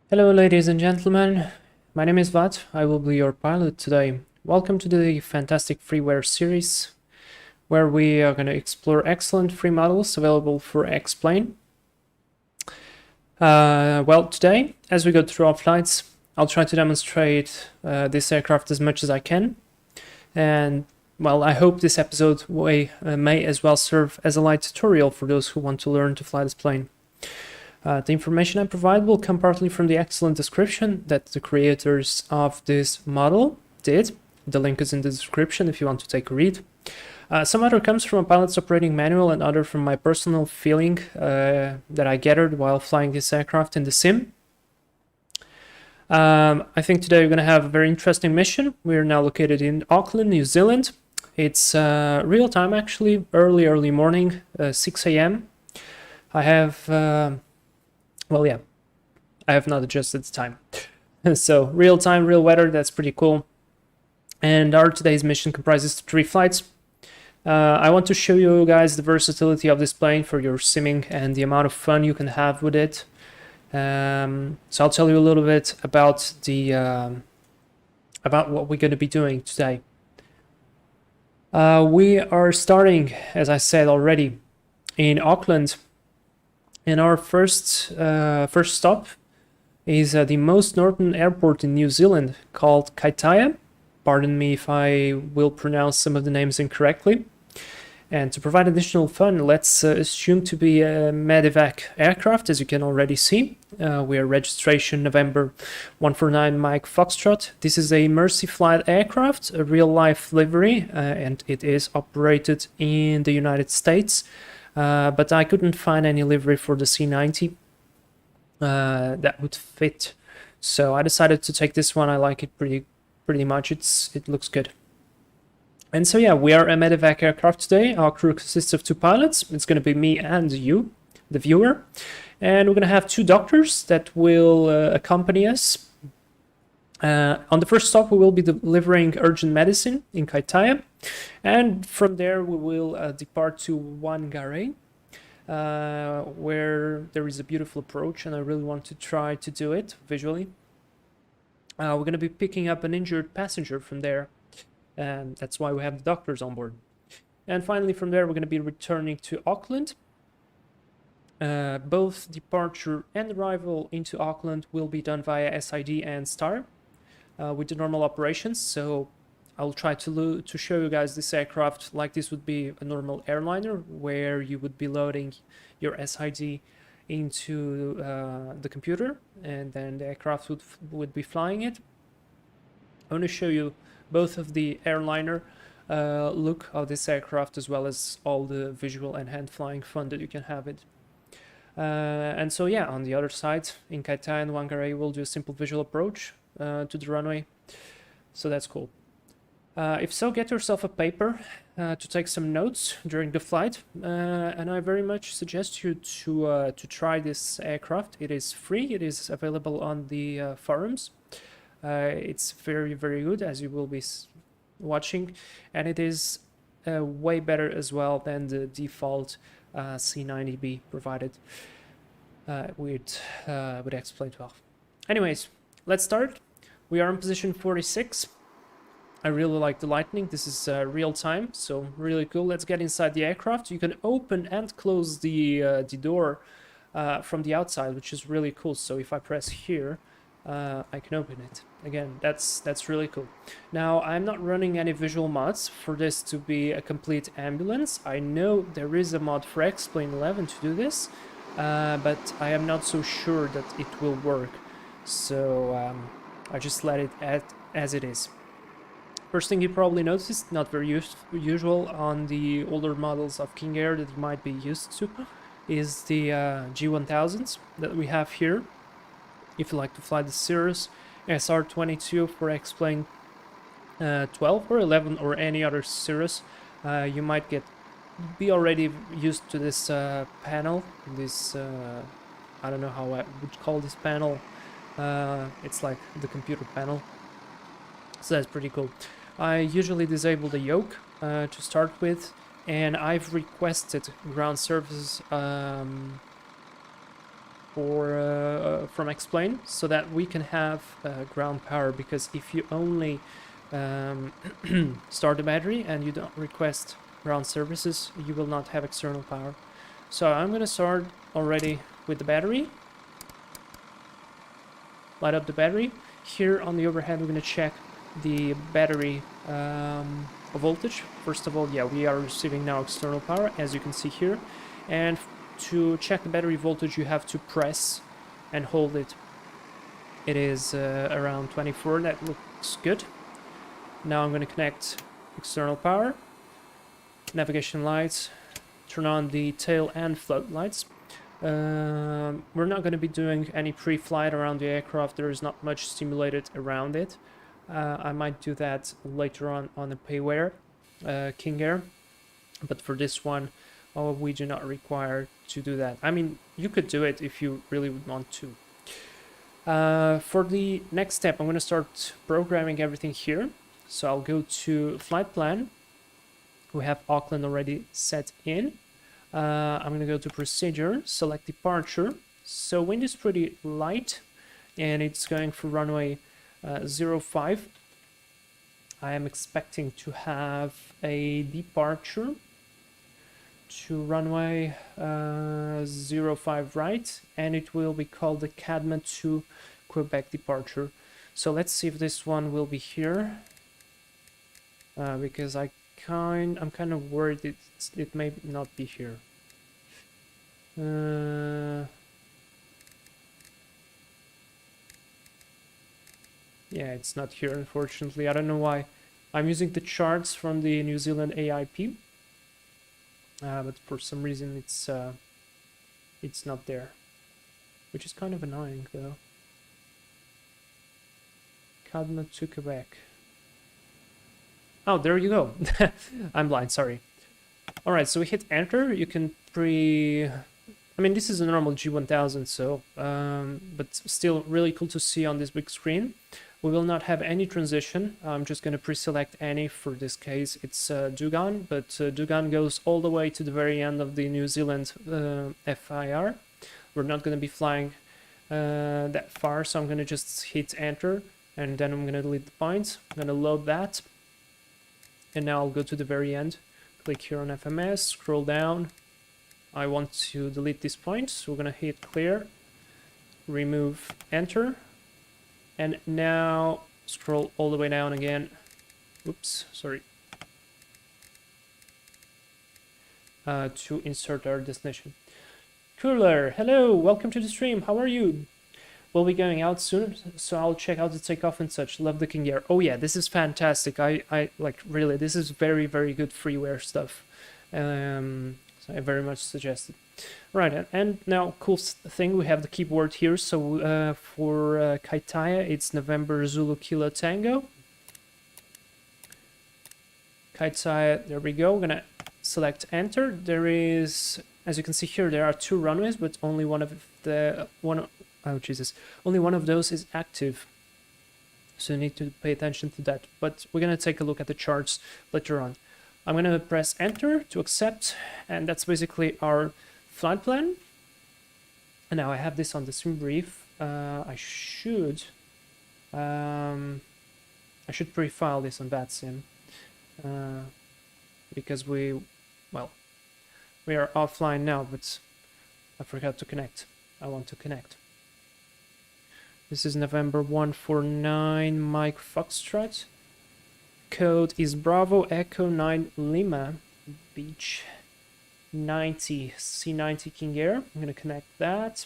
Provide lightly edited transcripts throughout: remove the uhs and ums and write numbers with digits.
Hello ladies and gentlemen, my name is Vlad, I will be your pilot today. Welcome to the Fantastic Freeware Series, where we are going to explore excellent free models available for X-Plane. Well, today, as we go through our flights, I'll try to demonstrate this aircraft as much as I can. And, well, I hope this episode may as well serve as a light tutorial for those who want to learn to fly this plane. The information I provide will come partly from the excellent description that the creators of this model did. The link is in the description if you want to take a read. Some other comes from a pilot's operating manual and other from my personal feeling that I gathered while flying this aircraft in the sim. I think today we're going to have a very interesting mission. We're now located in Auckland, New Zealand. It's real time actually, early morning, 6 a.m. I have... I have not adjusted the time. So real time, real weather, that's pretty cool. And our today's mission comprises 3 flights. I want to show you guys the versatility of this plane for your simming and the amount of fun you can have with it. So I'll tell you a little bit about about what we're going to be doing today. We are starting, as I said already, in Auckland. And our first stop is the most northern airport in New Zealand called Kaitaia. Pardon me if I will pronounce some of the names incorrectly. And to provide additional fun, let's assume to be a MedEvac aircraft, as you can already see. We are registration November 149 Mike Foxtrot. This is a Mercy Flight aircraft, a real-life livery, and it is operated in the United States. But I couldn't find any livery for the C90 that would fit, so I decided to take this one. I like it pretty much. It looks good. And so yeah, we are a MedEvac aircraft today. Our crew consists of 2 pilots. It's going to be me and you, the viewer, and we're going to have 2 doctors that will accompany us. On the first stop, we will be delivering urgent medicine in Kaitaia, and from there we will depart to Whangarei, where there is a beautiful approach, and I really want to try to do it visually. We're going to be picking up an injured passenger from there, and that's why we have the doctors on board. And finally, from there, we're going to be returning to Auckland. Both departure and arrival into Auckland will be done via SID and STAR. With the normal operations, so I'll try to show you guys this aircraft like this would be a normal airliner, where you would be loading your SID into the computer, and then the aircraft would be flying it. I want to show you both of the airliner look of this aircraft, as well as all the visual and hand flying fun that you can have it. And so yeah, on the other side, in Kaitaia and Whangarei, we'll do a simple visual approach to the runway, so that's cool. If so, get yourself a paper to take some notes during the flight, and I very much suggest you to try this aircraft. It is free, it is available on the forums. It's very good, as you will be watching, and it is way better as well than the default C90B provided with X-Plane 12. Anyways, let's start. We are in position 46. I really like the lighting. This is real time, so really cool. Let's get inside the aircraft. You can open and close the door from the outside, which is really cool. So if I press here, I can open it. Again, that's really cool. Now, I'm not running any visual mods for this to be a complete ambulance. I know there is a mod for X-Plane 11 to do this, but I am not so sure that it will work. So I just let it as it is. First thing you probably noticed, not very usual on the older models of King Air that you might be used to, is the G1000s that we have here. If you like to fly the Cirrus SR22 for X-Plane 12 or 11 or any other Cirrus, you might be already used to this panel. This I don't know how I would call this panel. It's like the computer panel, so that's pretty cool. I usually disable the yoke to start with, and I've requested ground services from Explain, so that we can have ground power, because if you only start the battery and you don't request ground services, you will not have external power. So I'm gonna start already with the battery. Light up the battery. Here on the overhead, we're gonna check the battery voltage. First of all, yeah, we are receiving now external power, as you can see here. And to check the battery voltage, you have to press and hold it. It is around 24. That looks good. Now I'm going to connect external power, navigation lights, turn on the tail and float lights. We're not going to be doing any pre-flight around the aircraft. There is not much stimulated around it. I might do that later on the Payware King Air, but for this one, we do not require to do that. I mean, you could do it if you really would want to. For the next step, I'm going to start programming everything here. So I'll go to flight plan. We have Auckland already set in. I'm going to go to procedure, select departure. So wind is pretty light, and it's going for runway 05. I am expecting to have a departure to runway 05 right, and it will be called the Cadman to Quebec departure. So let's see if this one will be here, because I'm kind of worried it may not be here. Yeah, it's not here, unfortunately. I don't know why. I'm using the charts from the New Zealand AIP, but for some reason it's not there, which is kind of annoying, though. Cadman to Quebec. Oh, there you go. I'm blind, sorry. All right, so we hit enter. You can I mean, this is a normal G1000, so but still really cool to see on this big screen. We will not have any transition. I'm just going to pre-select any. For this case, it's Dugan, but Dugan goes all the way to the very end of the New Zealand FIR. We're not going to be flying that far, so I'm going to just hit enter, and then I'm going to delete the points. I'm going to load that, and now I'll go to the very end. Click here on FMS, scroll down. I want to delete this point, so we're going to hit clear, remove enter. And now scroll all the way down again. Oops, sorry. To insert our destination. Cooler, hello, welcome to the stream. How are you? We'll be going out soon, so I'll check out the takeoff and such. Love the King Air. Oh yeah, this is fantastic. I like, really, this is very, very good freeware stuff. So I very much suggest it. Right, and now cool thing, we have the keyboard here. So for Kaitaia, it's November Zulu Kilo Tango. Kaitaia, there we go. We're gonna select enter. There is, as you can see here, there are 2 runways, but only one of only one of those is active. So you need to pay attention to that. But we're gonna take a look at the charts later on. I'm gonna press enter to accept, and that's basically our flight plan. And now I have this on the swim brief. I should pre-file this on VATSIM because we are offline now, but I forgot to connect. I want to connect. This is November 149 Mike Foxtrot. Code is Bravo Echo 9 Lima Beach 90 C90 King Air. I'm going to connect that.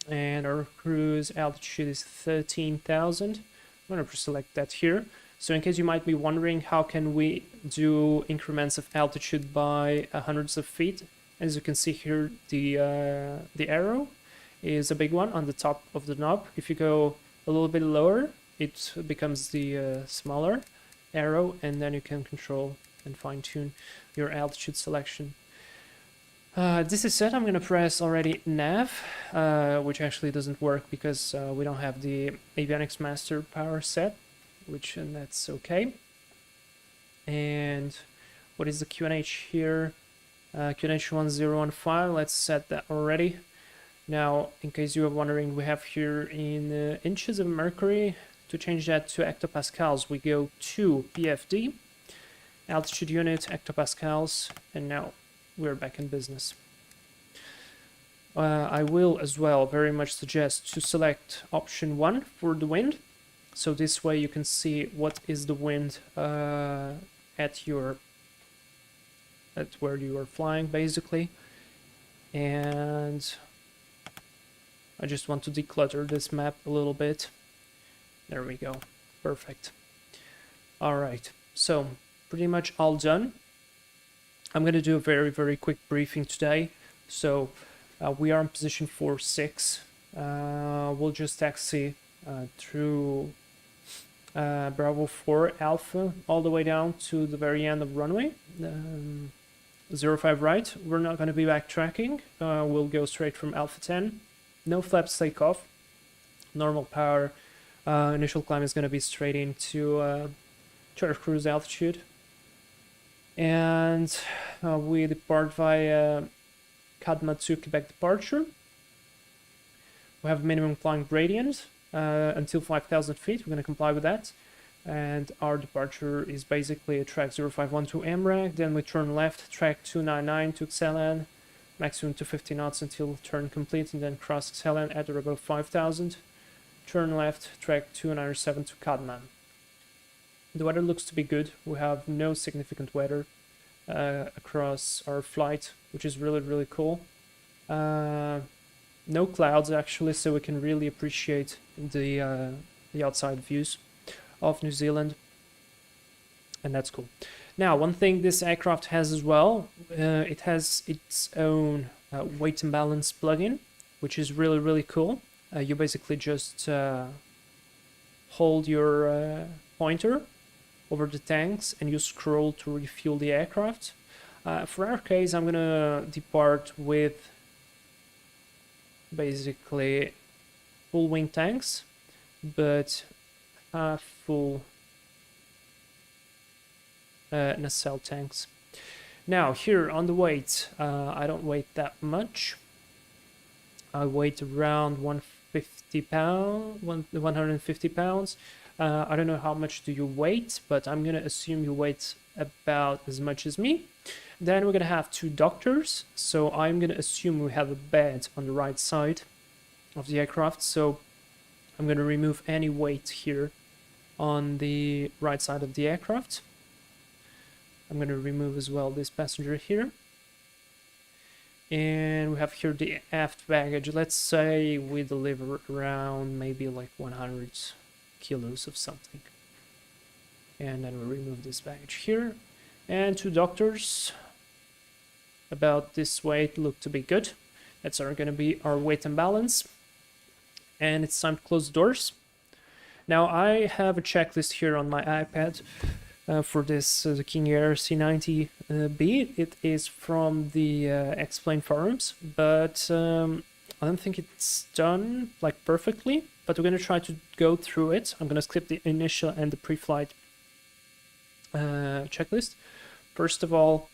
And our cruise altitude is 13,000. I'm going to select that here. So in case you might be wondering, how can we do increments of altitude by hundreds of feet? As you can see here, the arrow is a big one on the top of the knob. If you go a little bit lower, it becomes the smaller arrow, and then you can control and fine-tune your altitude selection. This is set. I'm going to press already nav, which actually doesn't work because we don't have the avionics master power set, and that's okay. And what is the QNH here? QNH 1015, let's set that already. Now, in case you are wondering, we have here in inches of mercury. To change that to hectopascals, we go to PFD, altitude unit, hectopascals, and now we're back in business. I will as well very much suggest to select option 1 for the wind. So this way you can see what is the wind at where you are flying, basically. And I just want to declutter this map a little bit. There we go. Perfect. Alright, so pretty much all done. I'm going to do a very quick briefing today. So we are in position 46. We'll just taxi through Bravo 4 Alpha all the way down to the very end of runway. 05 right. We're not going to be backtracking. We'll go straight from Alpha 10. No flaps takeoff. Normal power. Initial climb is going to be straight into charter cruise altitude. And we depart via Cadma to Quebec departure. We have a minimum flying gradient until 5,000 feet. We're going to comply with that. And our departure is basically a track 051 to MRAC. Then we turn left, track 299 to Xelan, maximum to 50 knots until turn complete, and then cross Xelan at or above 5,000. Turn left, track 297 to Cadman. The weather looks to be good. We have no significant weather across our flight, which is really cool. No clouds actually, so we can really appreciate the outside views of New Zealand, and that's cool. Now, one thing this aircraft has as well, it has its own weight and balance plugin, which is really cool. You basically just hold your pointer over the tanks and you scroll to refuel the aircraft. For our case, I'm gonna depart with basically full wing tanks, but full nacelle tanks. Now here on the weight, I don't weight that much. I weight around 150 pounds. I don't know how much do you weight, but I'm gonna assume you weight about as much as me. Then we're gonna have 2 doctors, so I'm gonna assume we have a bed on the right side of the aircraft, so I'm gonna remove any weight here on the right side of the aircraft. I'm gonna remove as well this passenger here. And we have here the aft baggage. Let's say we deliver around maybe like 100 kilos of something. And then we remove this baggage here. And 2 doctors, about this weight, look to be good. That's gonna be our weight and balance. And it's time to close the doors. Now I have a checklist here on my iPad for this the King Air C90B. It is from the Explain forums, but I don't think it's done like perfectly, but we're going to try to go through it. I'm going to skip the initial and the pre-flight checklist. First of all,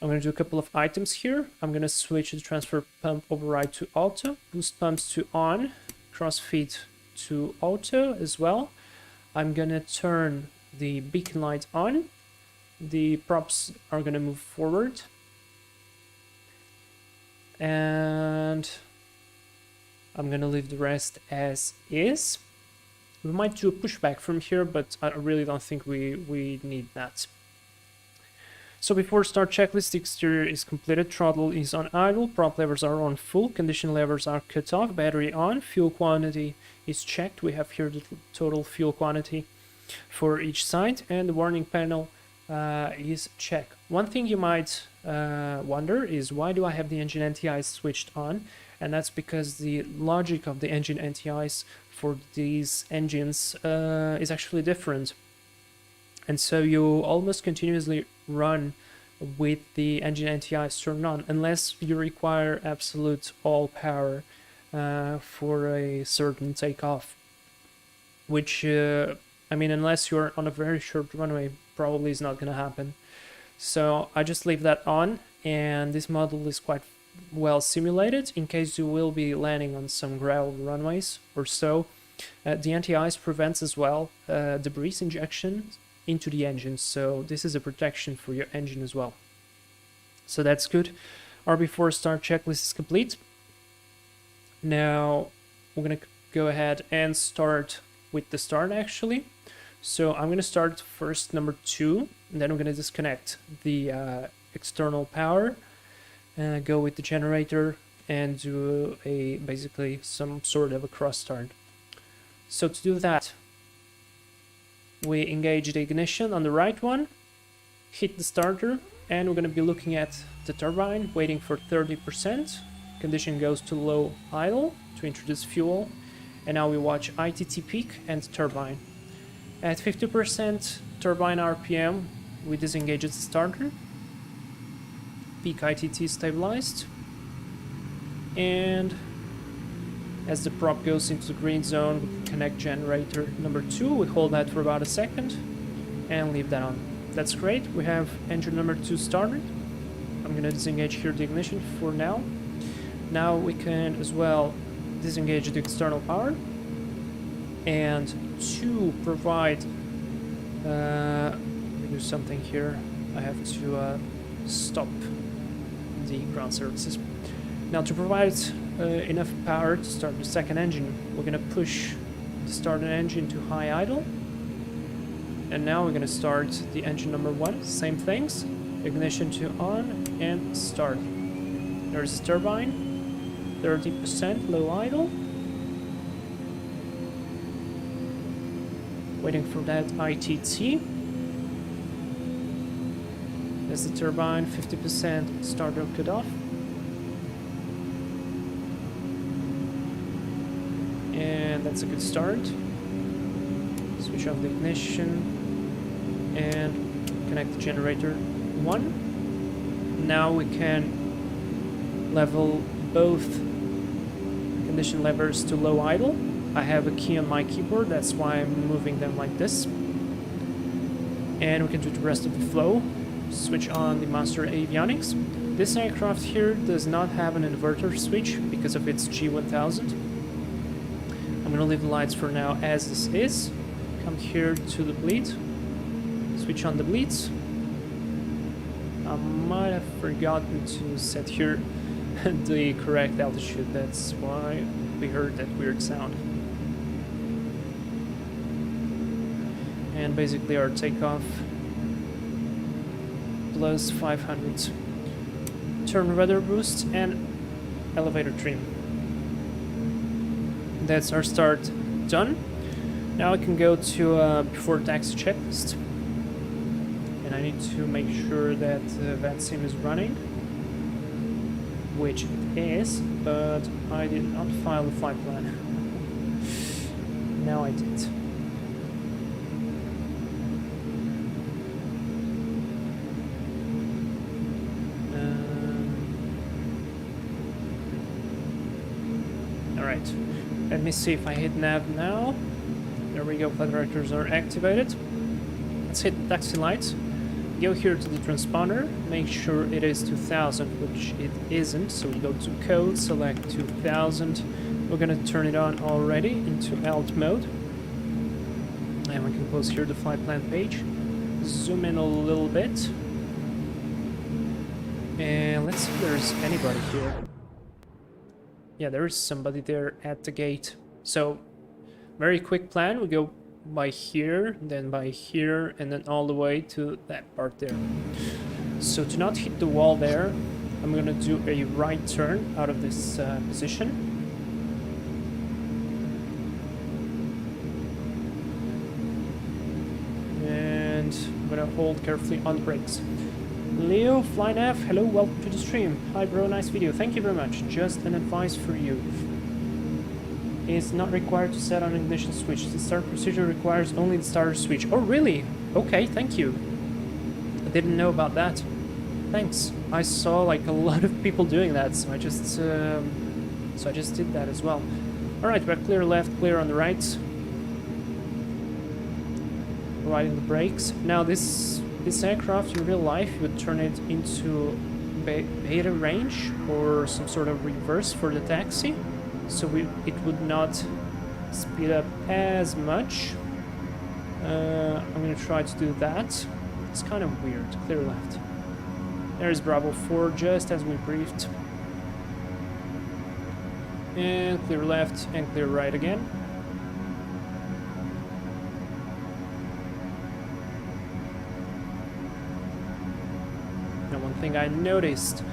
I'm going to do a couple of items here. I'm going to switch the transfer pump override to auto, boost pumps to on, crossfeed to auto as well. I'm going to turn the beacon light on. The props are going to move forward. And I'm going to leave the rest as is. We might do a pushback from here, but I really don't think we need that. So before start checklist, the exterior is completed, throttle is on idle, prop levers are on full, condition levers are cut off, battery on, fuel quantity is checked. We have here the total fuel quantity for each side, and the warning panel is checked. One thing you might wonder is, why do I have the engine anti-ice switched on? And that's because the logic of the engine anti-ice for these engines is actually different. And so you almost continuously run with the engine anti-ice turned on, unless you require absolute all power for a certain takeoff, which I mean, unless you're on a very short runway, probably is not going to happen. So I just leave that on, and this model is quite well simulated in case you will be landing on some gravel runways or so. The anti-ice prevents as well debris injection into the engine, so this is a protection for your engine as well. So that's good. RB4 start checklist is complete. Now we're gonna go ahead and start with the start actually. So I'm gonna start first number 2, and then I'm gonna disconnect the external power, go with the generator, and do basically some sort of a cross start. So to do that, we engage the ignition on the right one, hit the starter, and we're going to be looking at the turbine, waiting for 30%. Condition goes to low idle to introduce fuel, and now we watch ITT peak and turbine. At 50% turbine RPM, we disengage the starter, peak ITT stabilized, and as the prop goes into the green zone, we connect generator number 2, we hold that for about a second and leave that on. That's great, we have engine number 2 started. I'm going to disengage here the ignition for now. Now we can as well disengage the external power, and to provide let me do something here. I have to stop the ground services. Now to provide enough power to start the second engine, we're going to push the starter engine to high idle, and now we're going to start the engine number 1, same things, ignition to on and start. There's the turbine, 30% low idle, waiting for that ITT. There's the turbine, 50% starter cut off. And that's a good start. Switch off the ignition and connect the generator 1. Now we can level both condition levers to low idle. I have a key on my keyboard, that's why I'm moving them like this. And we can do the rest of the flow. Switch on the master avionics. This aircraft here does not have an inverter switch because of its G1000. I'm gonna leave the lights for now as this is. Come here to the bleed. Switch on the bleeds. I might have forgotten to set here the correct altitude, that's why we heard that weird sound. And basically our takeoff plus 500. Turn rudder boost and elevator trim. That's our start done. Now I can go to before taxi checklist, and I need to make sure that VATSIM is running, which it is, but I did not file the flight plan. Now I did. Alright, let me see if I hit nav now. There we go, flight directors are activated. Let's hit the taxi lights. Go here to the transponder, make sure it is 2000, which it isn't, so we go to code, select 2000. We're gonna turn it on already into alt mode. And we can close here the flight plan page. Zoom in a little bit. And let's see if there's anybody here. Yeah, there is somebody there at the gate. So, very quick plan. We go by here, then by here, and then all the way to that part there. So to not hit the wall there, I'm gonna do a right turn out of this position. And I'm gonna hold carefully on the brakes. Leo, FlyNav, hello, welcome to the stream. Hi bro, nice video, thank you very much. Just an advice for you. It's not required to set on ignition switch. The start procedure requires only the starter switch. Oh really? Okay, thank you. I didn't know about that. Thanks. I saw like a lot of people doing that, so I just did that as well. Alright, we're clear left, clear on the right. Riding the brakes. Now this aircraft in real life, you would turn it into beta range or some sort of reverse for the taxi, so it would not speed up as much. I'm gonna try to do that. It's kind of weird. Clear left. There's Bravo 4, just as we briefed. And clear left and clear right again. Now one thing I noticed,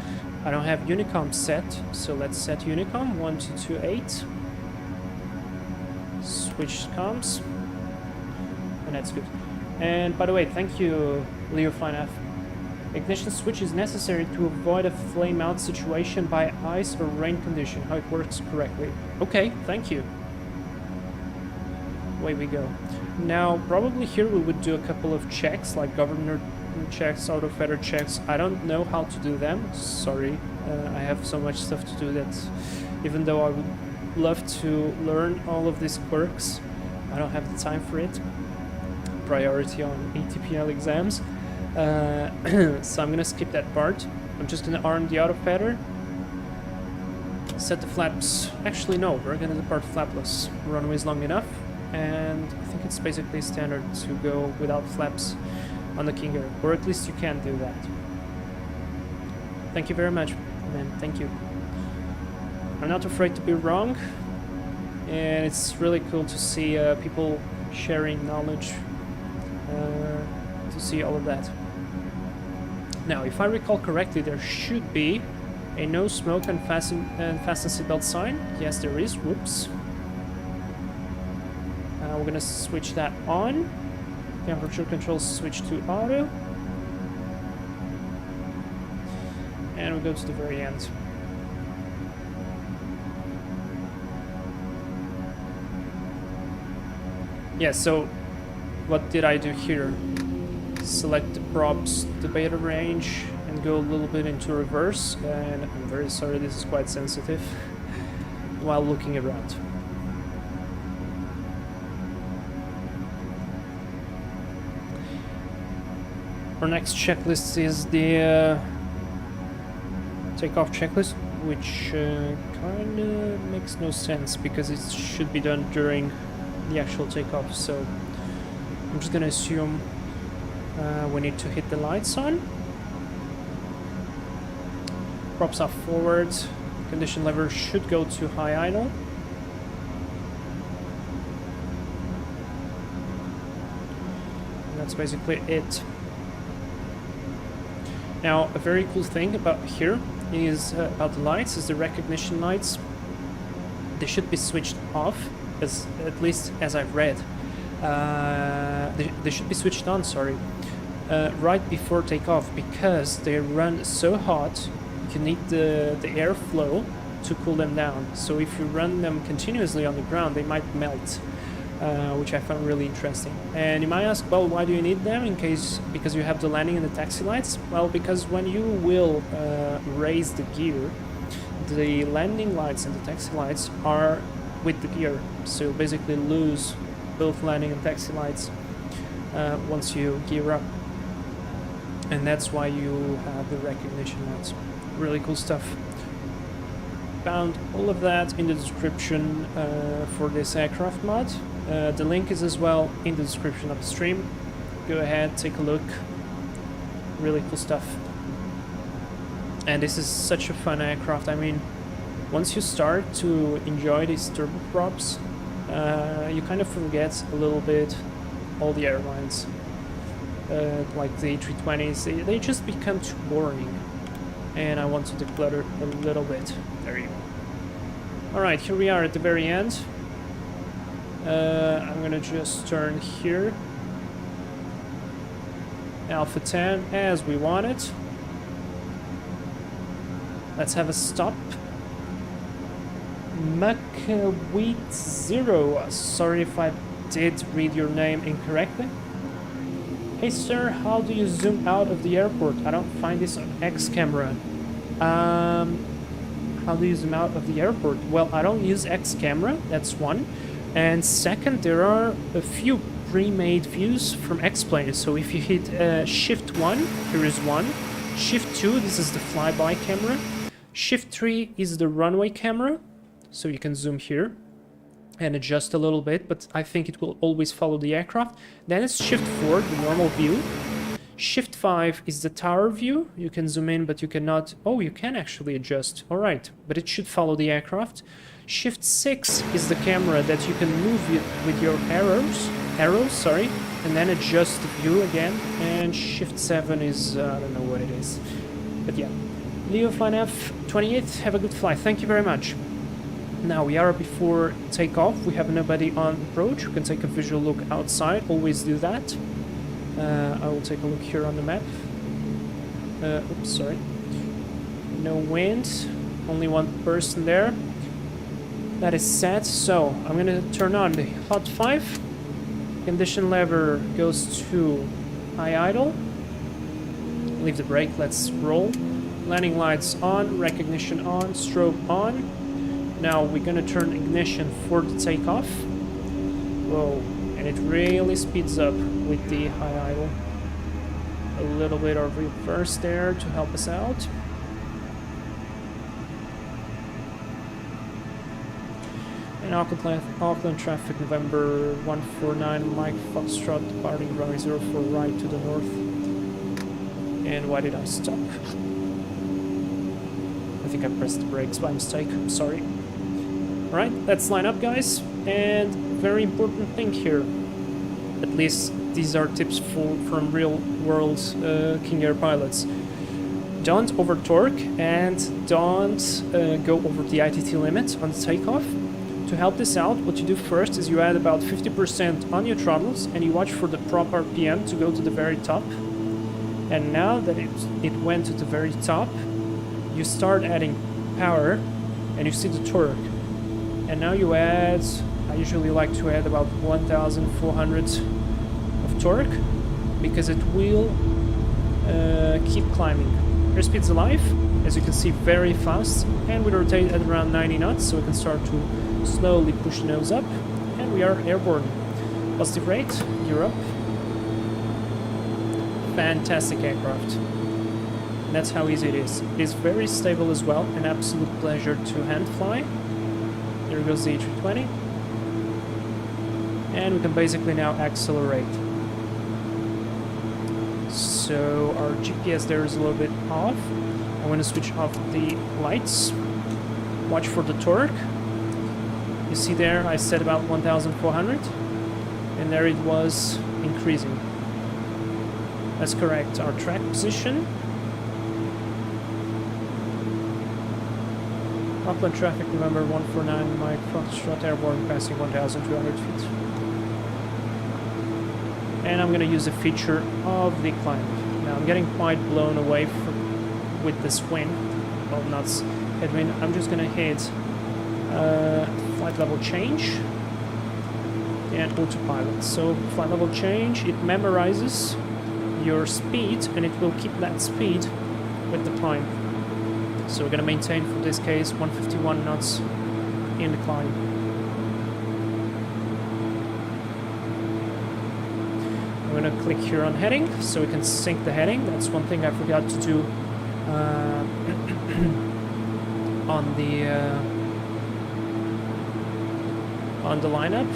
I don't have Unicom set, so let's set Unicom 1228. Switch comms, and that's good. And by the way, thank you, Leo F. Ignition switch is necessary to avoid a flame out situation by ice or rain condition. How it works correctly. Okay, thank you. Away we go. Now, probably here we would do a couple of checks, like governor checks, auto feather checks. I don't know how to do them. Sorry, I have so much stuff to do that even though I would love to learn all of these quirks, I don't have the time for it. Priority on ATPL exams. So I'm gonna skip that part. I'm just gonna arm the auto feather. Set the flaps. Actually, no, we're gonna depart flapless. Runway's long enough, and I think it's basically standard to go without flaps on the King Air, or at least you can do that. Thank you very much, man. Thank you. I'm not afraid to be wrong, and it's really cool to see people sharing knowledge, to see all of that. Now, if I recall correctly, there should be a no smoke and fasten seatbelt sign. Yes, there is. Whoops. We're gonna switch that on. Temperature controls switch to auto. And we go to the very end. Yeah, so what did I do here? Select the props, the beta range, and go a little bit into reverse. And I'm very sorry, this is quite sensitive while looking around. Our next checklist is the takeoff checklist, which kind of makes no sense because it should be done during the actual takeoff. So I'm just gonna assume we need to hit the lights on. Props are forward. Condition lever should go to high idle. And that's basically it. Now, a very cool thing about here is about the lights, is the recognition lights. They should be switched off, at least as I've read. They should be switched on, sorry, right before takeoff, because they run so hot, you need the airflow to cool them down. So if you run them continuously on the ground, they might melt, which I found really interesting. And you might ask, well, why do you need them? Because you have the landing and the taxi lights? Well, because when you will raise the gear, the landing lights and the taxi lights are with the gear, so you'll basically lose both landing and taxi lights once you gear up, and that's why you have the recognition lights. Really cool stuff. Found all of that in the description for this aircraft mod. The link is as well in the description of the stream. Go ahead, take a look. Really cool stuff. And this is such a fun aircraft. I mean, once you start to enjoy these turboprops, you kind of forget a little bit all the airlines. Like the A320s, they just become too boring. And I want to declutter a little bit. There you go. Alright, here we are at the very end. I'm gonna just turn here. Alpha 10 as we want it. Let's have a stop. Macawheat 0. Sorry if I did read your name incorrectly. Hey sir, how do you zoom out of the airport? I don't find this on X camera. How do you zoom out of the airport? Well, I don't use X camera, that's one. And second, there are a few pre-made views from X-Plane. So if you hit Shift 1, here is one. Shift 2, this is the flyby camera. Shift 3 is the runway camera, so you can zoom here and adjust a little bit, but I think it will always follow the aircraft. Then it's Shift 4, the normal view. Shift 5 is the tower view. You can zoom in, but you cannot... Oh, you can actually adjust. Alright, but it should follow the aircraft. Shift 6 is the camera that you can move with your arrows, and then adjust the view again. And Shift 7 is... I don't know what it is. But yeah. Leo FlyNav 28, have a good flight. Thank you very much. Now we are before takeoff. We have nobody on approach. We can take a visual look outside. Always do that. I will take a look here on the map. Oops, sorry. No wind. Only one person there. That is set. So I'm gonna turn on the Hot 5. Condition lever goes to high idle. Leave the brake. Let's roll. Landing lights on. Recognition on. Strobe on. Now we're gonna turn ignition for the takeoff. Whoa, and it really speeds up with the high idle. A little bit of reverse there to help us out. And Auckland traffic, November 149, Mike Foxtrot, departing runway 04 right to the north. And why did I stop? I think I pressed the brakes by mistake, I'm sorry. Alright, let's line up, guys. And very important thing here, at least these are tips from real world King Air pilots. Don't over torque and don't go over the ITT limit on takeoff. To help this out, what you do first is you add about 50% on your throttles and you watch for the prop RPM to go to the very top. And now that it went to the very top, you start adding power and you see the torque. And now you add, I usually like to add about 1,400 of torque, because it will keep climbing. Airspeed's alive, as you can see, very fast, and we rotate at around 90 knots, so we can start to slowly push the nose up, and we are airborne. Positive rate, gear up. Fantastic aircraft. And that's how easy it is. It is very stable as well, an absolute pleasure to hand fly. There goes the A320. And we can basically now accelerate. So our GPS there is a little bit off. I'm going to switch off the lights. Watch for the torque. You see there I set about 1,400. And there it was increasing. That's correct. Our track position. Auckland traffic, November 149, Mike Foxtrot airborne, passing 1,200 feet. And I'm going to use a feature of the climb. Now I'm getting quite blown away with this wind. Well, not headwind. I'm just going to hit flight level change and autopilot. So flight level change, it memorizes your speed and it will keep that speed with the climb. So we're going to maintain, for this case, 151 knots in the climb. I'm going to click here on heading, so we can sync the heading. That's one thing I forgot to do on the lineup.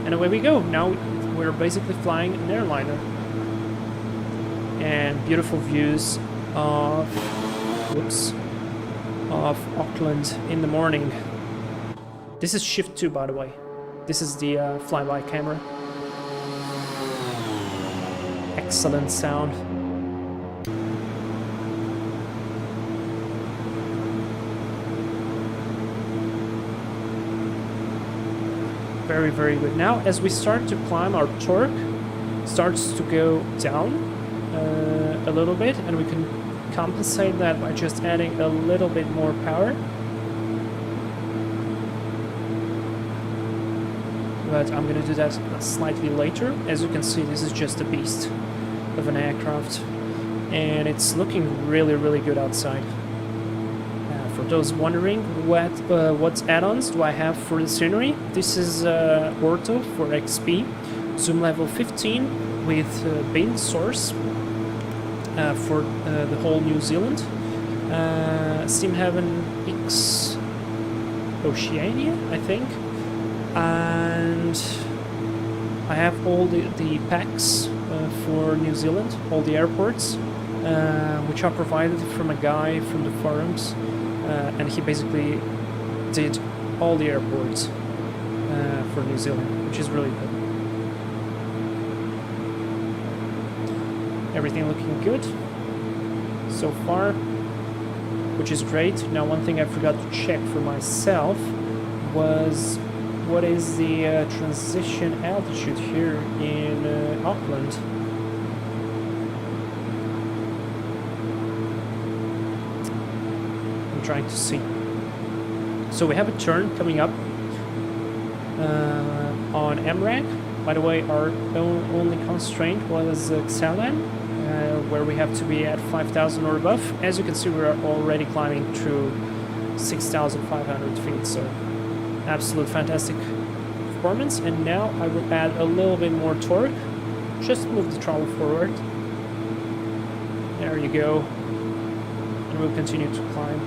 And away we go. Now we're basically flying an airliner. And beautiful views of... Whoops. Of Auckland in the morning. This is Shift 2, by the way. This is the flyby camera. Excellent sound. Very, very good. Now, as we start to climb, our torque starts to go down a little bit, and we can compensate that by just adding a little bit more power. But I'm going to do that slightly later. As you can see, this is just a beast of an aircraft, and it's looking really, really good outside. For those wondering what add-ons do I have for the scenery, this is Ortho for XP, zoom level 15 with beam source. for the whole New Zealand. Seem having X Oceania, I think, and I have all the packs for New Zealand, all the airports, which are provided from a guy from the forums, and he basically did all the airports for New Zealand, which is really good. Everything looking good so far, which is great. Now, one thing I forgot to check for myself was what is the transition altitude here in Auckland. I'm trying to see. So we have a turn coming up on MRAC. By the way, our only constraint was Xalan, where we have to be at 5,000 or above. As you can see, we're already climbing through 6,500 feet, so absolute fantastic performance. And now I will add a little bit more torque. Just move the throttle forward. There you go. And we'll continue to climb.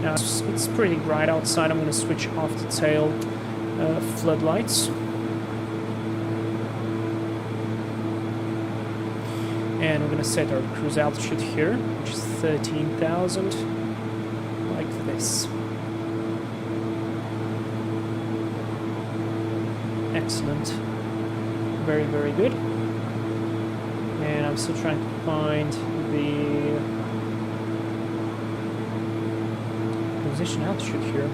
Now it's pretty bright outside. I'm going to switch off the tail floodlights. And we're going to set our cruise altitude here, which is 13,000, like this. Excellent. Very, very good. And I'm still trying to find the position altitude here.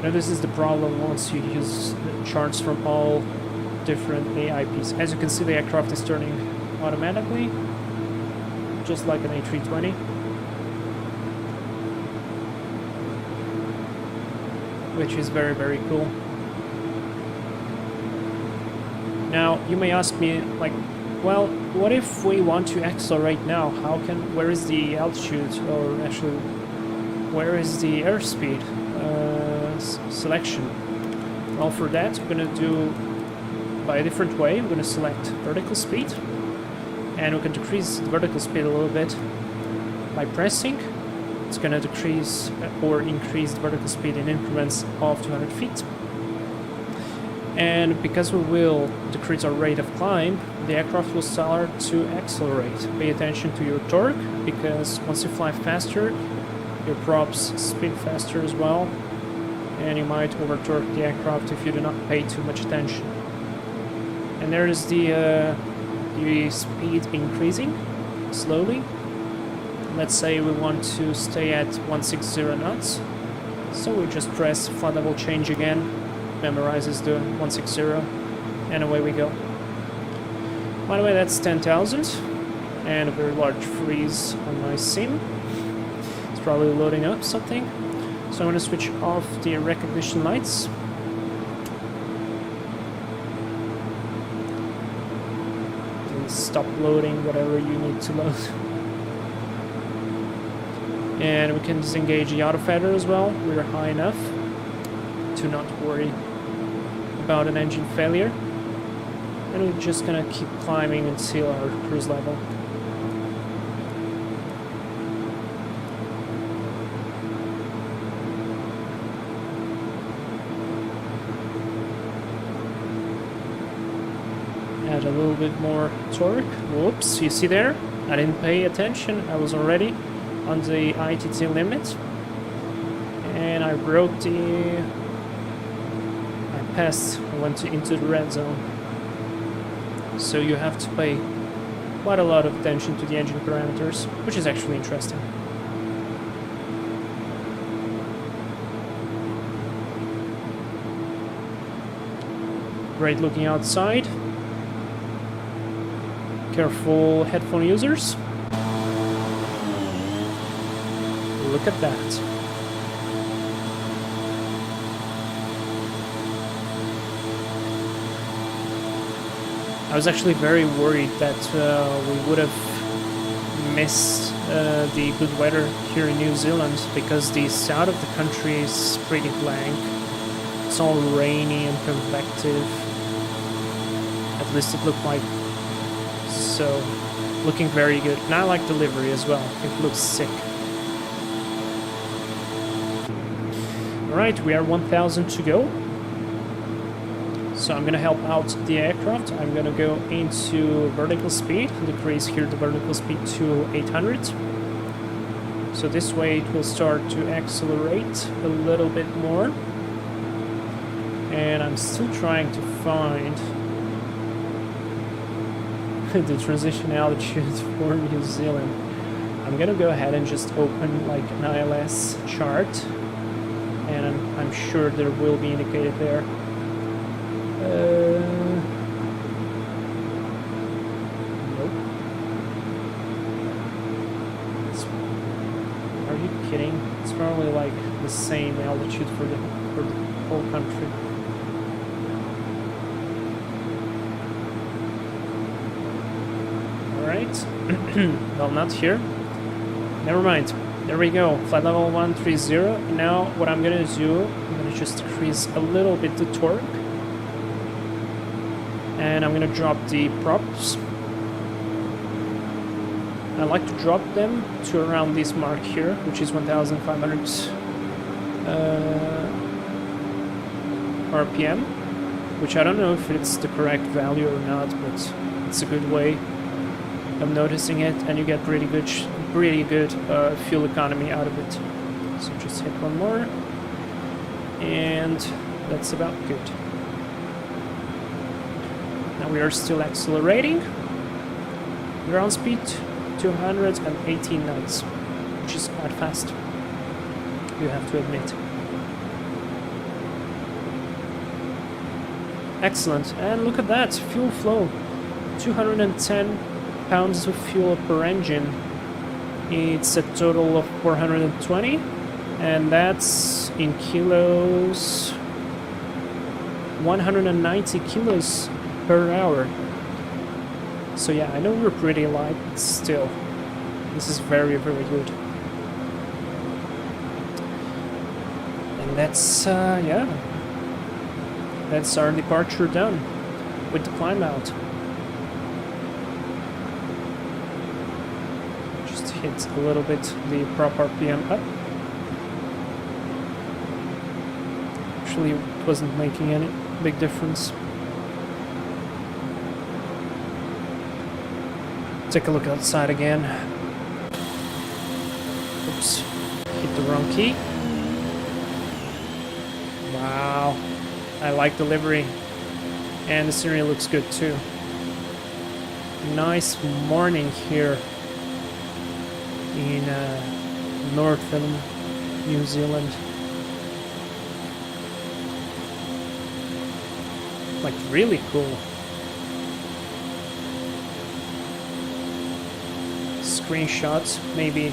Now this is the problem once you use charts from all different AIPs. As you can see, the aircraft is turning automatically, just like an A320. Which is very, very cool. Now, you may ask me, like, well, what if we want to accelerate now? Where is the altitude, or actually, where is the airspeed selection? Well, for that, we're going to do by a different way. We're going to select vertical speed, and we can decrease the vertical speed a little bit by pressing. It's going to decrease or increase the vertical speed in increments of 200 feet. And because we will decrease our rate of climb, the aircraft will start to accelerate. Pay attention to your torque, because once you fly faster, your props speed faster as well, and you might over-torque the aircraft if you do not pay too much attention. And there is the speed increasing slowly. Let's say we want to stay at 160 knots, so we just press flight level change again, memorizes the 160, and away we go. By the way, that's 10,000, and a very large freeze on my sim. It's probably loading up something, so I'm going to switch off the recognition lights. Stop loading whatever you need to load. And we can disengage the auto feather as well. We're high enough to not worry about an engine failure. And we're just gonna keep climbing until our cruise level. Add a little bit more torque. Whoops, you see there? I didn't pay attention. I was already on the ITT limit. And I broke I passed, I went into the red zone. So you have to pay quite a lot of attention to the engine parameters, which is actually interesting. Great looking outside. Careful headphone users. Look at that. I was actually very worried that we would have missed the good weather here in New Zealand, because the south of the country is pretty blank. It's all rainy and convective. At least it looked like. So, looking very good. And I like the livery as well. I think it looks sick. Alright, we are 1,000 to go. So I'm gonna help out the aircraft. I'm gonna go into vertical speed, decrease here the vertical speed to 800. So this way it will start to accelerate a little bit more. And I'm still trying to find the transition altitude for New Zealand. I'm gonna go ahead and just open like an ILS chart, and I'm sure there will be indicated there. Nope. Are you kidding? It's probably like the same altitude for the whole country. Alright. Well, not here. Never mind. There we go. Flight level 130. Now what I'm gonna do, I'm gonna just decrease a little bit the torque. And I'm gonna drop the props. I like to drop them to around this mark here, which is 1,500 RPM, which I don't know if it's the correct value or not, but it's a good way of noticing it, and you get pretty good fuel economy out of it. So just hit one more, and that's about good. Now we are still accelerating. Ground speed 218 knots, which is quite fast, you have to admit. Excellent, and look at that, fuel flow. 210 pounds of fuel per engine. It's a total of 420, and that's in kilos, 190 kilos per hour. So yeah, I know we're pretty light, but still, this is very, very good. And that's, yeah, that's our departure done with the climb out. Just hit a little bit the prop RPM up. Actually, it wasn't making any big difference. Take a look outside again. Oops, hit the wrong key. Wow, I like the livery, and the scenery looks good too. Nice morning here in northern New Zealand. Like really cool. Screenshots, maybe.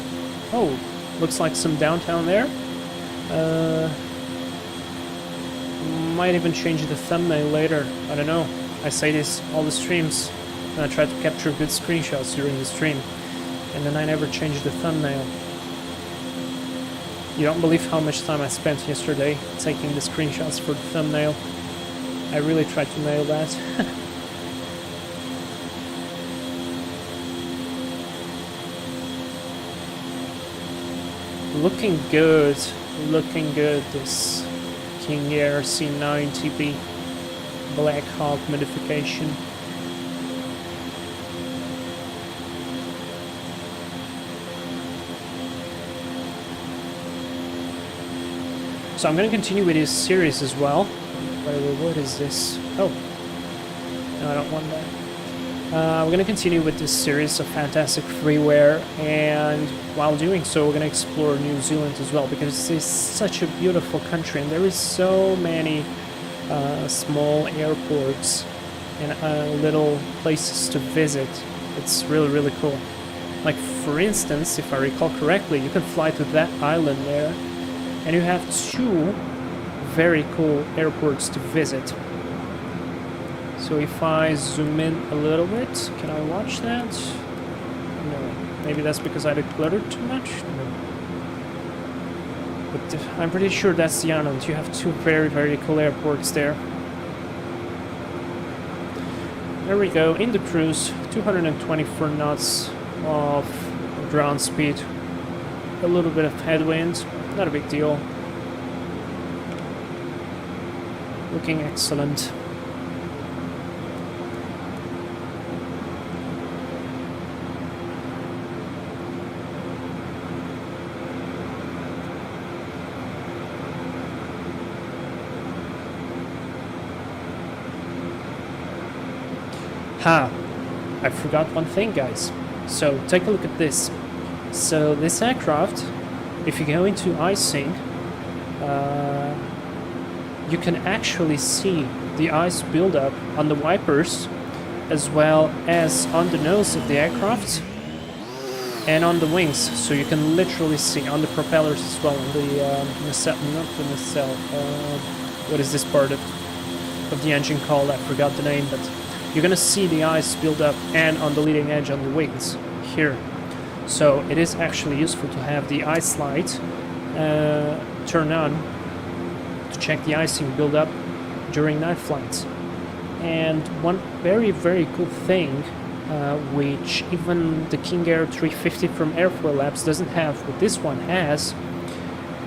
Oh, looks like some downtown there. Might even change the thumbnail later. I don't know. I say this all the streams, and I try to capture good screenshots during the stream, and then I never change the thumbnail. You don't believe how much time I spent yesterday taking the screenshots for the thumbnail. I really tried to nail that. Looking good, this King Air C90B Blackhawk modification. So I'm going to continue with this series as well. By the way, what is this? Oh, no, I don't want that. We're going to continue with this series of Fantastic Freeware, and while doing so, we're going to explore New Zealand as well, because it's such a beautiful country, and there is so many small airports and little places to visit. It's really, really cool. Like, for instance, if I recall correctly, you can fly to that island there, and you have two very cool airports to visit. So if I zoom in a little bit, can I watch that? No. Maybe that's because I decluttered too much? No. But I'm pretty sure that's the island. You have two very, very cool airports there. There we go, in the cruise, 224 knots of ground speed. A little bit of headwind, not a big deal. Looking excellent. I forgot one thing, guys. So take a look at this. So this aircraft, if you go into icing, you can actually see the ice buildup on the wipers, as well as on the nose of the aircraft and on the wings. So you can literally see on the propellers as well, on the nacelle, not the nacelle. What is this part of the engine called? I forgot the name, but you're gonna see the ice build up and on the leading edge on the wings here. So it is actually useful to have the ice light turn on to check the icing build up during night flights. And one very, very cool thing which even the King Air 350 from Airfoil Labs doesn't have, but this one has,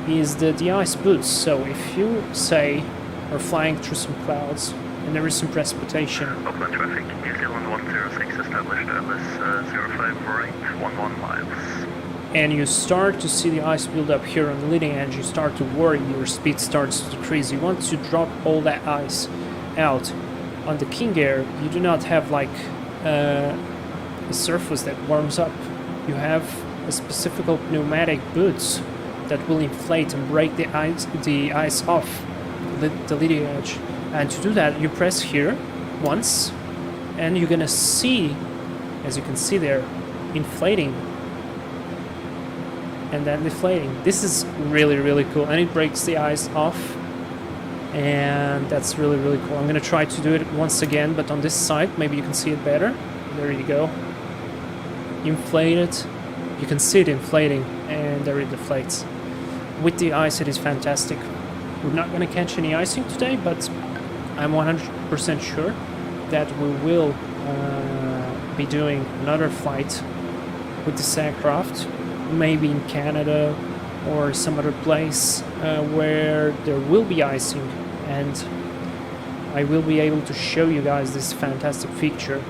is the ice boots. So if you say are flying through some clouds and there is some precipitation. Auckland traffic, New Zealand 106 established, LS 05 right, 11 miles. And you start to see the ice build up here on the leading edge, you start to worry, your speed starts to decrease. You want to drop all that ice out. On the King Air, you do not have like a surface that warms up. You have a specific pneumatic boots that will inflate and break the ice off the leading edge. And to do that, you press here once, and you're gonna see, as you can see there, inflating and then deflating. This is really, really cool, and it breaks the ice off, and that's really, really cool. I'm gonna try to do it once again, but on this side, maybe you can see it better. There you go. Inflate it. You can see it inflating, and there it deflates. With the ice, it is fantastic. We're not gonna catch any icing today, but I'm 100% sure that we will be doing another flight with this aircraft, maybe in Canada or some other place where there will be icing, and I will be able to show you guys this fantastic feature.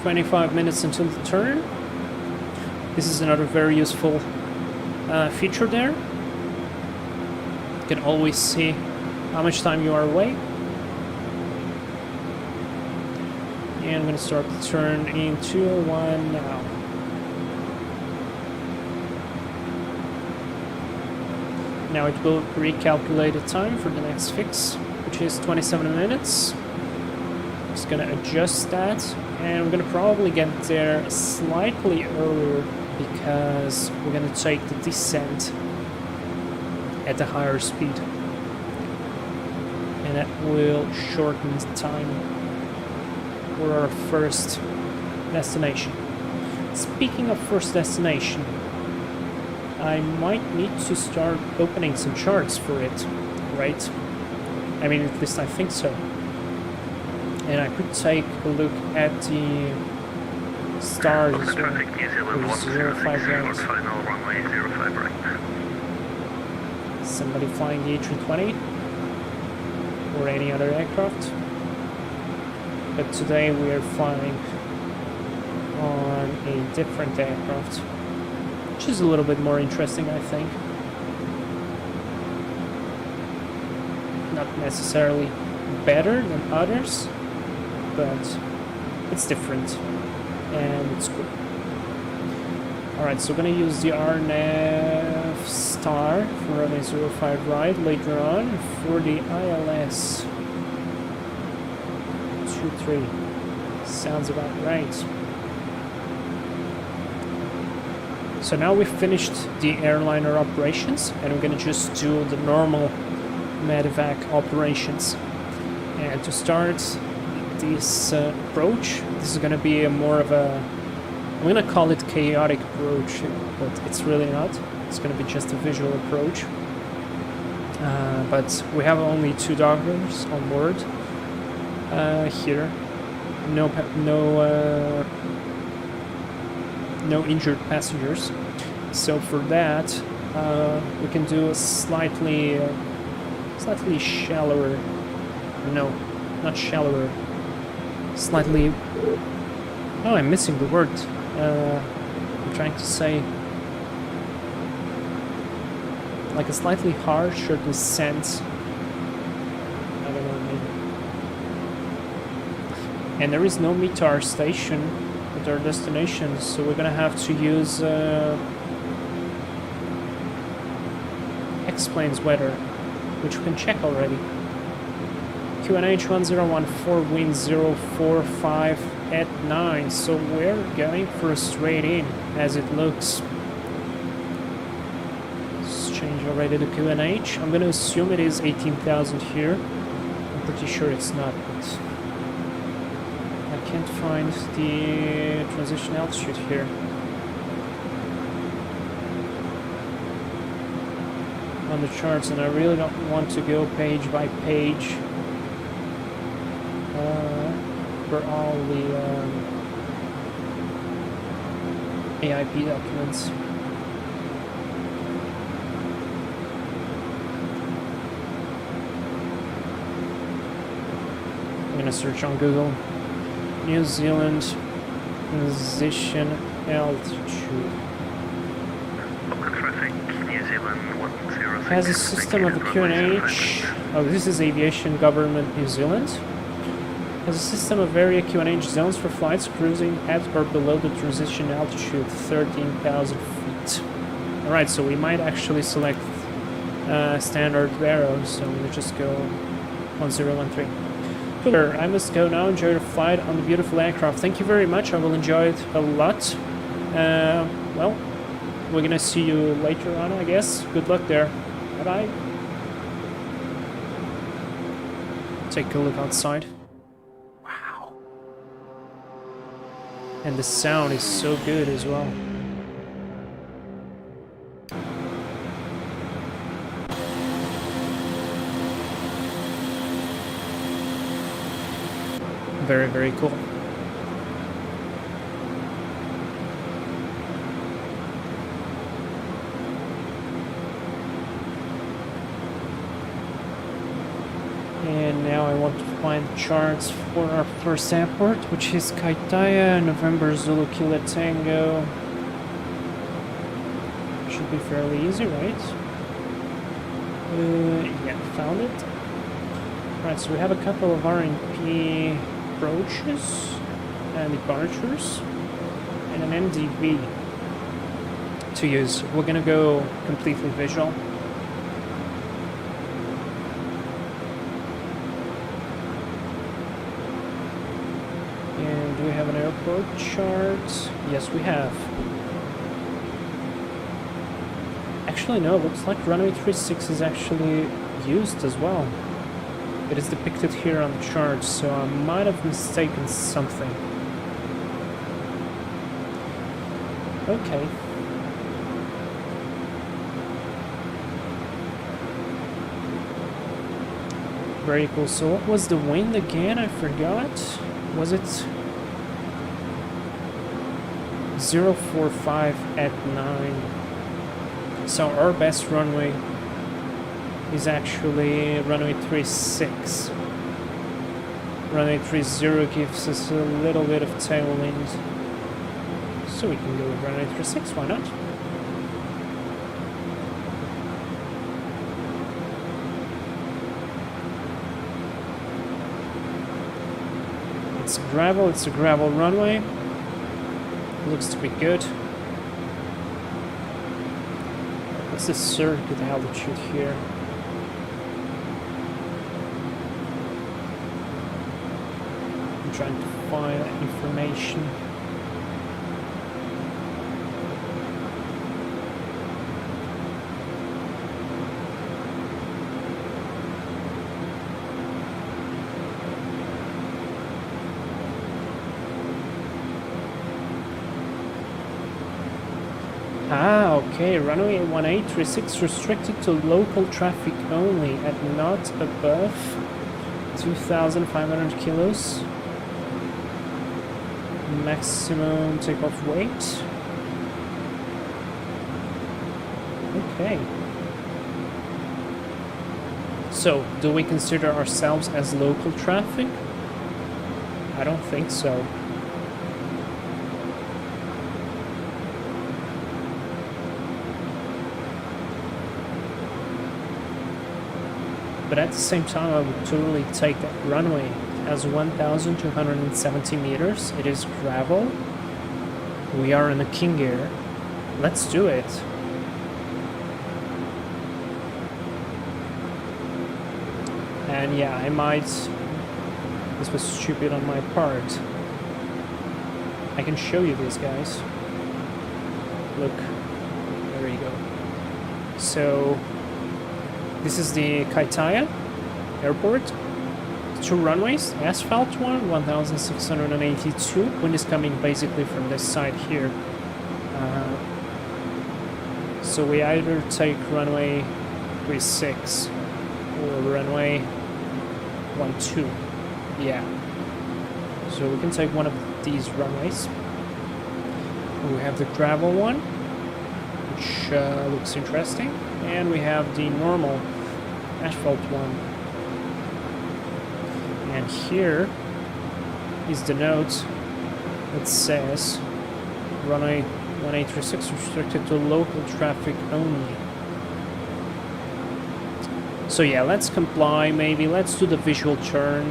"25 minutes until the turn." This is another very useful feature there. You can always see how much time you are away. And I'm going to start the turn in 201 now. Now it will recalculate the time for the next fix, which is 27 minutes. Just going to adjust that, and we're going to probably get there slightly earlier because we're going to take the descent at a higher speed, and that will shorten the time for our first destination. Speaking of first destination, I might need to start opening some charts for it, right? I mean, at least I think so. And I could take a look at the stars as well. There's 05 right. Final runway 05 right. Somebody flying the A320 or any other aircraft. But today we are flying on a different aircraft, which is a little bit more interesting, I think. Not necessarily better than others, but it's different and it's cool. Alright, so we're gonna use the RNAV star for runway 05 right later on for the ILS 23. Sounds about right. So now we've finished the airliner operations, and we're gonna just do the normal MedEvac operations. And to start this approach, this is gonna be more of a I'm gonna call it chaotic approach, but it's really not. It's gonna be just a visual approach. But we have only 2 dockers on board here. No injured passengers. So for that, we can do a slightly shallower. No, not shallower. Slightly. Oh, I'm missing the word. I'm trying to say like a slightly harsher descent. I don't know, maybe. And there is no METAR station at our destination, so we're gonna have to use X-Planes weather, which we can check already. QNH 1014, wind 045 at 9, so we're going for a straight in as it looks. Let's change already to QNH. I'm gonna assume it is 18,000 here. I'm pretty sure it's not, but I can't find the transition altitude here. On the charts, and I really don't want to go page by page for all the AIP documents. I'm gonna search on Google. New Zealand transition altitude. New Zealand 106. Has a system of a QNH. Oh, this is Aviation Government New Zealand. Has a system of area QNH zones for flights cruising at or below the transition altitude 13,000 feet. Alright, so we might actually select standard arrow, so we'll just go 1013. Cooler, I must go now. Enjoy the flight on the beautiful aircraft. Thank you very much. I will enjoy it a lot. Well, we're gonna see you later on, I guess. Good luck there. Bye-bye. Take a look outside. Wow. And the sound is so good as well. Very, very cool. And now I want to find the charts for our first airport, which is Kaitaia, November Zulu Kilo Tango. Should be fairly easy, right? Yeah, found it. Right, so we have a couple of RNP approaches and departures and an MDV to use. We're gonna go completely visual. And do we have an airport chart? Yes, we have. Actually, no, it looks like runway 36 is actually used as well. It is depicted here on the chart, so I might have mistaken something. Okay. Very cool. So what was the wind again? I forgot. Was it 045 at 9? So our best runway is actually runway 36. Runway 30 gives us a little bit of tailwind, so we can go with runway 36, why not? It's a gravel runway. Looks to be good. What's the circuit altitude here? I'm trying to find that information. Ah, okay, runway 1836 restricted to local traffic only at not above 2,500 kilos. Maximum takeoff weight. Okay. So, do we consider ourselves as local traffic? I don't think so. But at the same time, I would totally take that runway as 1,270 meters. It is gravel. We are in the King Air. Let's do it. And yeah, I might... This was stupid on my part. I can show you this, guys. Look. There you go. So... This is the Kaitaia airport. 2 runways, asphalt one, 1,682. Wind is coming basically from this side here. So we either take runway 36 or runway 12. Yeah. So we can take one of these runways. We have the gravel one, which looks interesting. And we have the normal asphalt one. And here is the note that says runway 1836 restricted to local traffic only. So yeah, let's comply maybe. Let's do the visual turn.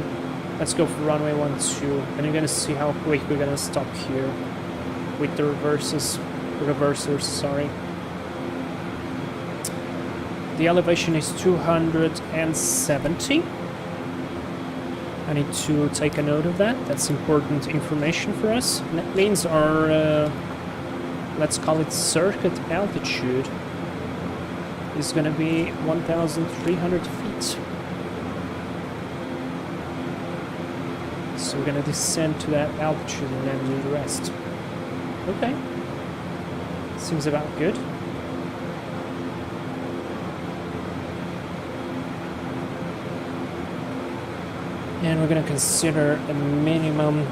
Let's go for runway 12. And you're gonna see how quick we're gonna stop here with the reversers, sorry. The elevation is 270. I need to take a note of that. That's important information for us. And that means our, let's call it circuit altitude, is going to be 1,300 feet. So we're going to descend to that altitude and then do the rest. Okay. Seems about good. And we're gonna consider a minimum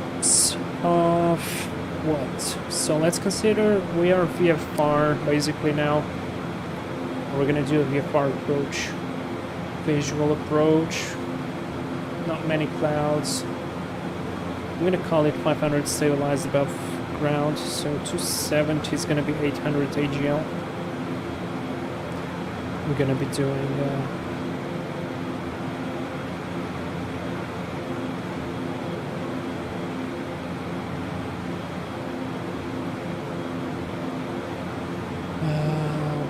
of what? So let's consider we are VFR basically now. We're gonna do a VFR approach, visual approach, not many clouds. I'm gonna call it 500 stabilized above ground, so 270 is gonna be 800 AGL. We're gonna be doing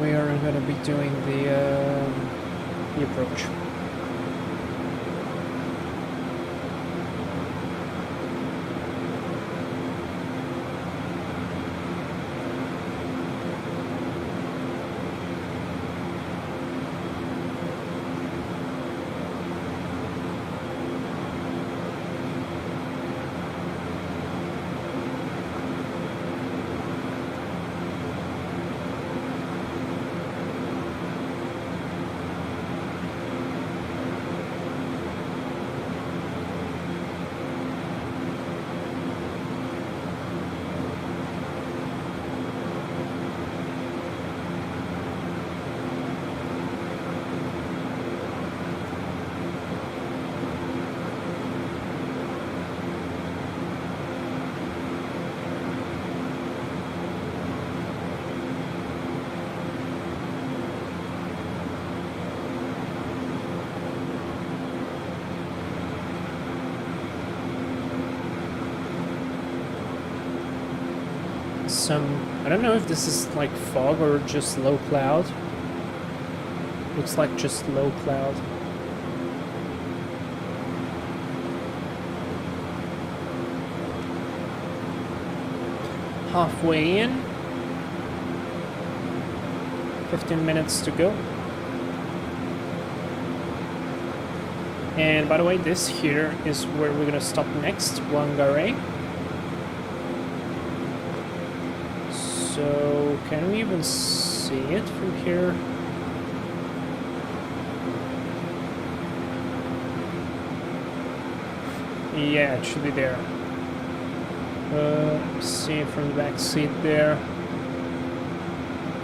we are going to be doing the approach. I don't know if this is like fog or just low cloud. Looks like just low cloud. Halfway in. 15 minutes to go. And by the way, this here is where we're gonna stop next, Whangarei. So So, can we even see it from here? Yeah, it should be there. See it from the back seat there.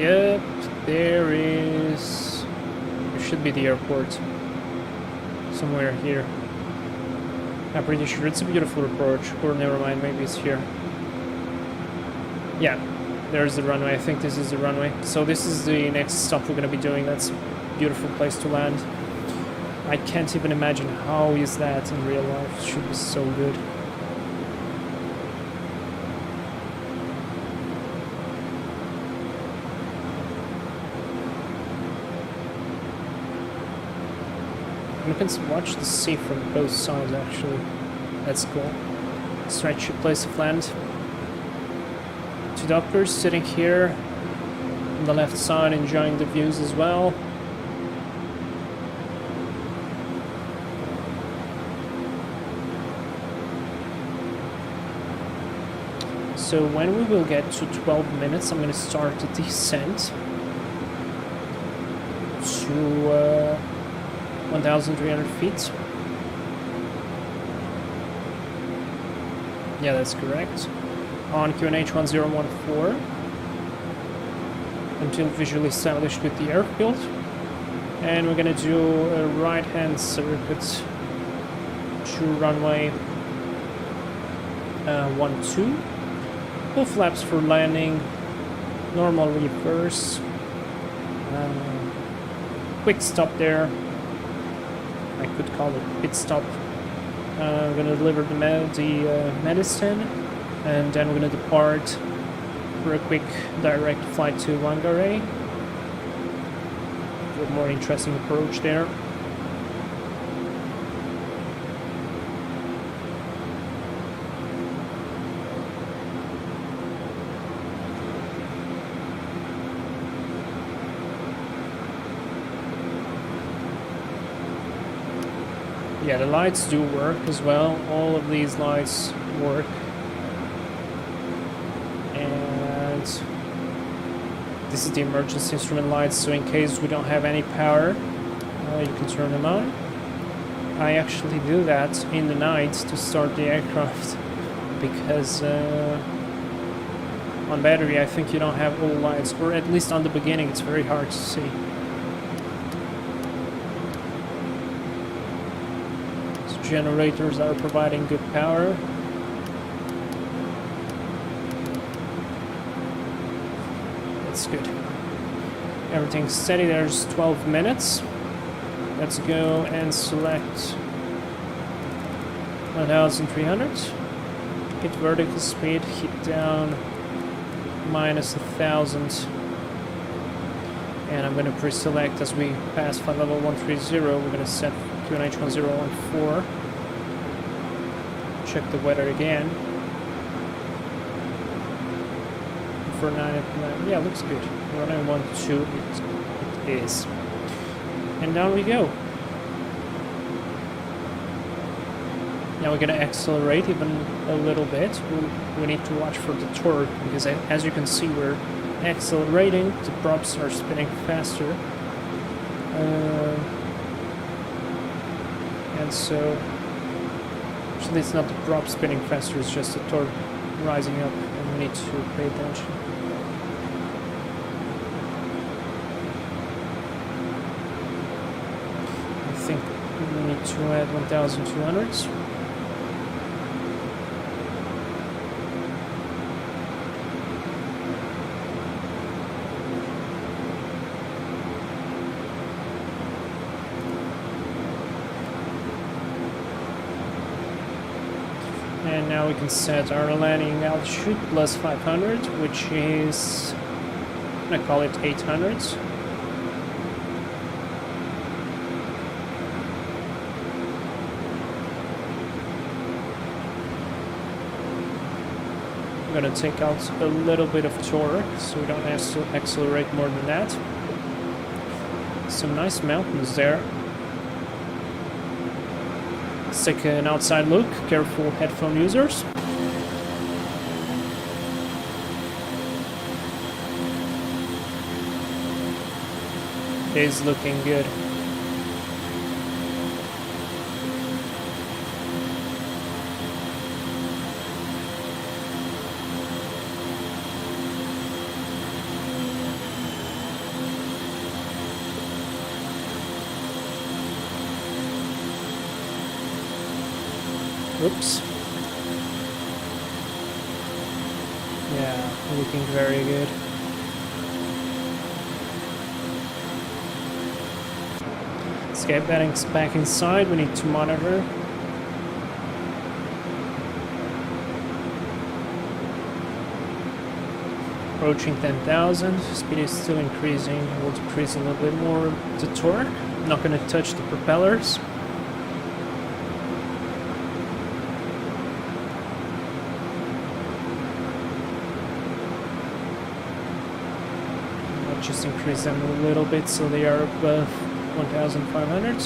Yep, there is... There should be the airport. Somewhere here. I'm pretty sure it's a beautiful approach. Or never mind, maybe it's here. Yeah, there's the runway. I think this is the runway. So this is the next stop we're going to be doing. That's a beautiful place to land. I can't even imagine how is that in real life. It should be so good. You can watch the sea from both sides actually. That's cool. Stretchy place of land. Two doctors sitting here on the left side enjoying the views as well. So when we will get to 12 minutes, I'm going to start the descent to 1,300 feet. Yeah, that's correct. On QNH 1014 until visually established with the airfield. And we're going to do a right-hand circuit to runway 12. Full flaps for landing, normal reverse, quick stop there. I could call it pit stop. I'm gonna deliver the medicine, and then we're gonna depart for a quick direct flight to Whangarei. A more interesting approach there. Yeah, the lights do work as well. All of these lights work. And this is the emergency instrument lights, so in case we don't have any power, you can turn them on. I actually do that in the night to start the aircraft because on battery I think you don't have all lights, or at least on the beginning it's very hard to see. Generators are providing good power. That's good. Everything's steady. There's 12 minutes. Let's go and select 1,300. Hit vertical speed, hit down minus 1,000. And I'm going to pre-select as we pass flight level 130. We're going to set QNH 1014. Check the weather again. For 9, yeah, looks good. Runway 12, it is. And down we go. Now we're gonna accelerate even a little bit. We need to watch for the torque because as you can see we're accelerating, the props are spinning faster. And so actually it's not the prop spinning faster, it's just the torque rising up, and we need to pay attention. I think we need to add 1,200. And now we can set our landing altitude plus 500, which is, I'm gonna call it 800. I'm gonna take out a little bit of torque so we don't have to accelerate more than that. Some nice mountains there. Let's take an outside look. Careful, headphone users. is looking good. Oops. Yeah, looking very good. Let's get back inside. We need to monitor. Approaching 10,000. Speed is still increasing. We'll decrease a little bit more the torque. Not going to touch the propellers. Just increase them a little bit so they are above 1,500.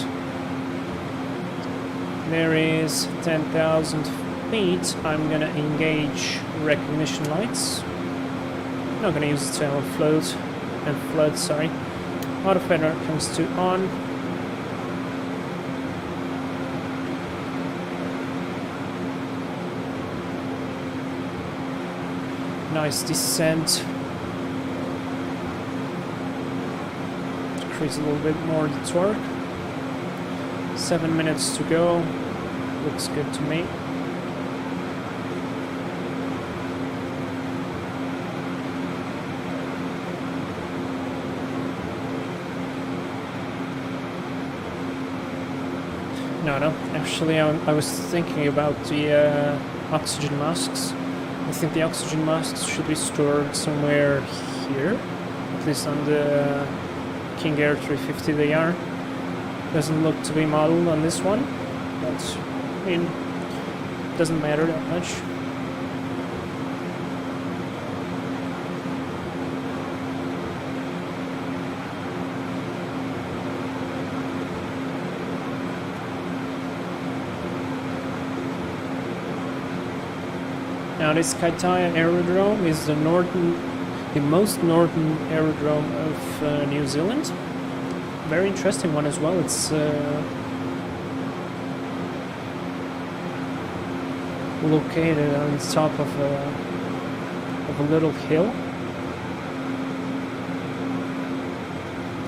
There is 10,000 feet. I'm gonna engage recognition lights. Not gonna use the tail and flood, sorry. Auto fender comes to on. Nice descent. Increase a little bit more the torque. 7 minutes to go. Looks good to me. No. Actually, I was thinking about the oxygen masks. I think the oxygen masks should be stored somewhere here, at least on the King Air 350 they are. Doesn't look to be modeled on this one, but I mean, doesn't matter that much. Now this Kaitaia aerodrome is the most northern aerodrome of New Zealand. Very interesting one as well. It's located on the top of a little hill.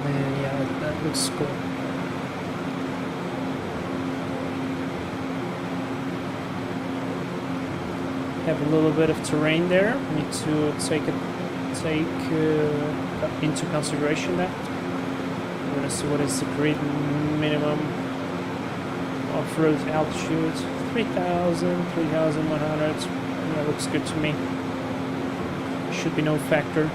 And yeah, that looks cool. Have a little bit of terrain there. Need to take into consideration that. We're gonna see what is the grid minimum off-road altitude. 3,000, 3,100. Yeah, looks good to me. Should be no factor.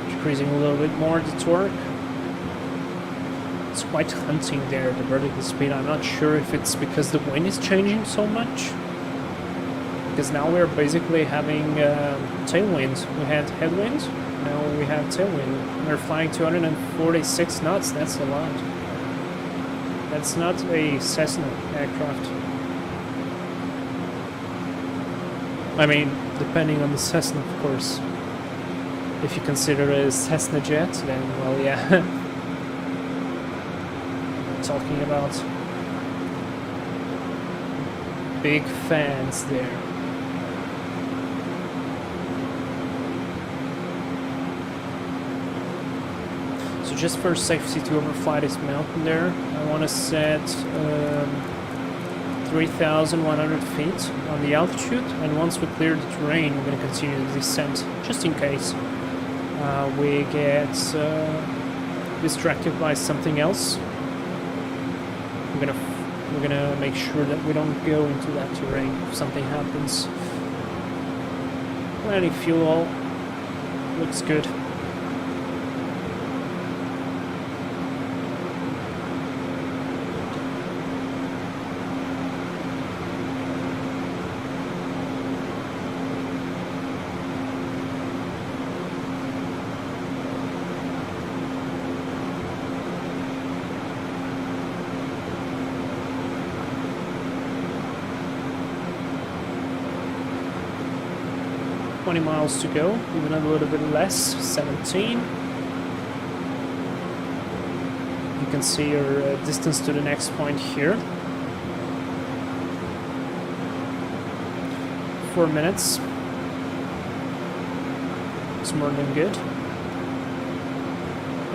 Increasing a little bit more the torque. It's quite hunting there, the vertical speed. I'm not sure if it's because the wind is changing so much. Because now we're basically having tailwind. We had headwind, now we have tailwind. We're flying 246 knots, that's a lot. That's not a Cessna aircraft. I mean, depending on the Cessna, of course. If you consider it a Cessna jet, then, well, yeah. Talking about big fans there. So just for safety to overfly this mountain there, I want to set 3,100 feet on the altitude, and once we clear the terrain, we're going to continue the descent, just in case we get distracted by something else. We're gonna make sure that we don't go into that terrain if something happens. Plenty fuel, looks good. 20 miles to go, even a little bit less, 17. You can see your distance to the next point here. 4 minutes. It's more than good.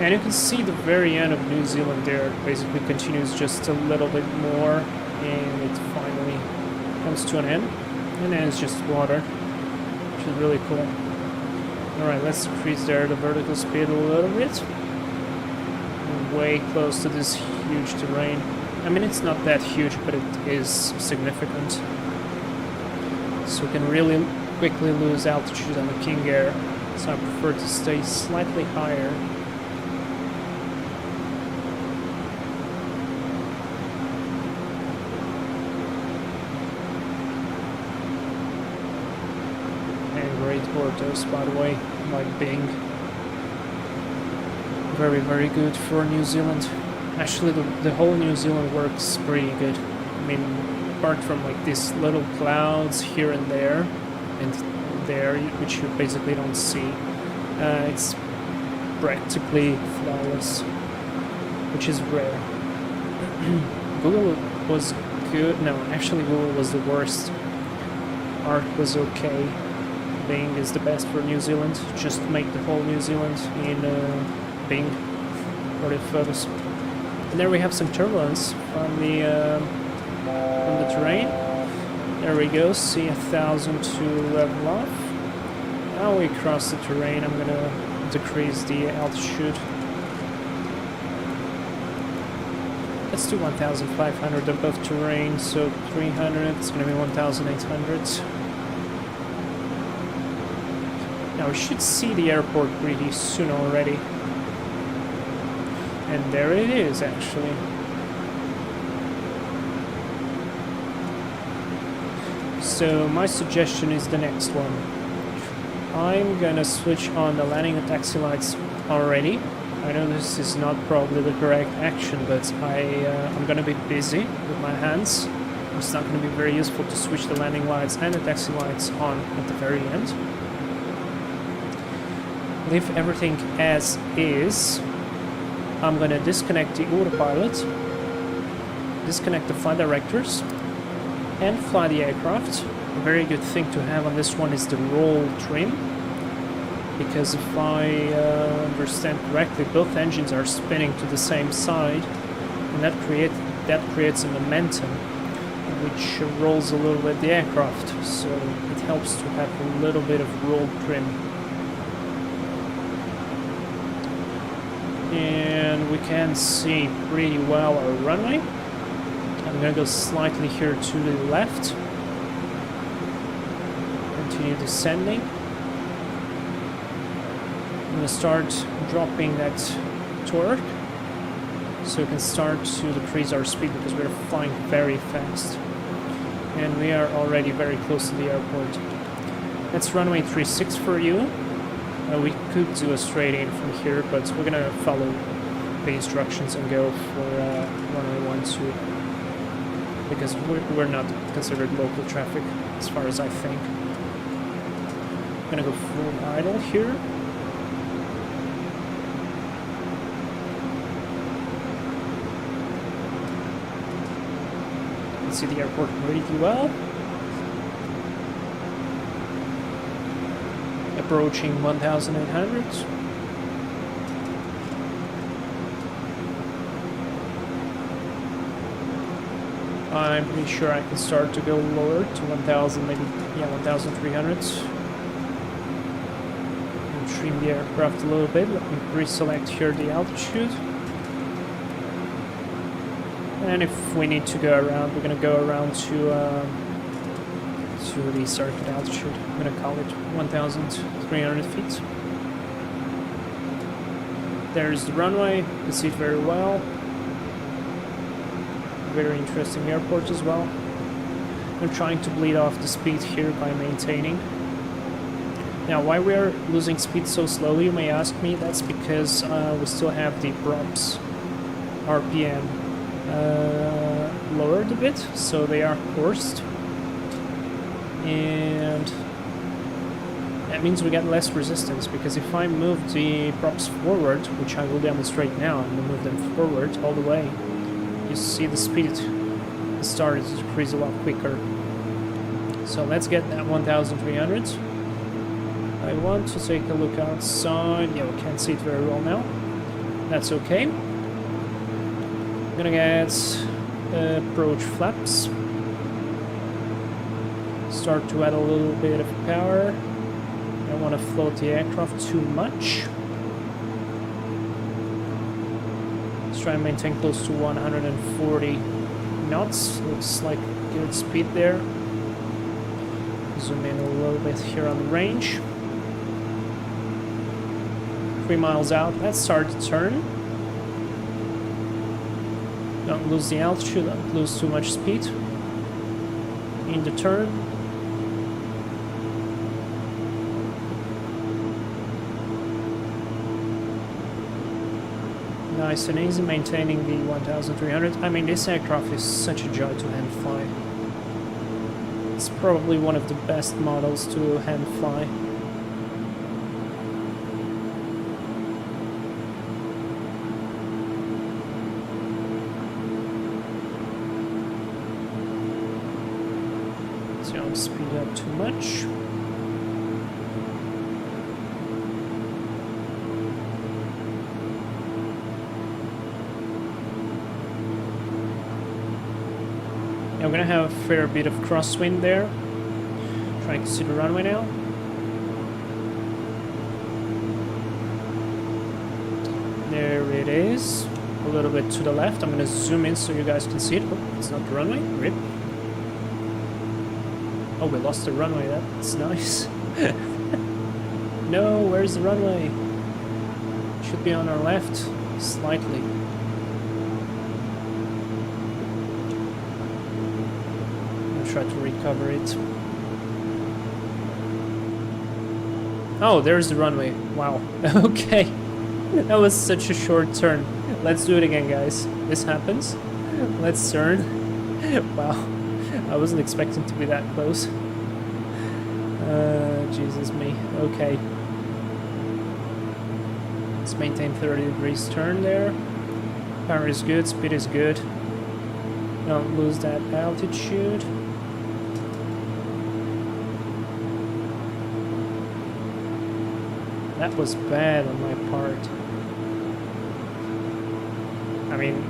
And you can see the very end of New Zealand there. It basically continues just a little bit more and it finally comes to an end. And then it's just water, which is really cool. Alright, let's decrease there the vertical speed a little bit. Way close to this huge terrain. I mean, it's not that huge, but it is significant. So we can really quickly lose altitude on the King Air. So I prefer to stay slightly higher. And great Portos, by the way, like Bing. Very, very good for New Zealand. Actually, the whole New Zealand works pretty good. I mean, apart from like these little clouds here and there, which you basically don't see, it's practically flawless, which is rare. Google was good. No, actually, Google was the worst. Art was okay. Bing is the best for New Zealand. Just make the whole New Zealand in Bing for the photos. And there we have some turbulence from the terrain. There we go, see 1,000 to level off. Now we cross the terrain. I'm gonna decrease the altitude. Let's do 1,500 above terrain, so 300, it's gonna be 1,800. Now we should see the airport pretty soon already. And there it is, actually. So my suggestion is the next one. I'm gonna switch on the landing and taxi lights already. I know this is not probably the correct action, but I'm gonna be busy with my hands. It's not gonna be very useful to switch the landing lights and the taxi lights on at the very end. Leave everything as is. I'm gonna disconnect the autopilot, disconnect the flight directors, and fly the aircraft. A very good thing to have on this one is the roll trim, because if I understand correctly, both engines are spinning to the same side, and that creates a momentum which rolls a little bit the aircraft, so it helps to have a little bit of roll trim. And we can see pretty well our runway. I'm gonna go slightly here to the left. Continue descending. I'm gonna start dropping that torque, so we can start to decrease our speed because we're flying very fast. And we are already very close to the airport. That's runway 36 for you. We could do a straight in from here, but we're gonna follow the instructions and go for runway 12 because we're not considered local traffic as far as I think. I'm gonna go full idle here. You can see the airport pretty well. Approaching 1,800. I'm pretty sure I can start to go lower to 1,000, maybe, yeah, 1,300. And trim the aircraft a little bit. Let me pre-select here the altitude. And if we need to go around, we're going to go around to the circuit altitude. I'm going to call it 1,300 feet. There's the runway. You can see it very well. Very interesting airport as well. I'm trying to bleed off the speed here by maintaining. Now, why we are losing speed so slowly, you may ask me. That's because we still have the props RPM lowered a bit, so they are coursed. And that means we get less resistance, because if I move the props forward, which I will demonstrate now, I'm going to move them forward all the way, you see the speed started to decrease a lot quicker. So let's get that 1300. I want to take a look outside. Yeah, we can't see it very well now. That's okay. I'm gonna get approach flaps. Start to add a little bit of power. I don't want to float the aircraft too much. Let's try and maintain close to 140 knots. Looks like good speed there. Zoom in a little bit here on the range. 3 miles out. Let's start to turn. Don't lose the altitude, don't lose too much speed. In the turn. Nice and easy, maintaining the 1300. I mean, this aircraft is such a joy to hand fly. It's probably one of the best models to hand fly. So don't speed up too much. I'm gonna have a fair bit of crosswind there. Trying to see the runway now. There it is. A little bit to the left. I'm gonna zoom in so you guys can see it. Oh, it's not the runway. Rip. Oh, we lost the runway. That's nice. No, where's the runway? Should be on our left, slightly. Try to recover it. Oh, there's the runway. Wow. Okay. That was such a short turn. Let's do it again, guys. This happens. Let's turn. Wow. I wasn't expecting to be that close. Jesus me. Okay. Let's maintain 30 degrees turn there. Power is good, speed is good. Don't lose that altitude. That was bad on my part. I mean,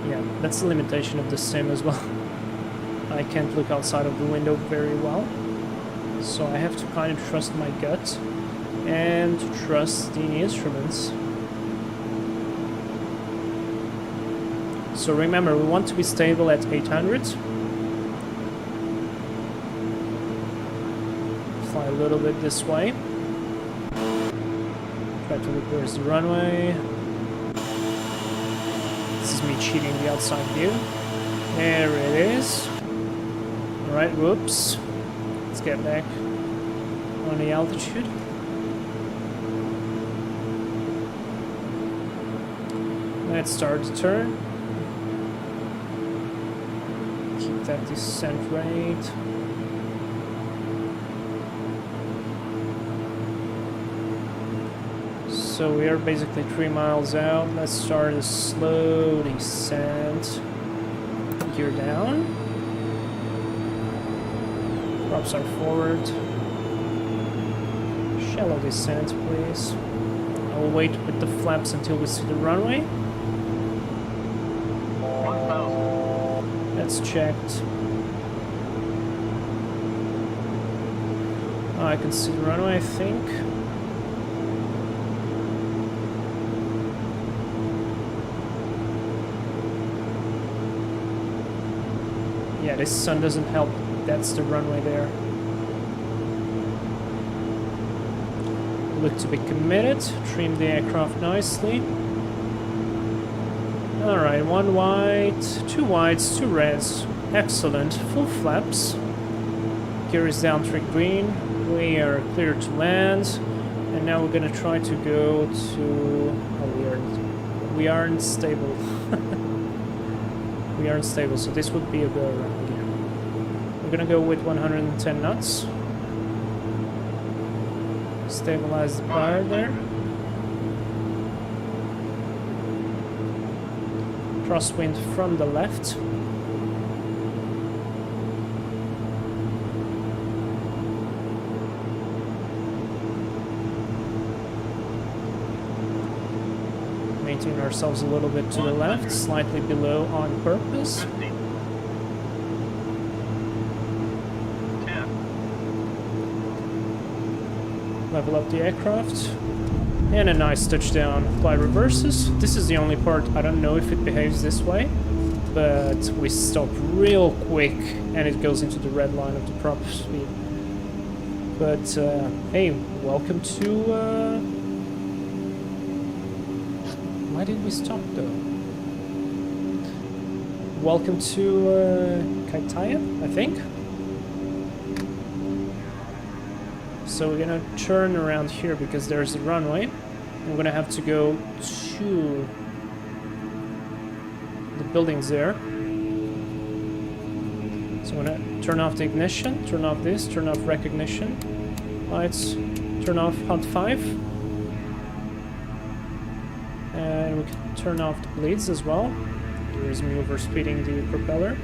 yeah, that's the limitation of the sim as well. I can't look outside of the window very well. So I have to kind of trust my gut and to trust the instruments. So remember, we want to be stable at 800. Fly a little bit this way. Try to look where's the runway. This is me cheating the outside view. There it is. Alright, whoops. Let's get back on the altitude. Let's start the turn. Keep that descent rate. So we are basically 3 miles out. Let's start a slow descent. Gear down. Props are forward. Shallow descent, please. I will wait with the flaps until we see the runway. 1000. That's checked. Oh, I can see the runway, I think. Yeah, this sun doesn't help. That's the runway there. Look to be committed. Trim the aircraft nicely. Alright, 1 white, 2 whites, 2 reds. Excellent. Full flaps. Gear is down 3 green. We are clear to land. And now we're gonna try to go to... Oh, we aren't stable. We aren't stable, so this would be a go around again. We're gonna go with 110 knots. Stabilize the bar there. Crosswind from the left. Maintain ourselves a little bit to the left, slightly below on purpose. 50. 10. Level up the aircraft. And a nice touchdown. Fly reverses. This is the only part I don't know if it behaves this way, but we stop real quick and it goes into the red line of the prop speed. But hey, welcome to why did we stop though? Welcome to Kaitaia, I think. So we're gonna turn around here because there's a runway. We're gonna have to go to the buildings there. So I'm gonna turn off the ignition, turn off this, turn off recognition. Lights, turn off Hot 5. And we can turn off the bleeds as well. There's me overspeeding the propeller.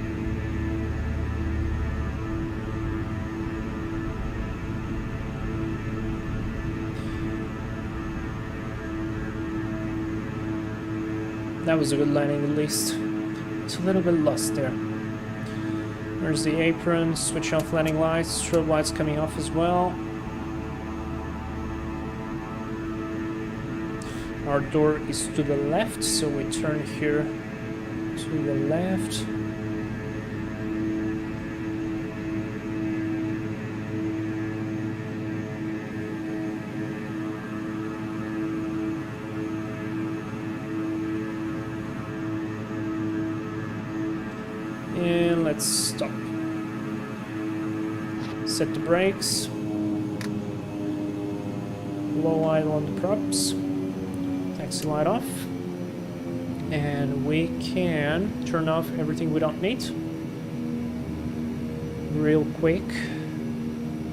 That was a good landing at least. It's a little bit lost there. There's the apron, switch off landing lights, strobe lights coming off as well. Our door is to the left, so we turn here to the left. And let's stop. Set the brakes. Low idle on the props. Taxi light off. And we can turn off everything we don't need. Real quick.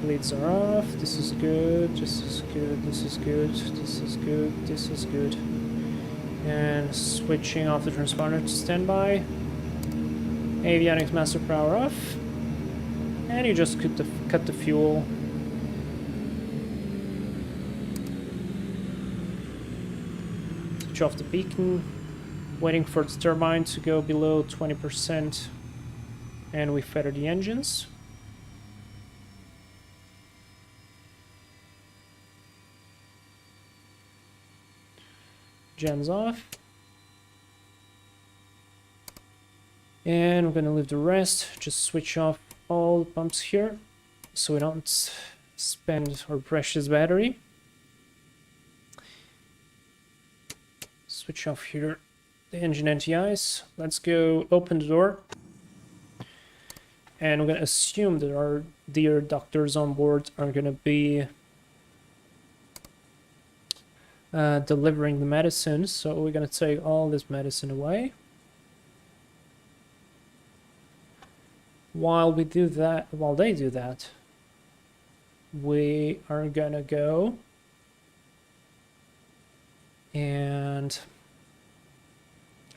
Bleeds are off. This is good. This is good. This is good. This is good. This is good. And switching off the transponder to standby. Avionics master power off, and you just cut the fuel. Switch off the beacon, waiting for the turbine to go below 20%, and we feather the engines. Gens off. And we're gonna leave the rest, just switch off all the pumps here so we don't spend our precious battery. Switch off here the engine anti-ice. Let's go open the door. And we're gonna assume that our dear doctors on board are gonna be delivering the medicine, so we're gonna take all this medicine away. While they do that, we are gonna go and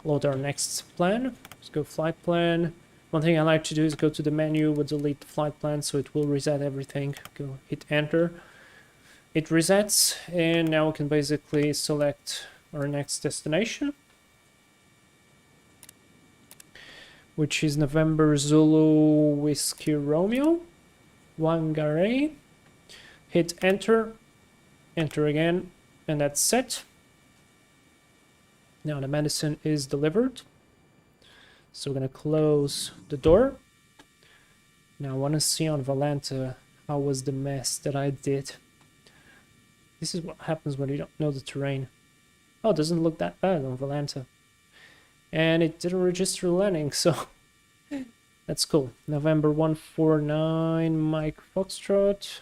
load our next plan. Let's go flight plan. One thing I like to do is go to the menu, we'll delete the flight plan so it will reset everything. Go hit enter. It resets, and now we can basically select our next destination, which is November Zulu Whiskey Romeo, Whangarei. Hit enter, enter again, and that's set. Now the medicine is delivered. So we're gonna close the door. Now I wanna see on Valenta how was the mess that I did. This is what happens when you don't know the terrain. Oh, it doesn't look that bad on Valenta. And it didn't register landing, so that's cool. November 149 Mike Foxtrot.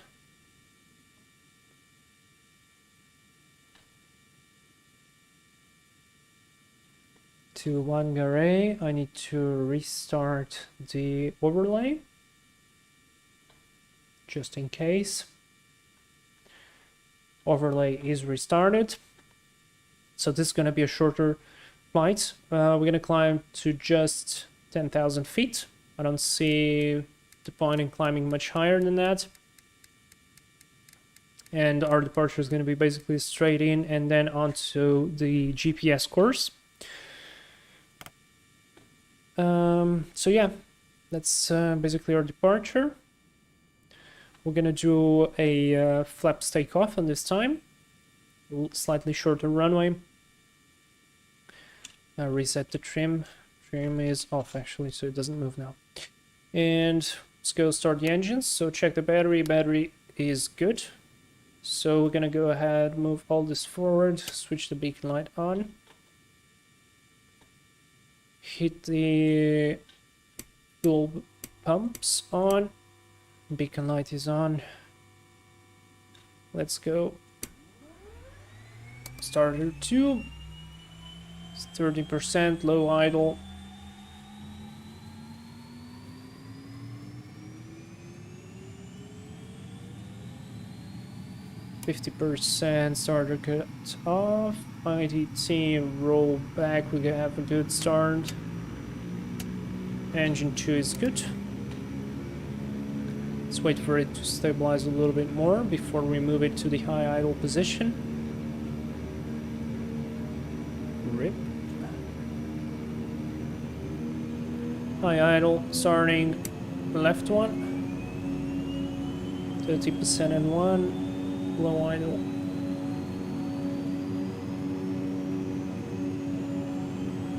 To Whangarei, I need to restart the overlay, just in case. overlay is restarted. So this is going to be a shorter flight. We're going to climb to just 10,000 feet. I don't see the point in climbing much higher than that. And our departure is going to be basically straight in and then onto the GPS course. So yeah, that's basically our departure. We're going to do a flaps takeoff on this time. Slightly shorter runway. Reset the trim. Trim is off actually, so it doesn't move now. And let's go start the engines. So check the battery. Battery is good. So we're gonna go ahead, move all this forward, switch the beacon light on. Hit the fuel pumps on. Beacon light is on. Let's go. Starter tube. 30%, low idle. %, starter cut off. IDT roll back. We have a good start. Engine 2 is good. Let's wait for it to stabilize a little bit more before we move it to the high idle position. Rip. High idle, starting left one. 30% and one. Low idle.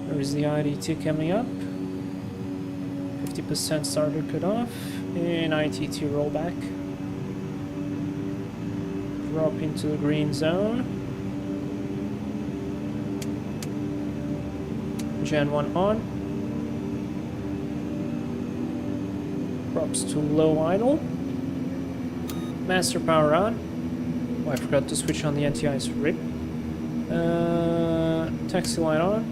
There is the IDT coming up. 50% starter cut off. And ITT rollback. Drop into the green zone. Gen 1 on. Drops to low idle. Master power on. Oh, I forgot to switch on the anti-ice. Rip. Taxi light on.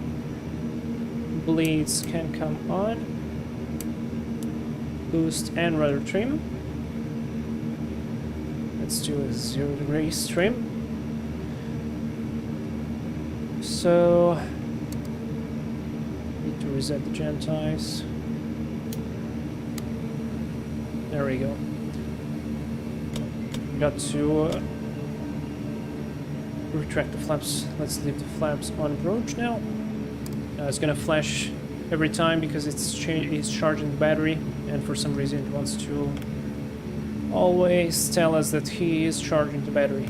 Bleeds can come on. Boost and rudder trim. Let's do a 0 degrees trim. So need to reset the gen ties. There we go. Got to retract the flaps. Let's leave the flaps on approach now. It's gonna flash every time because it's charging the battery, and for some reason it wants to always tell us that he is charging the battery.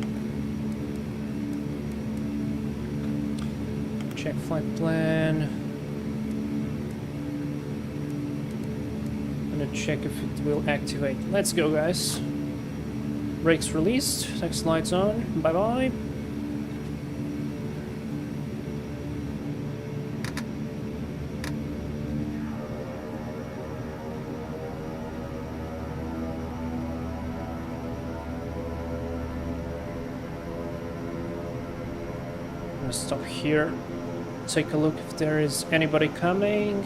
Check flight plan. I'm gonna check if it will activate. Let's go, guys. Brakes released. Taxi lights on. Bye bye. Stop here, take a look if there is anybody coming.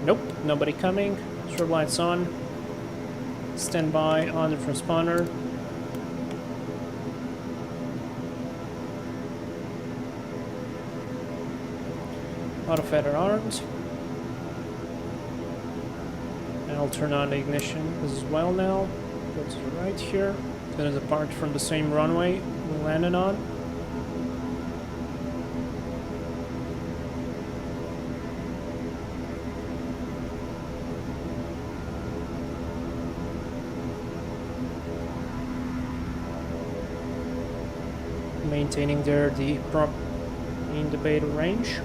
Nope, nobody coming. Strobe lights on. Stand by on the transponder. Auto feather armed. And I'll turn on the ignition as well now. Go to the right here. It's gonna depart from the same runway we landed on. Maintaining there the prop in the beta range.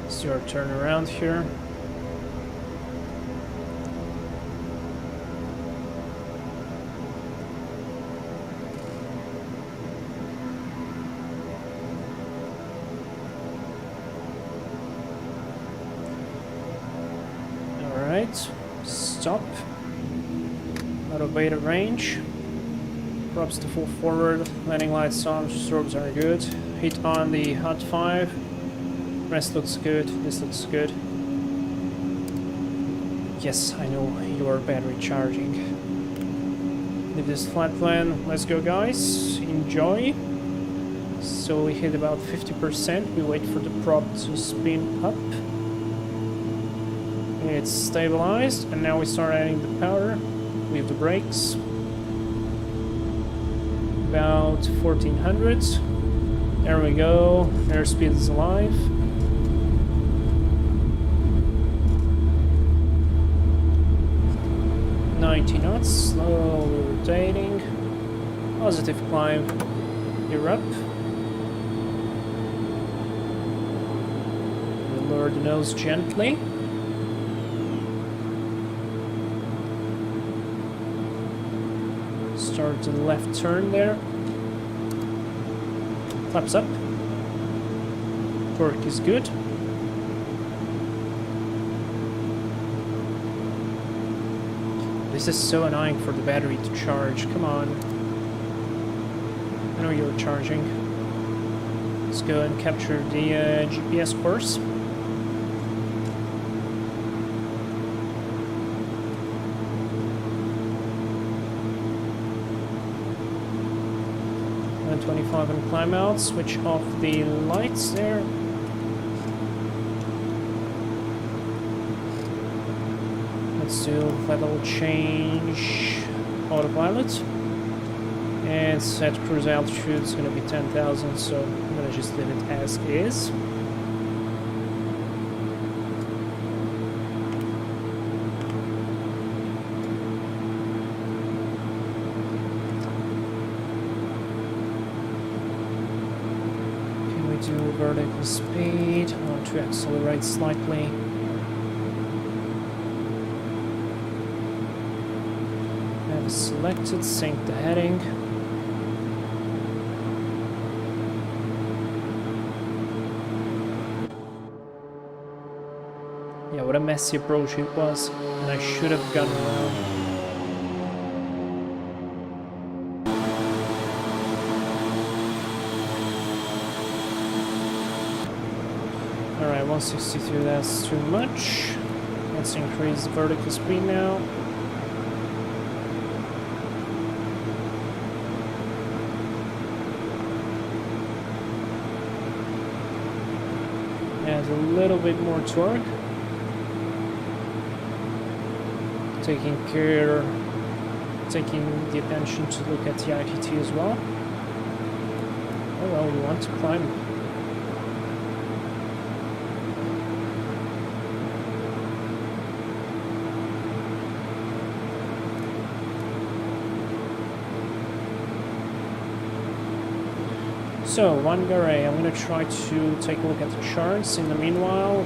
It's your turn around here. Stop. out of beta range. Props to full forward, landing lights on, strobes are good. Hit on the hot 5. Rest looks good, this looks good. Yes, I know you are battery charging. Leave this flat plan, let's go guys, enjoy. So we hit about 50%, we wait for the prop to spin up. It's stabilized, and now we start adding the power. Leave the brakes. About 1400. There we go, airspeed is alive. Knots, slowly rotating. Positive climb. You're up. We lower the nose gently. Start the left turn there. Flaps up. Torque is good. This is so annoying for the battery to charge. Come on. I know you're charging. Let's go and capture the GPS course. And 25 and climb out. Switch off the lights there. Let's do level change autopilot. And set cruise altitude is going to be 10,000, so I'm going to just leave it as is. Can we do vertical speed? I want to accelerate slightly. Have selected, sync the heading. Yeah, what a messy approach it was, and I should have gone around. Alright, 162, that's too much. Let's increase the vertical speed now. Add a little bit more torque. Taking the attention to look at the ITT as well. Oh well, you want to climb. So, Whangarei, I'm going to try to take a look at the charts in the meanwhile.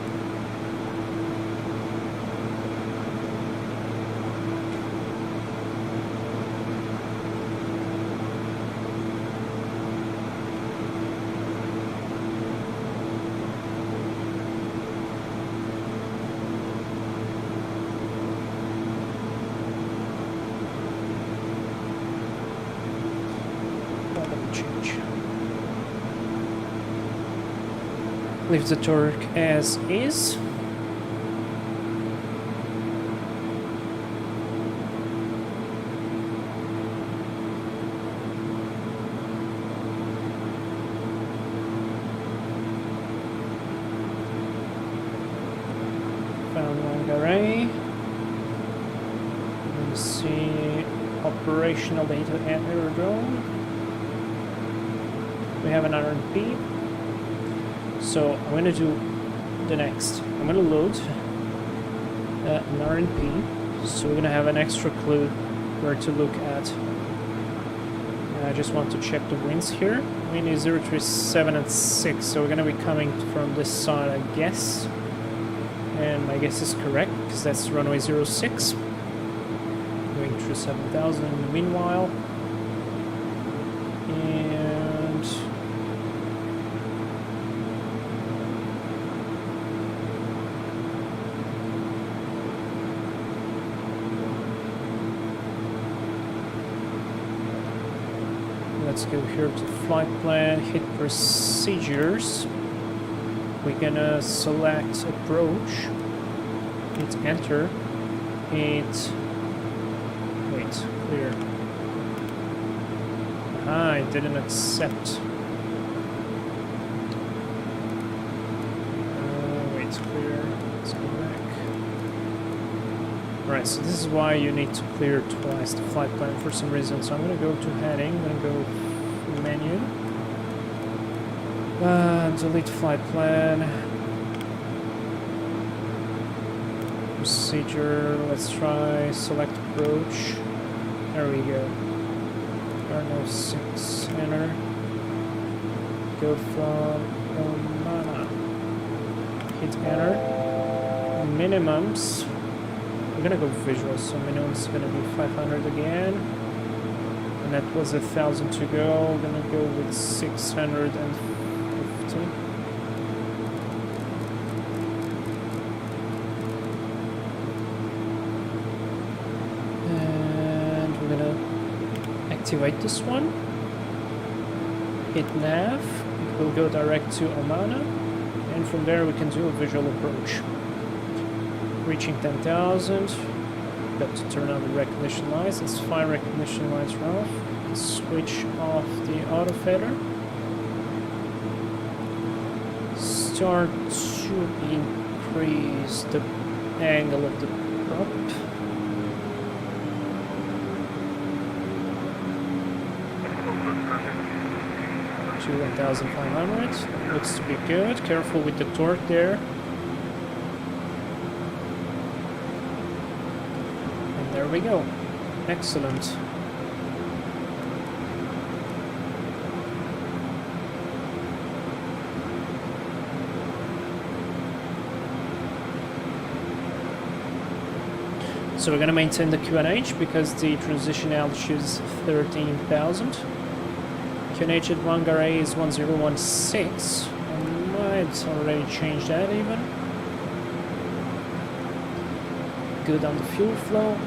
Leave the torque as is. Found Whangarei. Let's see operational data at aerodrome. We have an RMP. So I'm going to do the next. I'm going to load an RNP, so we're going to have an extra clue where to look at. And I just want to check the winds here. Wind is 037 and 6, so we're going to be coming from this side, I guess. And my guess is correct, because that's runway 06. Going through 7,000 in the meanwhile. let's go here to flight plan, hit procedures. We're gonna select approach, hit enter, hit, wait, clear. Ah, it didn't accept. Wait, clear, let's go back. Right, so this is why you need to clear twice the flight plan for some reason. So I'm gonna go to heading, I'm gonna go menu. Delete flight plan. Procedure, let's try select approach. There we go. Arno 6, enter. Go from Omana. Hit enter. Minimums. We're gonna go visual, so minimum's gonna be 500 again. And that was 1,000 to go. We're gonna go with 650. Activate this one, hit nav, it will go direct to Omana, and from there we can do a visual approach. Reaching 10,000, got to turn on the recognition lights, it's fine, recognition lights are off, switch off the auto fader, start to increase the angle of the prop. To 1,500. Looks to be good. Careful with the torque there. And there we go. Excellent. So we're going to maintain the QNH because the transition altitude is 13,000. QNH at Whangarei is 1016. I might already change that even. Good on the fuel flow.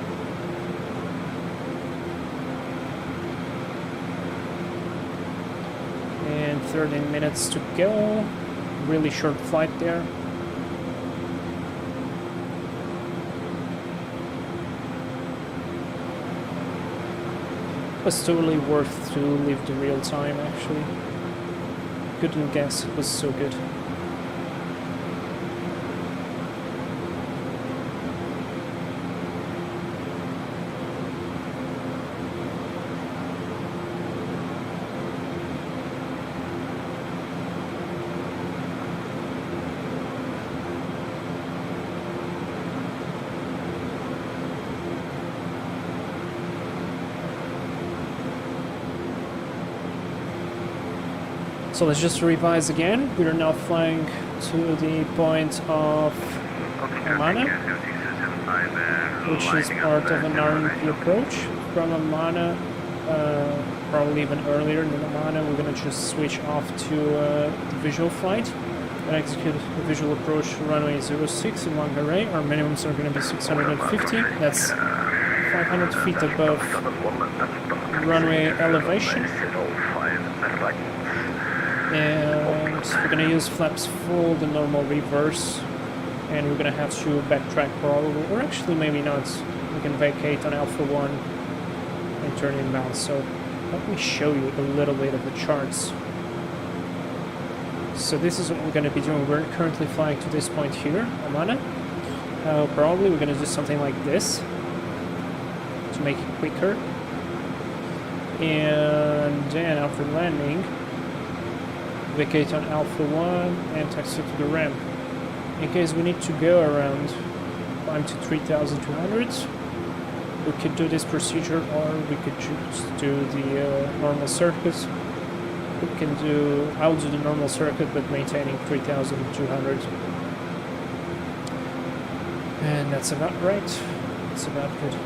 And 13 minutes to go. Really short flight there. It was totally worth to leave the real time actually. Couldn't guess it was so good. So let's just revise again. We are now flying to the point of Omana, which is part of an RMP approach. From Omana, probably even earlier than Omana, we're going to just switch off to the visual flight and execute the visual approach to runway 06 in Whangarei. Our minimums are going to be 650. That's 500 feet above runway elevation. And we're going to use flaps full, the normal reverse, and we're going to have to backtrack probably, or actually maybe not. We can vacate on Alpha 1 and turn inbound. So let me show you a little bit of the charts. So this is what we're going to be doing. We're currently flying to this point here, Omana. Probably we're going to do something like this to make it quicker. And then after landing, vacate on Alpha 1 and taxi to the ramp. In case we need to go around, climb to 3,200, we could do this procedure, or we could just do the normal circuit. We can do, I'll do the normal circuit but maintaining 3,200. And that's about right. It's about good.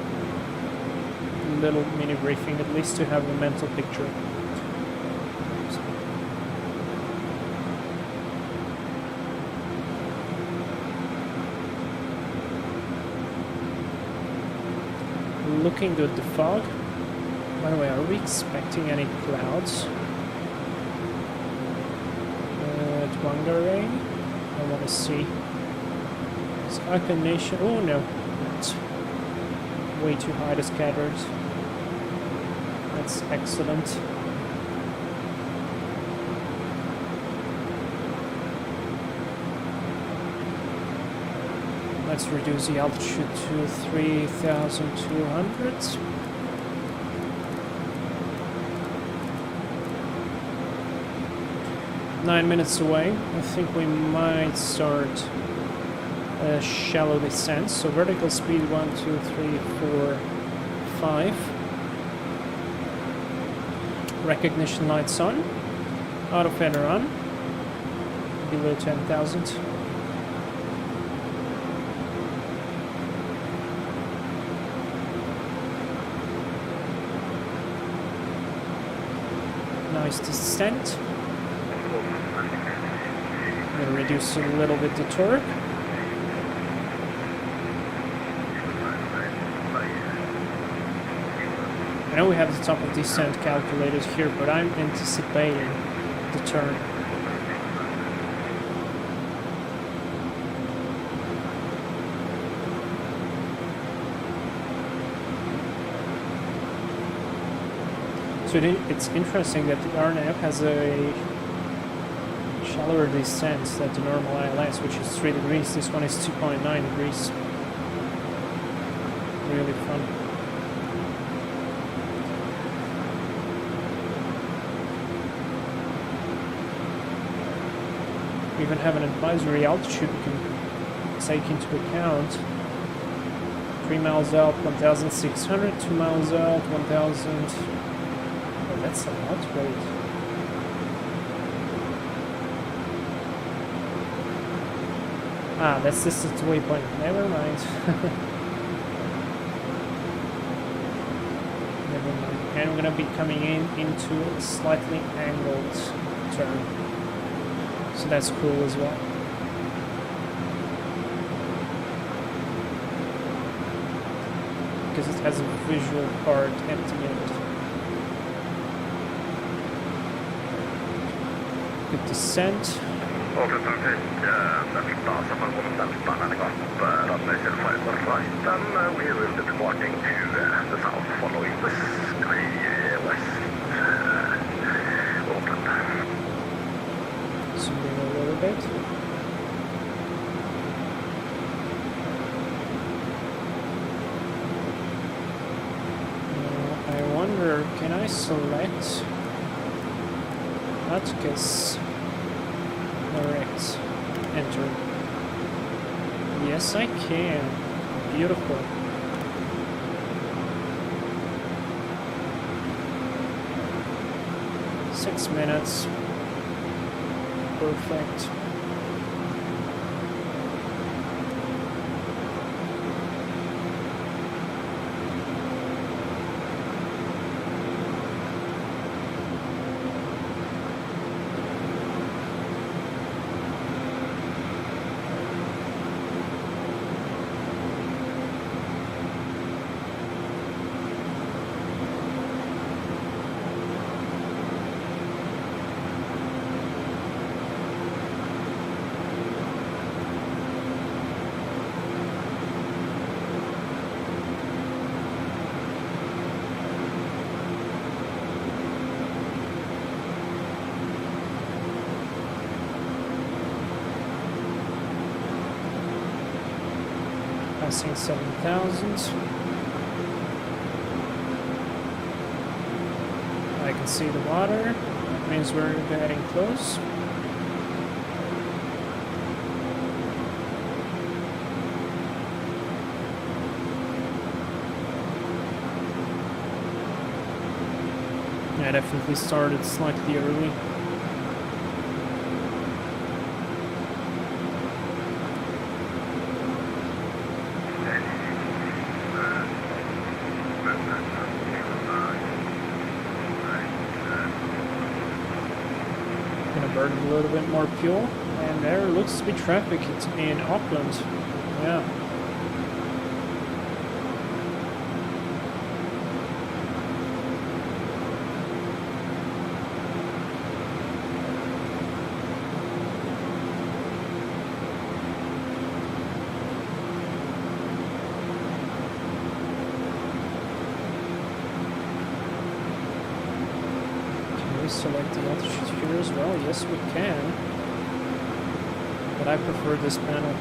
Little mini briefing at least to have a mental picture. Looking good, the fog. By the way, are we expecting any clouds at Whangarei? I want to see. Sky combination. Oh no, it's way too high to scattered. That's excellent. Let's reduce the altitude to 3,200. Nine minutes away. I think we might start a shallow descent. So vertical speed 1, 2, 3, 4, 5. Recognition lights on. Auto fan on. Below 10,000. Nice descent. I'm going to reduce a little bit the torque. I know we have the top of descent calculated here, but I'm anticipating the turn. So it's interesting that the RNF has a shallower descent than the normal ILS, which is 3 degrees. This one is 2.9 degrees. Really fun. We even have an advisory altitude we can take into account. 3 miles out, 1,600, 2 miles out, 1,000. Oh, that's a lot, right? Ah, that's the waypoint. Never mind. Never mind. And we're gonna be coming into a slightly angled turn. So that's cool as well. Because it has a visual part empty in it. Good descent. Avslutningsvis nästa separation nästan hade gått runway 05 right, then we will be departing to the south following the sky west Auckland. Zooming a little bit. Now, I wonder, can I select Atticus? Direct enter. Yes, I can. Beautiful. Six minutes. Perfect. Passing 7,000. I can see the water. That means we're getting close. I definitely started slightly early. Burn a little bit more fuel, and there looks to be traffic in Auckland. Yeah. we select the altitude here as well? Yes, we can. But I prefer this panel.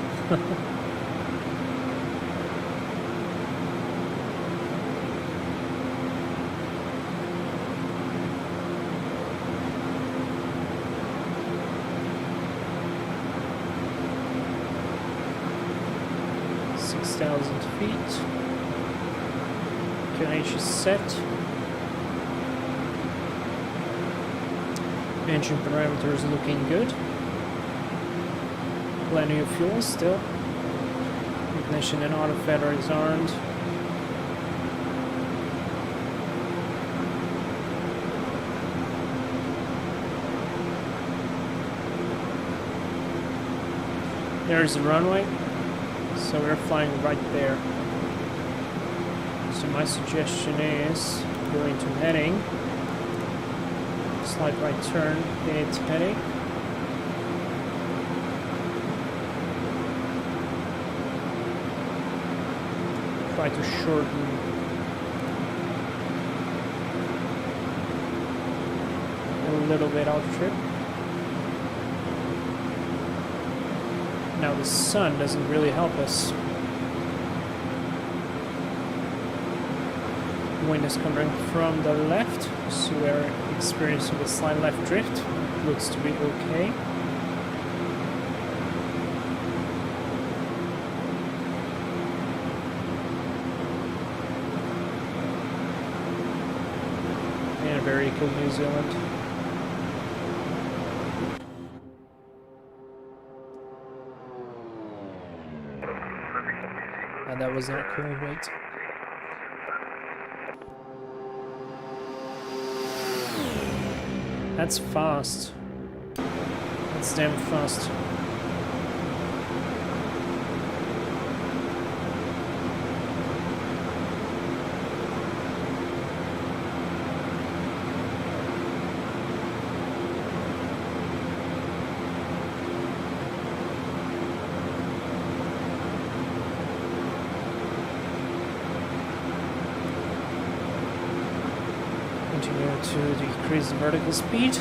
6,000 feet. QNH is set. Engine parameters looking good. Plenty of fuel still. Ignition and auto feeder is armed. There's the runway. So we're flying right there. So my suggestion is go into heading. Slight right turn into heading. Try to shorten a little bit out trip. Now the sun doesn't really help us. Wind is coming from the left, so we're experiencing a slight left drift. Looks to be okay. And very cool New Zealand. And that was not cool, wait. That's fast. That's damn fast. Continue to decrease the vertical speed.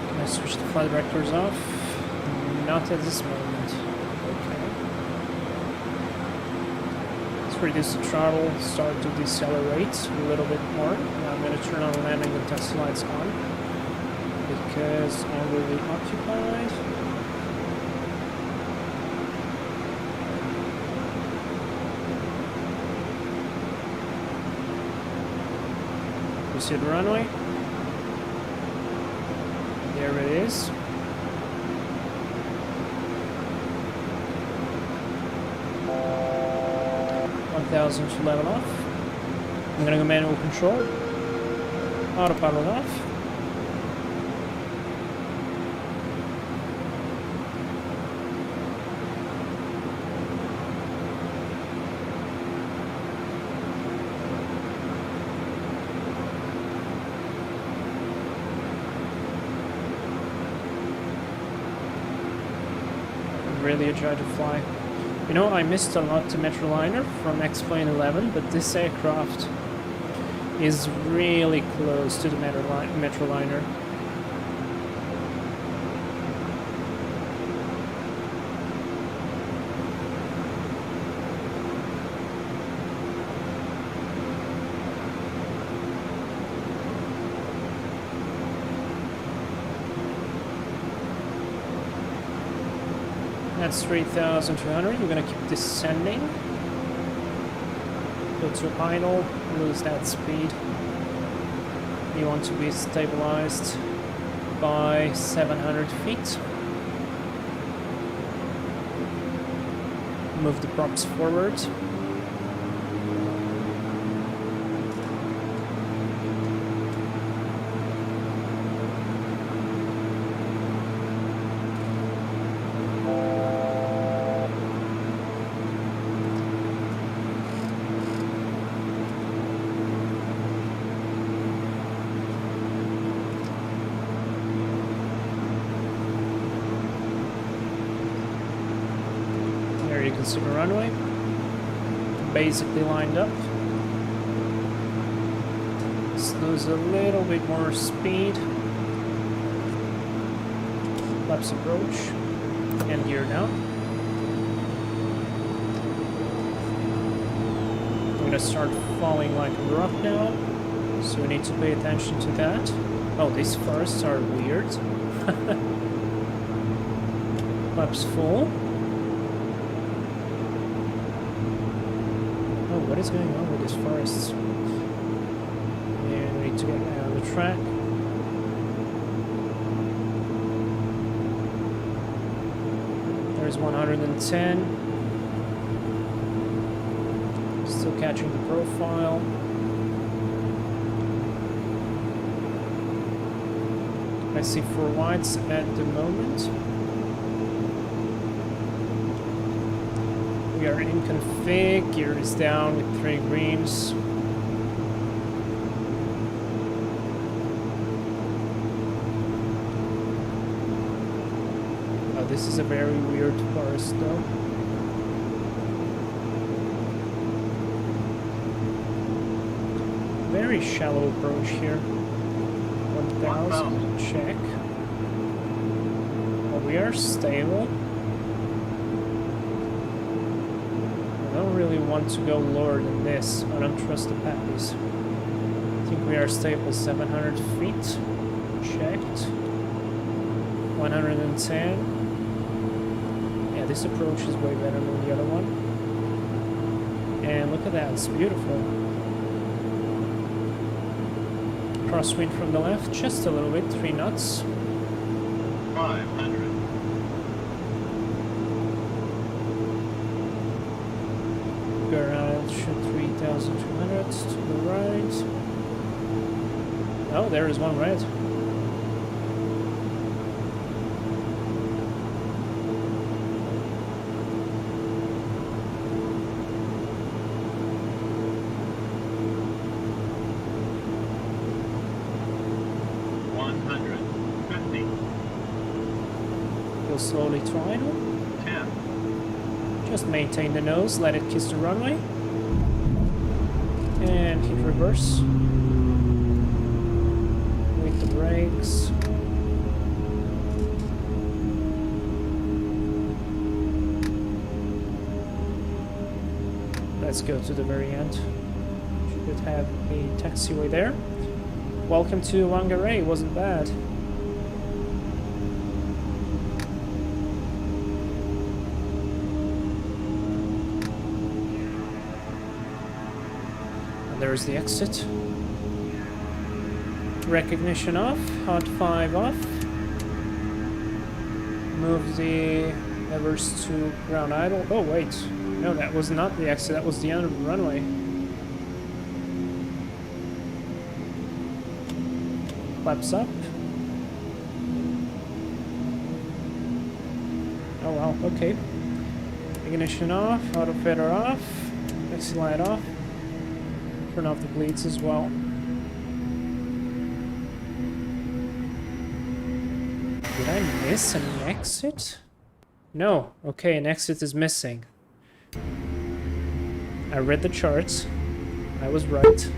Can I switch the flight directors off? Not at this moment. Okay. Let's reduce the throttle, start to decelerate a little bit more. Now I'm going to turn on landing and test lights on because I'm really occupied. See the runway. There it is. $1,000 to level off. I'm gonna go manual control. Autopilot off. Really a joy to fly. You know, I missed a lot to Metroliner from X-Plane 11, but this aircraft is really close to the Metroliner. That's 3,200. You're gonna keep descending. Go to idle, lose that speed. You want to be stabilized by 700 feet. Move the props forward. You can see the runway. basically lined up. Let's lose a little bit more speed. Flaps approach. And gear down. We're gonna start falling like a rock now. So we need to pay attention to that. Oh, these forests are weird. Flaps full. Oh, what is going on with these forests? And we need to get out of the track. There's 110. Still catching the profile. I see 4 whites at the moment. We are in config, gear is down with 3 greens. Oh, this is a very weird forest though. Very shallow approach here. 1000, check. Well, we are stable. I don't really want to go lower than this. I don't trust the patties. I think we are stable. 700 feet. Checked. 110. Yeah, this approach is way better than the other one. And look at that, it's beautiful. Crosswind from the left, just a little bit, 3 knots. 500. Go around, shoot 3,200 to the right. Oh, there is one red. Slowly to idle. 10. Just maintain the nose, let it kiss the runway. And hit reverse. With the brakes. Let's go to the very end. Should have a taxiway there. Welcome to Whangarei, wasn't bad. There's the exit. Recognition off, hot 5 off. Move the levers to ground idle. Oh wait, no, that was not the exit, that was the end of the runway. Flaps up. Oh wow, okay. Ignition off, auto feather off, exit light off. Turn off the bleeds as well. Did I miss an exit? No. Okay, an exit is missing. I read the charts. I was right.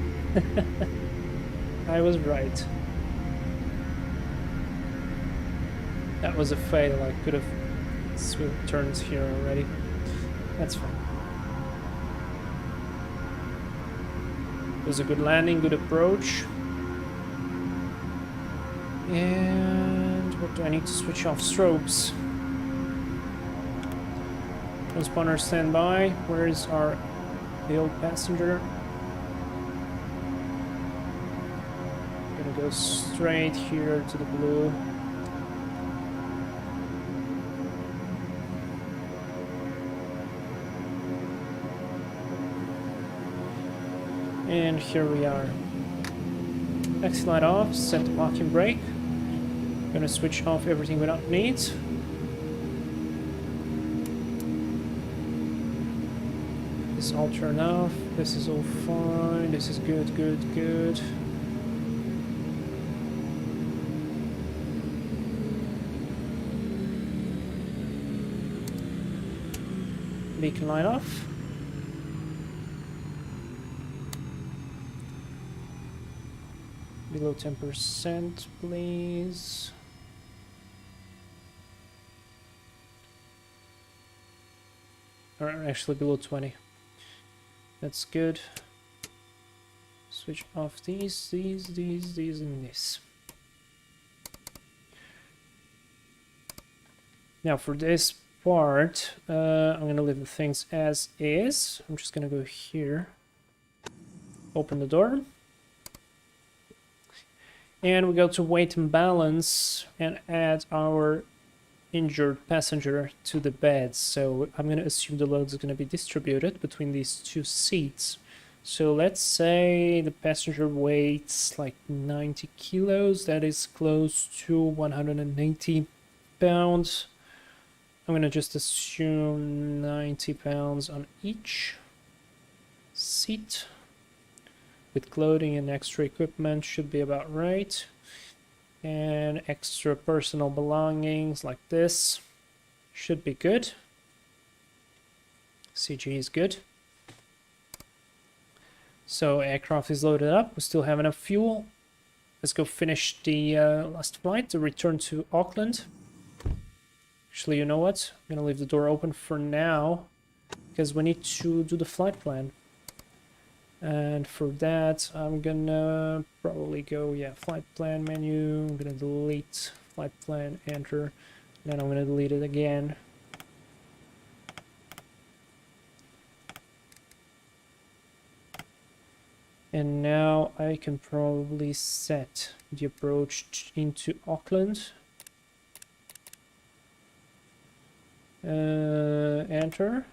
I was right. That was a fail. I could have switched turns here already. That's fine. It was a good landing, good approach. And what do I need to switch off? Strobes. Transponder standby. Where is our old passenger? Gonna go straight here to the blue. And here we are. Exit light off, set the parking brake. Gonna switch off everything we don't need. This all turned off. This is all fine. This is good, good, good. Beacon light off. Below 10%, please. Or actually below 20. That's good. Switch off these, and this. Now for this part, I'm gonna leave the things as is. I'm just gonna go here, open the door, and we go to weight and balance and add our injured passenger to the bed. So I'm gonna assume the load is gonna be distributed between these two seats. So let's say the passenger weighs like 90 kilos, that is close to 180 pounds. I'm gonna just assume 90 pounds on each seat. With clothing and extra equipment should be about right. And extra personal belongings like this should be good. CG is good. So aircraft is loaded up, we still have enough fuel. Let's go finish the last flight to return to Auckland. Actually, you know what? I'm gonna leave the door open for now because we need to do the flight plan. And for that, I'm gonna probably go, yeah, flight plan menu. I'm gonna delete flight plan, enter. Then I'm gonna delete it again. And now I can probably set the approach into Auckland. Enter.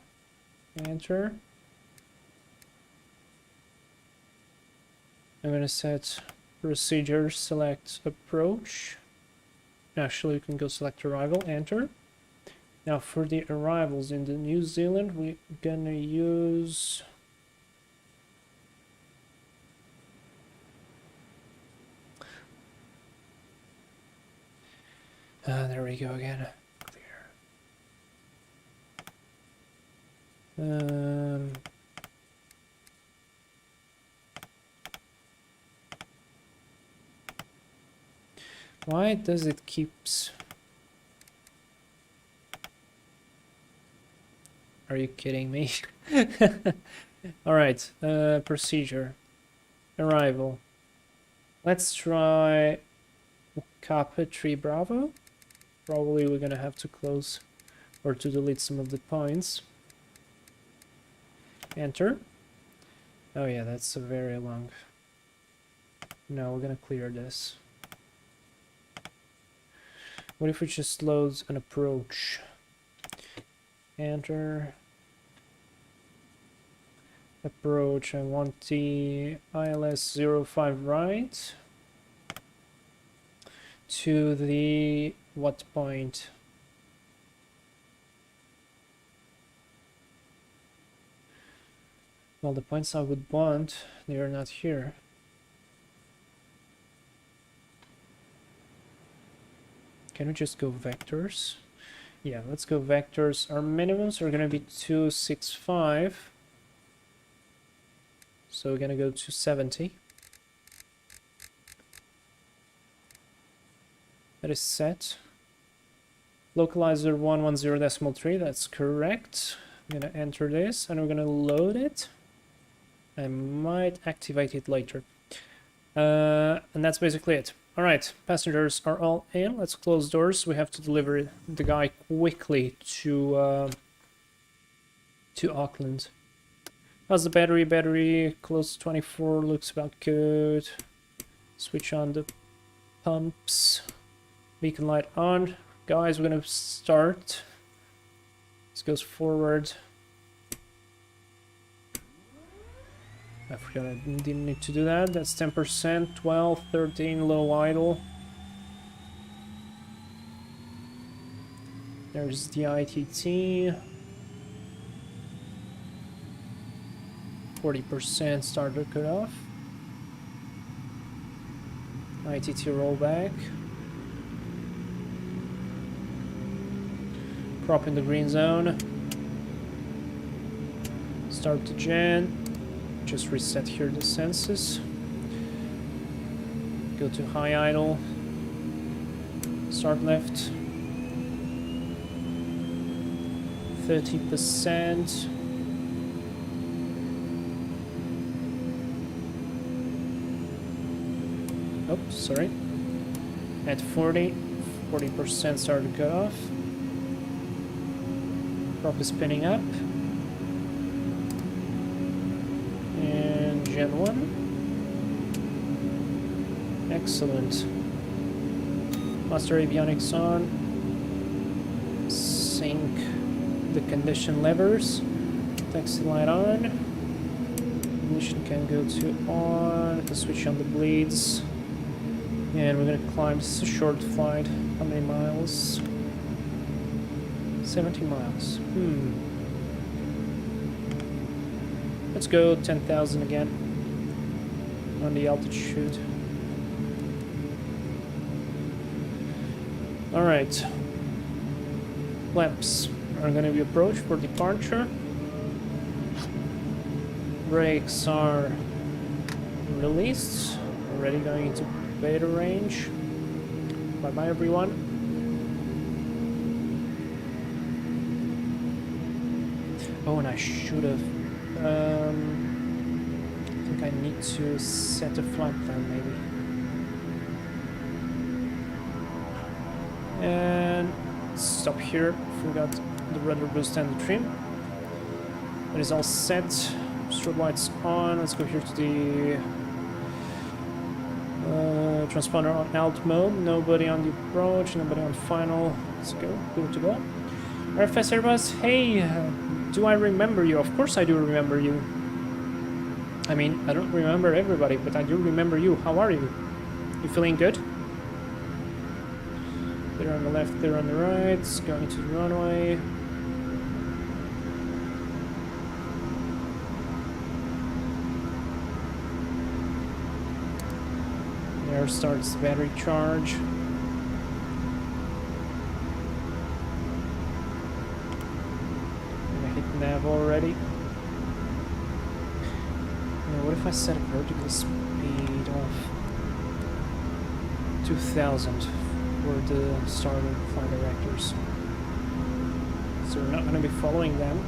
Enter. I'm gonna set procedure, select approach. Actually, you can go select arrival, enter. Now for the arrivals in the New Zealand, we're gonna use there we go again. Clear. Why does it keeps... Are you kidding me? Alright, procedure. Arrival. Let's try Kappa 3 Bravo. Probably we're gonna have to close or to delete some of the points. Enter. Oh yeah, that's a very long... No, we're gonna clear this. What if we just load an approach? Enter. Approach, I want the ILS 05 right. To the what point? Well, the points I would want, they are not here. Can we just go vectors? Yeah, let's go vectors. Our minimums are gonna be 265. So we're gonna go to 70. That is set. Localizer 110.3, that's correct. I'm gonna enter this and we're gonna load it. I might activate it later. And that's basically it. Alright, passengers are all in. Let's close doors. We have to deliver the guy quickly to Auckland. How's the battery? Battery close to 24, looks about good. Switch on the pumps. Beacon light on. Guys, we're gonna start. This goes forward. I forgot I didn't need to do that. That's 10%, 12, 13, low idle. There's the ITT. 40% starter cutoff. ITT rollback. Prop in the green zone. Start the gen. Just reset here the sensors. Go to high idle. Start left. 30%. Oh, sorry. At 40% start to cut off. Prop is spinning up. And Gen 1. Excellent. Master avionics on. Sync the condition levers. Taxi light on. Ignition can go to on. Can switch on the bleeds. And we're gonna climb. This is a short flight. How many miles? 70 miles. Let's go 10,000 again on the altitude. Alright. Lamps are going to be approached for departure. Brakes are released. Already going into beta range. Bye bye everyone. Oh, and I should have. I think I need to set a flight plan maybe. And stop here. Forgot the rudder boost and the trim. That is all set. Strobe lights on. Let's go here to the transponder on alt mode. Nobody on the approach. Nobody on final. Let's go. Good to go. RFS Airbus. Hey, do I remember you? Of course I do remember you. I mean, I don't remember everybody, but I do remember you. How are you? You feeling good? There on the left, there on the right, going to the runway. There starts the battery charge. I'm gonna hit nav already. Now, what if I set a vertical speed of 2000? For the starting flight directors. So we're not going to be following them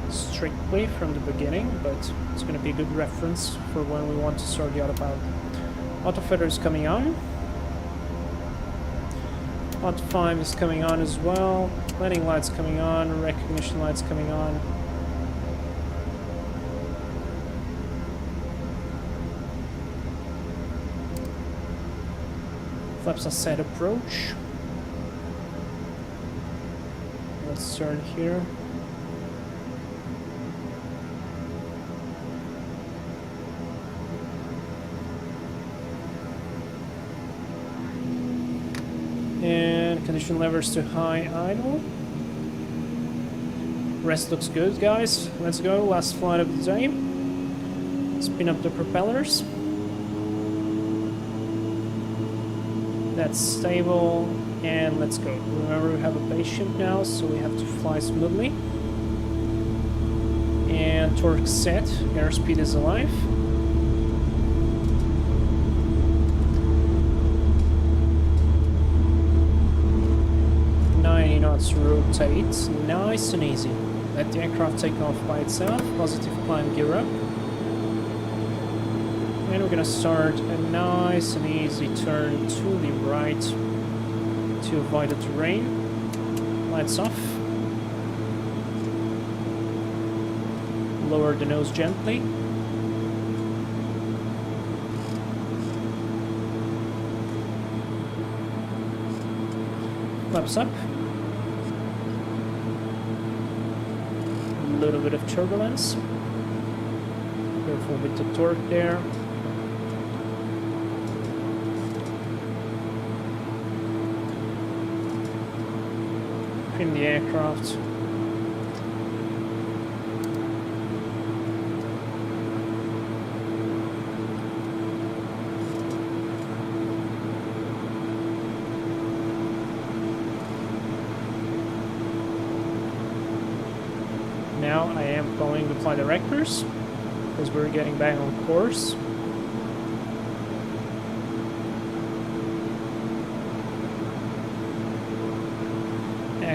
strictly from the beginning, but it's going to be a good reference for when we want to start the autopilot. Autofeather is coming on. Auto 5 is coming on as well. Landing lights coming on. Recognition lights coming on. Flaps are set approach. Let's turn here. And condition levers to high idle. Rest looks good, guys. Let's go. Last flight of the day. Spin up the propellers. That's stable, and let's go. Remember, we have a patient now, so we have to fly smoothly. And torque set, airspeed is alive. Knots rotate, nice and easy. Let the aircraft take off by itself. Positive climb gear up. And we're gonna start a nice and easy turn to the right to avoid the terrain. Lights off. Lower the nose gently. Flaps up. A little bit of turbulence. Careful with the torque there. Trim the aircraft. Now I am calling the flight directors because we're getting back on course.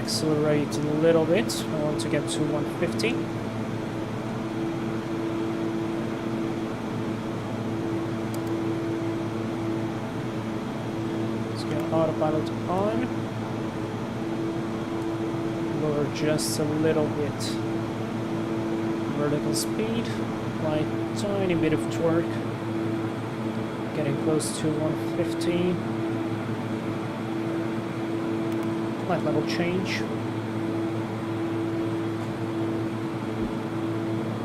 accelerate a little bit. I want to get to 150. Let's get autopilot on. Lower just a little bit. Vertical speed, like tiny bit of torque. Getting close to 150. Light level change.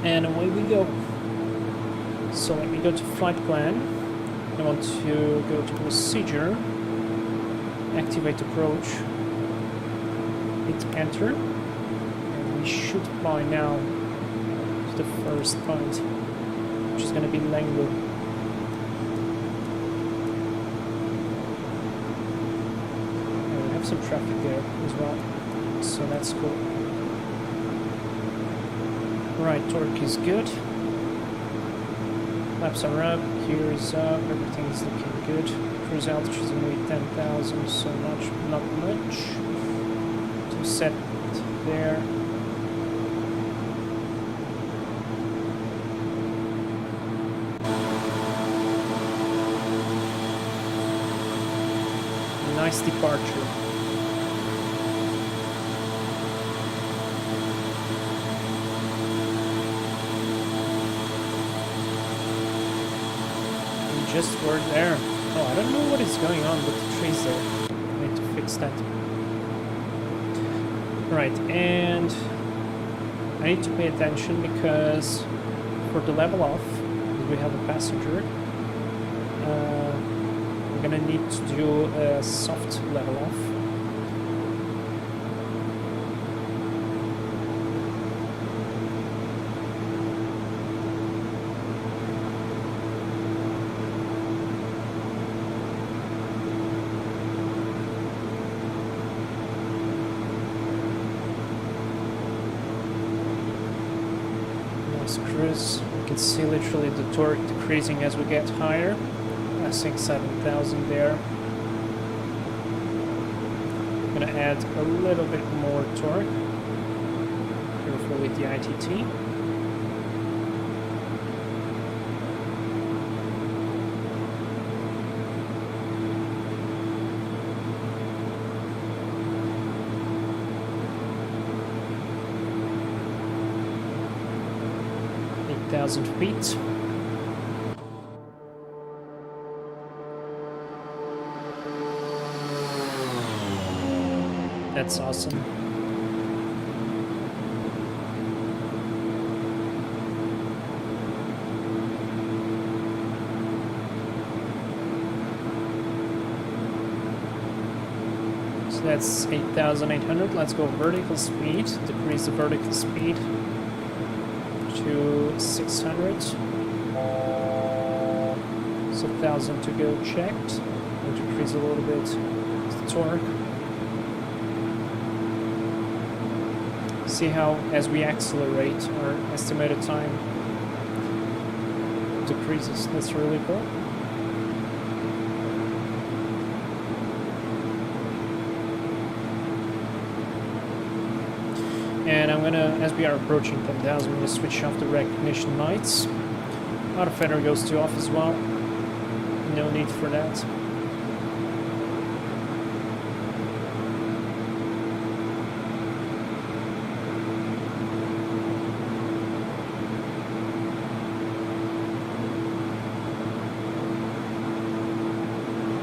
And away we go. So let me go to flight plan. I want to go to procedure. Activate approach. Hit enter. And we should fly now to the first point, which is going to be Langley. Some traffic there as well, so that's cool. Right, torque is good. Laps are up, gear is up, everything is looking good. Cruise altitude is only 10,000, so not much to set there. Nice departure. Just were there. Oh, I don't know what is going on with the trees there. I need to fix that. Right, and I need to pay attention because for the level off, we have a passenger, we're gonna need to do a soft level off. Cruise. You can see literally the torque decreasing as we get higher. I think 7,000 there. I'm gonna add a little bit more torque. Careful with the ITT. Feet. That's awesome. So that's 8,800. Let's go vertical speed. Decrease the vertical speed to 600. So 1,000 to go checked. We'll decrease a little bit the torque. See how as we accelerate our estimated time decreases. That's really cool. And I'm gonna, as we are approaching 10,000, I'm gonna switch off the recognition lights. Auto feather goes to off as well. No need for that.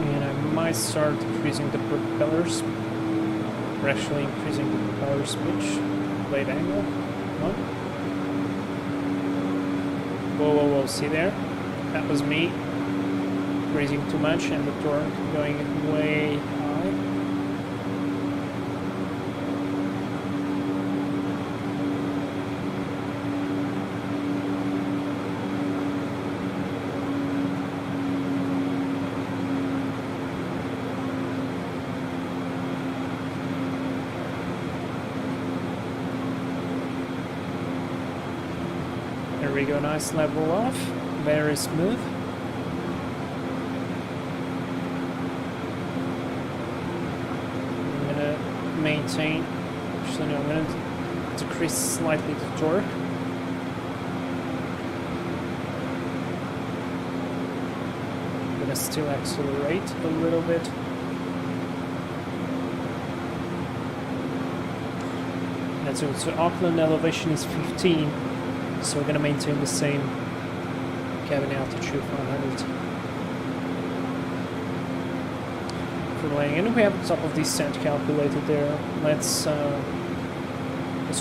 And I might start decreasing the propellers. We're actually increasing the propellers pitch. Blade angle. One. Whoa, whoa, whoa, see there? That was me raising too much and the torque going way high. There we go, nice level off, very smooth. I'm gonna maintain increase slightly the torque. I'm gonna still accelerate a little bit. That's it. So Auckland elevation is 15, so we're gonna maintain the same cabin altitude 500. For landing, and we have the top of descent calculated there. Let's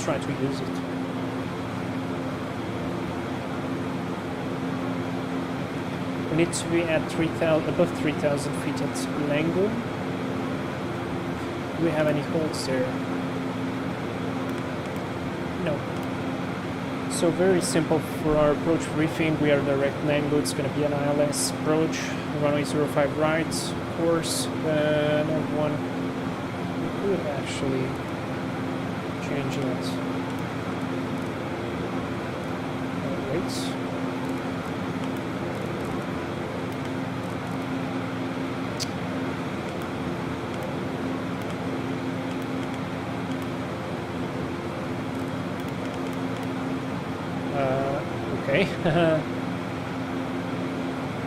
try to use it. We need to be at 3,000, above 3,000 feet at Lango. Do we have any holds there? No. So very simple for our approach briefing. We are direct Lango. It's going to be an ILS approach. Runway 05 right, course. F1. We could actually change that. Wait. Okay.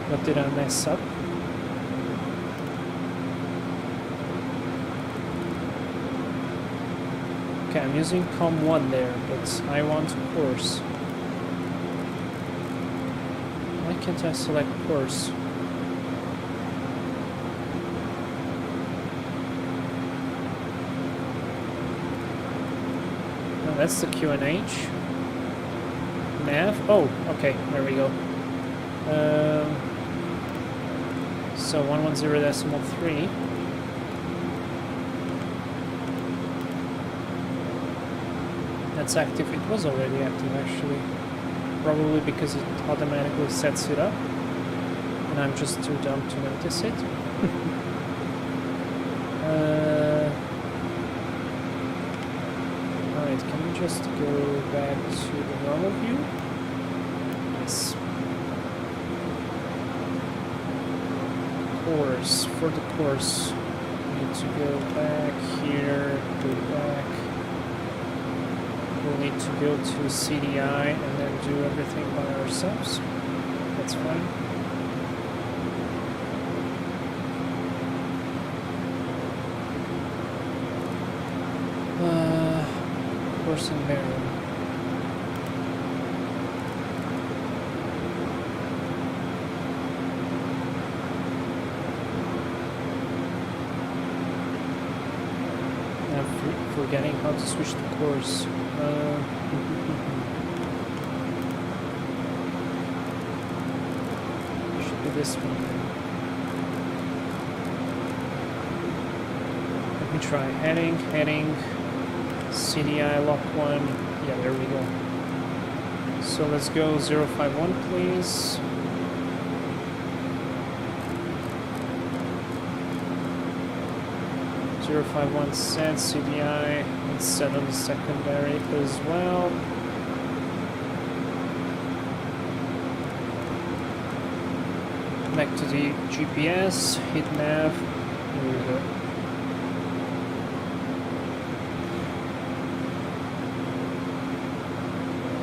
What did I mess up? Okay, I'm using COM1 there, but I want course. Why can't I select course? No, that's the QNH. Nav? Oh, okay, there we go. So 110.3. That's active. It was already active actually. Probably because it automatically sets it up. And I'm just too dumb to notice it. Alright, can we just go back to the normal view? Yes. Course. For the course, we need to go back here, go back. We'll need to go to CDI and then do everything by ourselves. That's fine. Course and bearing. I'm forgetting how to switch the course. Should be this one then. Let me try heading. CDI lock 1. Yeah, there we go. So let's go 051, please. .051 set, CDI. Let's set on the secondary as well. Connect to the GPS, hit nav. Here we go.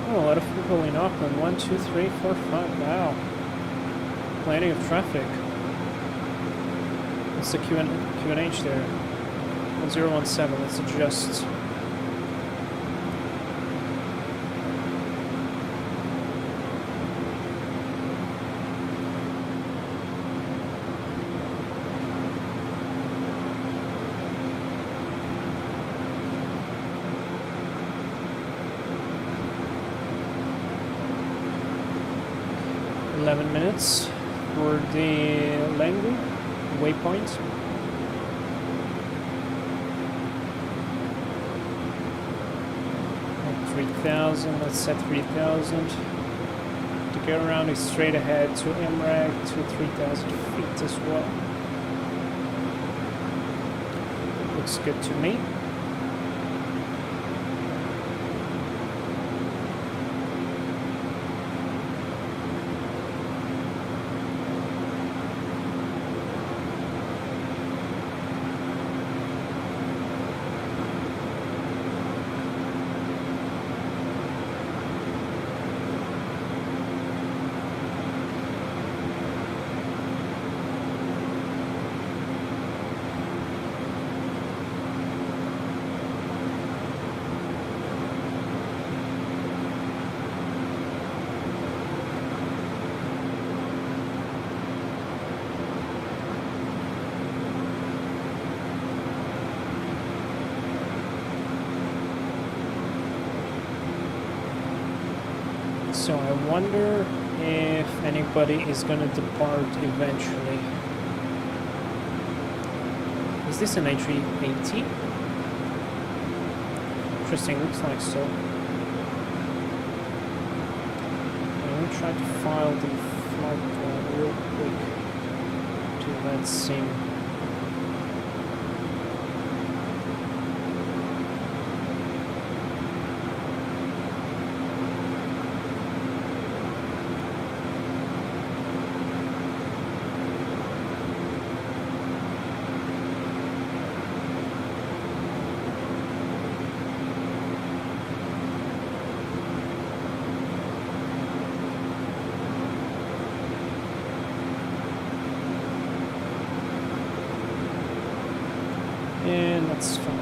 Oh, a lot of people in Auckland. 1, 2, 3, 4, 5. Wow. Plenty of traffic. What's the QNH there? 1017. Let's adjust. Minutes for the Lango waypoint. At 3,000, let's set 3,000. To go around is straight ahead to MRAG to 3,000 feet as well. Looks good to me. So I wonder if anybody is gonna depart eventually. Is this an A380? Interesting, looks like so. Let me try to file the flight plan real quick to that sim. And that's fine.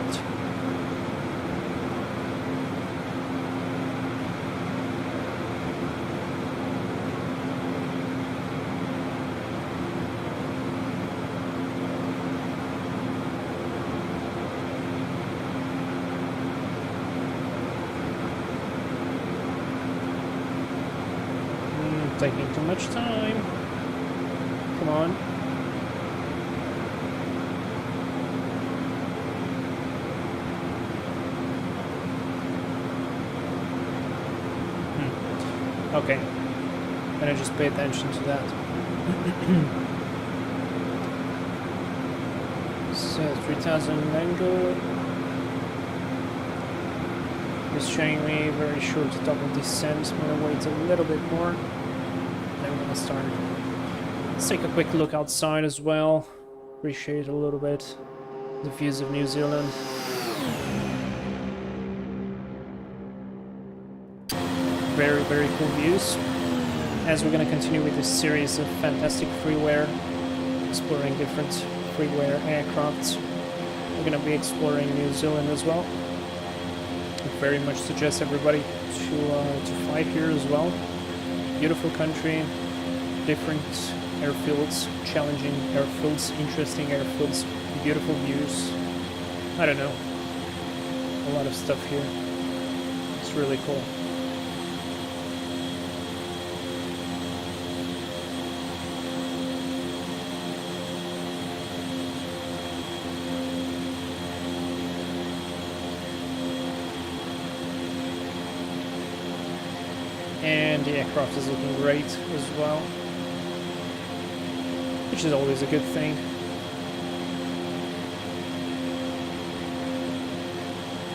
Taking too much time. Come on. Okay, gonna just pay attention to that. So 3000 angle is showing me very short double descent. I'm gonna wait a little bit more. Then we're gonna start. Let's take a quick look outside as well. Appreciate a little bit the views of New Zealand. Very, very cool views. As we're going to continue with this series of Fantastic Freeware, exploring different freeware aircrafts, we're going to be exploring New Zealand as well. I very much suggest everybody to fly here as well. Beautiful country, different airfields, challenging airfields, interesting airfields, beautiful views. I don't know, a lot of stuff here. It's really cool. And the aircraft is looking great as well, which is always a good thing.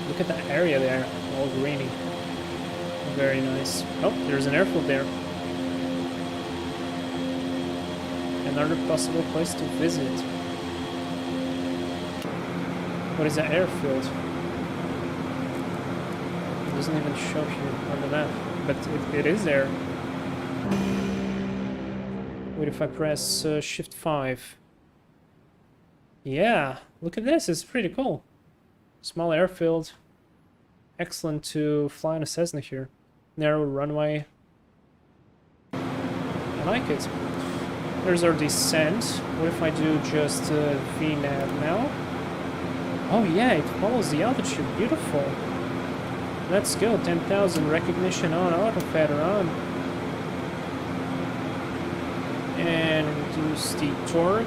Look at that area there, all greeny. Very nice. Oh, there's an airfield there. Another possible place to visit. What is that airfield? It doesn't even show here on the map. But it is there. Wait, if I press Shift 5. Yeah, look at this, it's pretty cool. Small airfield. Excellent to fly on a Cessna here. Narrow runway. I like it. There's our descent. What if I do just VNAV now? Oh yeah, it follows the altitude. Beautiful. Let's go, 10,000, recognition on, autofader on. And reduce the torque.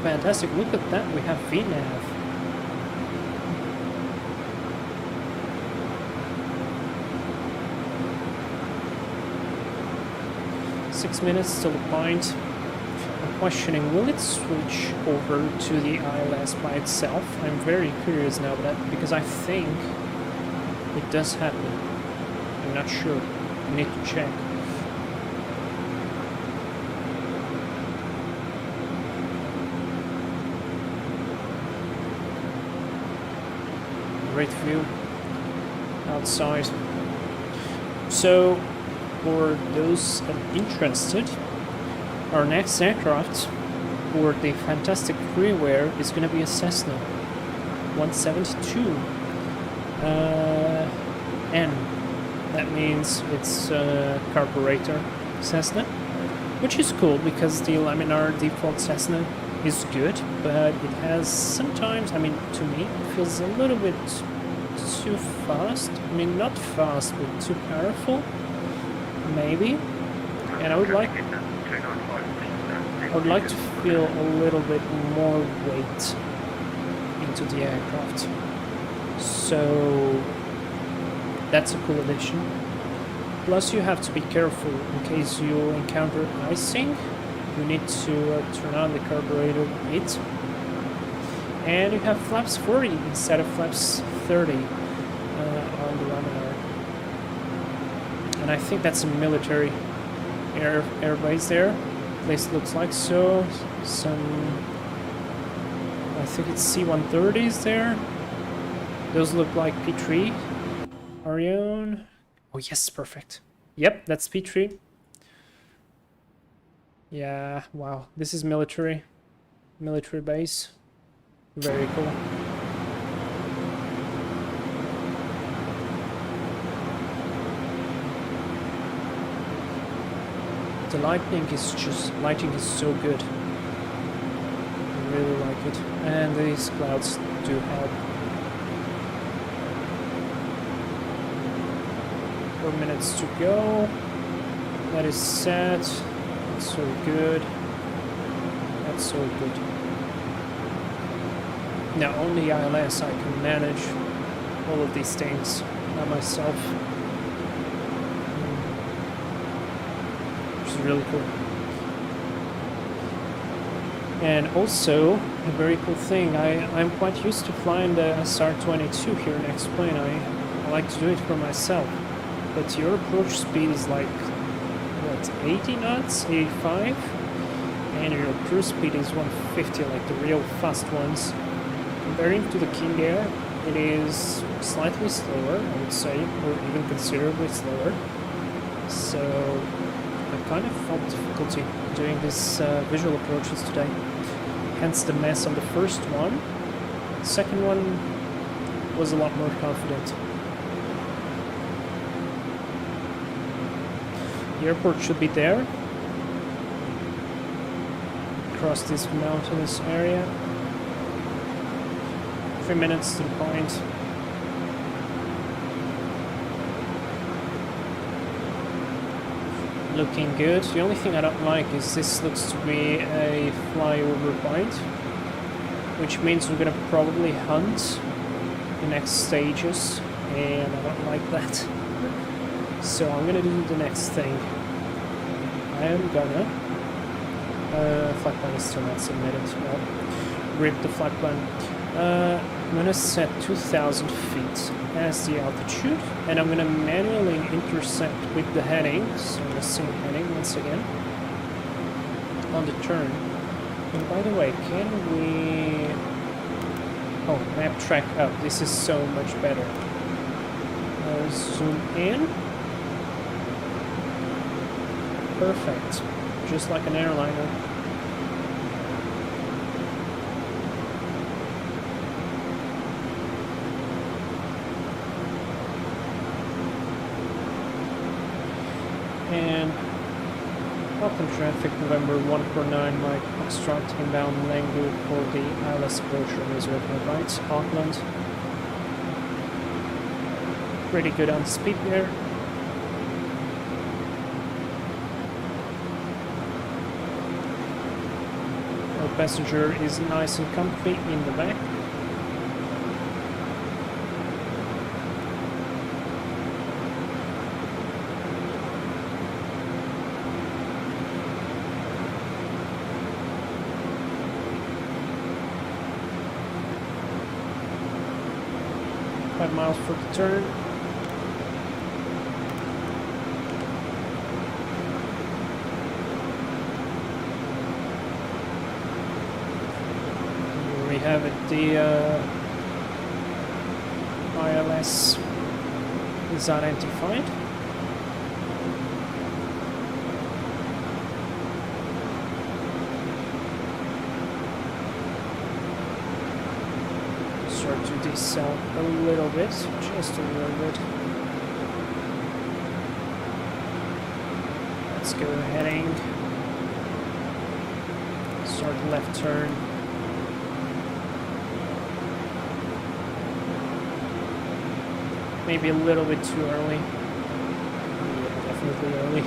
Fantastic, look at that, we have VNAV. Six minutes till the point. Questioning, will it switch over to the ILS by itself? I'm very curious now because I think it does happen. I'm not sure. I need to check. Great view outside. So, for those interested, our next aircraft for the Fantastic Freeware is going to be a Cessna 172 N. That means it's a carburetor Cessna, which is cool because the laminar default Cessna is good, but it has sometimes, I mean, to me, it feels a little bit too fast. I mean, not fast, but too powerful, maybe. And I would like to feel a little bit more weight into the aircraft. So that's a cool addition. Plus, you have to be careful in case you encounter icing. You need to turn on the carburetor a bit. And you have flaps 40 instead of flaps 30 on the laminar. And I think that's a military airbase there. At least it looks like so. I think it's C-130s there. Those look like P3. Orion. Oh yes, perfect. Yep, that's P3. Yeah, wow. This is military base. Very cool. The lighting is so good. I really like it. And these clouds do help. 4 minutes to go. That is set. That's so good. That's so good. Now only ILS I can manage all of these things by myself. Which is really cool. And also, a very cool thing, I'm quite used to flying the SR-22 here in X-Plane. I like to do it for myself. But your approach speed is like, what, 80 knots, 85? And your cruise speed is 150, like the real fast ones. Comparing to the King Air, it is slightly slower, I would say, or even considerably slower. So I kind of felt difficulty doing these visual approaches today. Hence the mess on the first one. The second one was a lot more confident. The airport should be there. Across this mountainous area. 3 minutes to the point. Looking good. The only thing I don't like is this looks to be a flyover point, which means we're gonna probably hunt the next stages, and I don't like that. So I'm gonna do the next thing. I am gonna flight plan is still not submitted. Well, rip the flight plan. I'm gonna set 2,000 feet as the altitude, and I'm gonna manually intercept with the heading. So I'm gonna sing heading once again on the turn. And by the way, can we? Oh, map track up. This is so much better. Zoom in. Perfect, just like an airliner. And Auckland traffic, November 149, Mike Foxtrot, inbound Langu for the ILS approach on reserve right, Auckland. Pretty good on speed there. Our passenger is nice and comfy in the back. Miles for the turn. Here we have it, the ILS is identified. Start to decel a little bit, just a little bit. Let's go heading. start left turn. Maybe a little bit too early. Yeah, definitely early.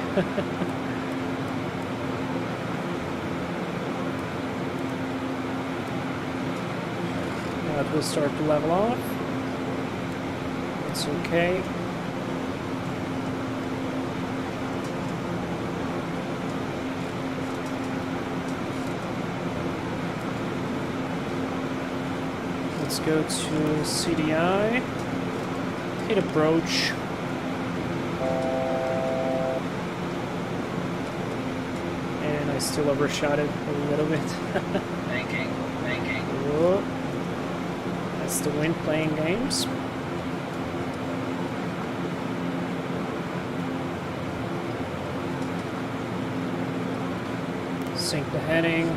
Now it will start to level off. It's okay. Let's go to CDI. Hit approach. And I still overshot it a little bit. Banking. Whoa. That's the wind playing games. Sync the heading.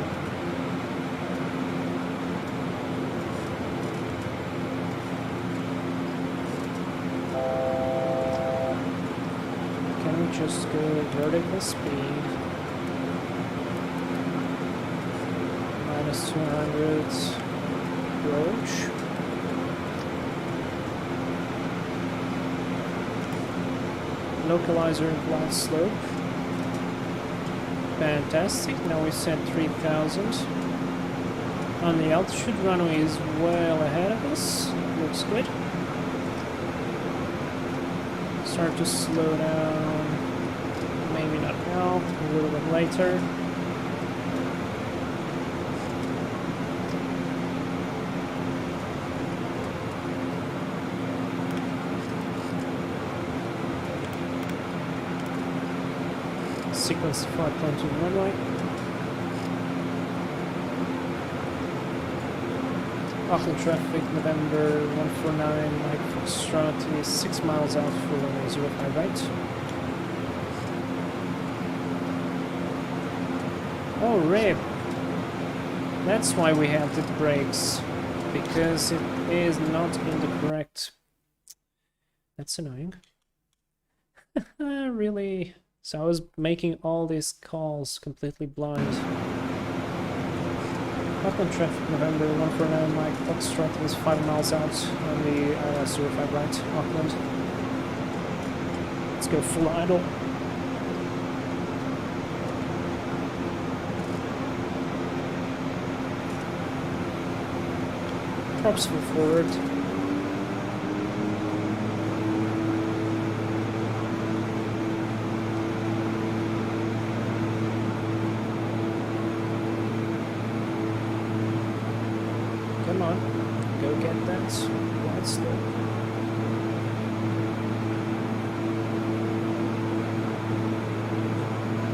Just go vertical speed. Minus 200 approach. Localizer and glide slope. Fantastic. Now we set 3000. On the altitude, runway is well ahead of us. Looks good. Start to slow down. Maybe not now, a little bit later. Sequence 5.2 runway. Auckland traffic, November 149, Mike Foxtrot is 6 miles out for runway 05 right. Oh, rip! That's why we have the brakes, because it is not in the correct... That's annoying. Really? So I was making all these calls completely blind. Auckland traffic, November 149, Mike Foxtrot is 5 miles out on the ILS 05 right, Auckland. Let's go full idle. Props full forward. Come on, go get that glide slope.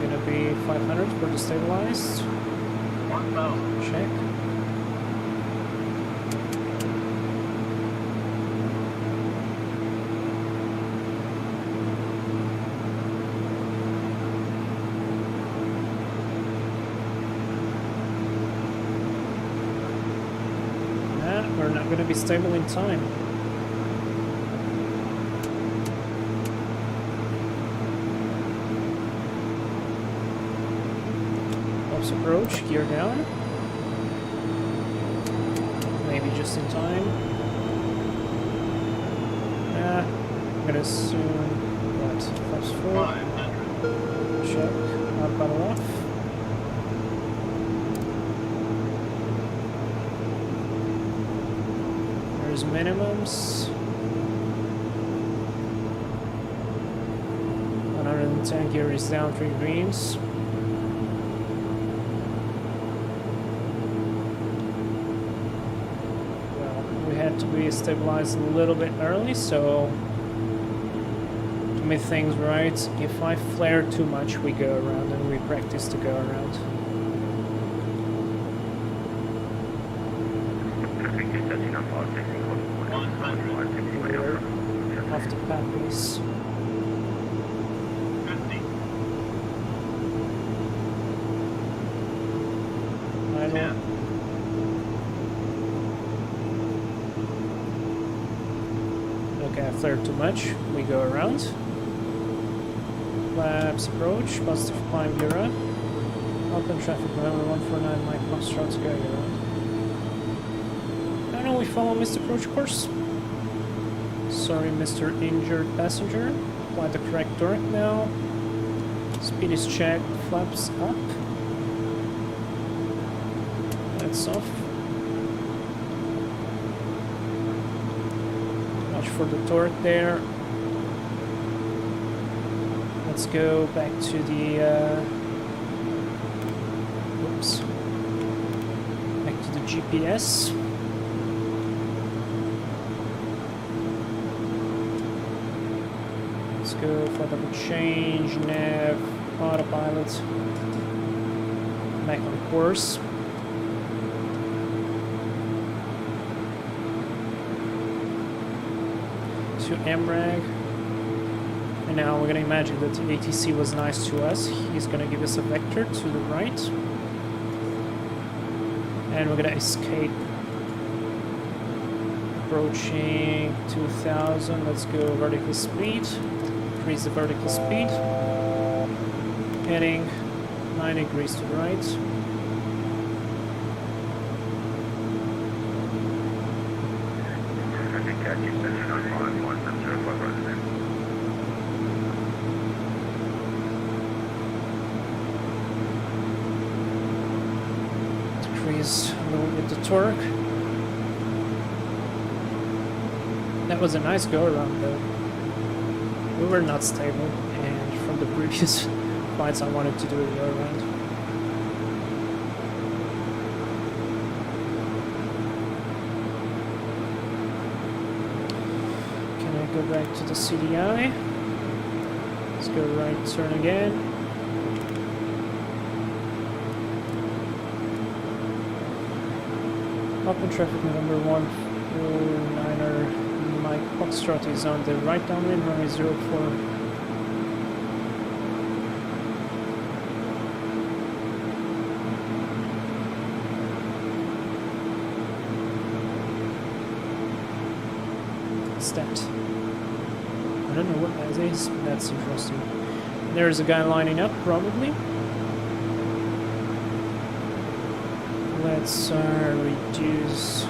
Gonna be 500 for the stabilized. 1000. Check. We're not going to be stable in time. Ops approach, gear down. Maybe just in time. I'm going to assume that flaps forward. 500. Check, not battle off. Minimums 110 gear is down 3 greens. Well, we had to be stabilized a little bit early, so to make things right, if I flare too much we go around, and we practice to go around. Off the pathways. 50. Idle. 10. Okay, I flared too much. We go around. Flaps approach, positive climb gear up. Auckland traffic, November 149, Mike Foxtrot, go here. I know we follow Mr. Approach course. Sorry, Mr. Injured Passenger. Apply the correct torque now. Speed is checked, flaps up. Lights off. Watch for the torque there. Let's go back to the whoops. Back to the GPS. Let's go for double change, nav, autopilot. Back on course. To MRAG. And now we're gonna imagine that the ATC was nice to us. He's gonna give us a vector to the right. And we're gonna escape. Approaching 2000, let's go vertical speed. Increase the vertical speed. Heading 9 degrees to the right. Decrease a little bit the torque. That was a nice go around though. We were not stable, and from the previous flights I wanted to do a go around. Can I go back to the CDI? Let's go right turn again. Open traffic November 149er Mike Foxtrot is on the right downwind, runway 04. What's that? I don't know what that is, but that's interesting. There's a guy lining up, probably. Let's reduce.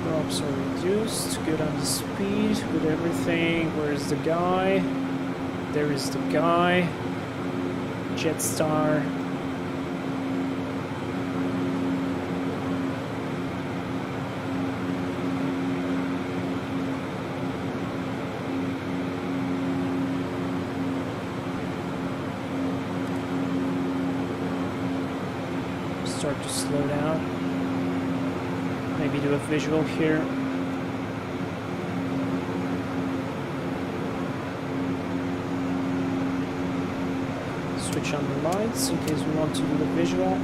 Props are reduced. Good on the speed. Good everything. Where's the guy? There is the guy. Jetstar. Start to slow down. Maybe do a visual here. Switch on the lights in case we want to do the visual.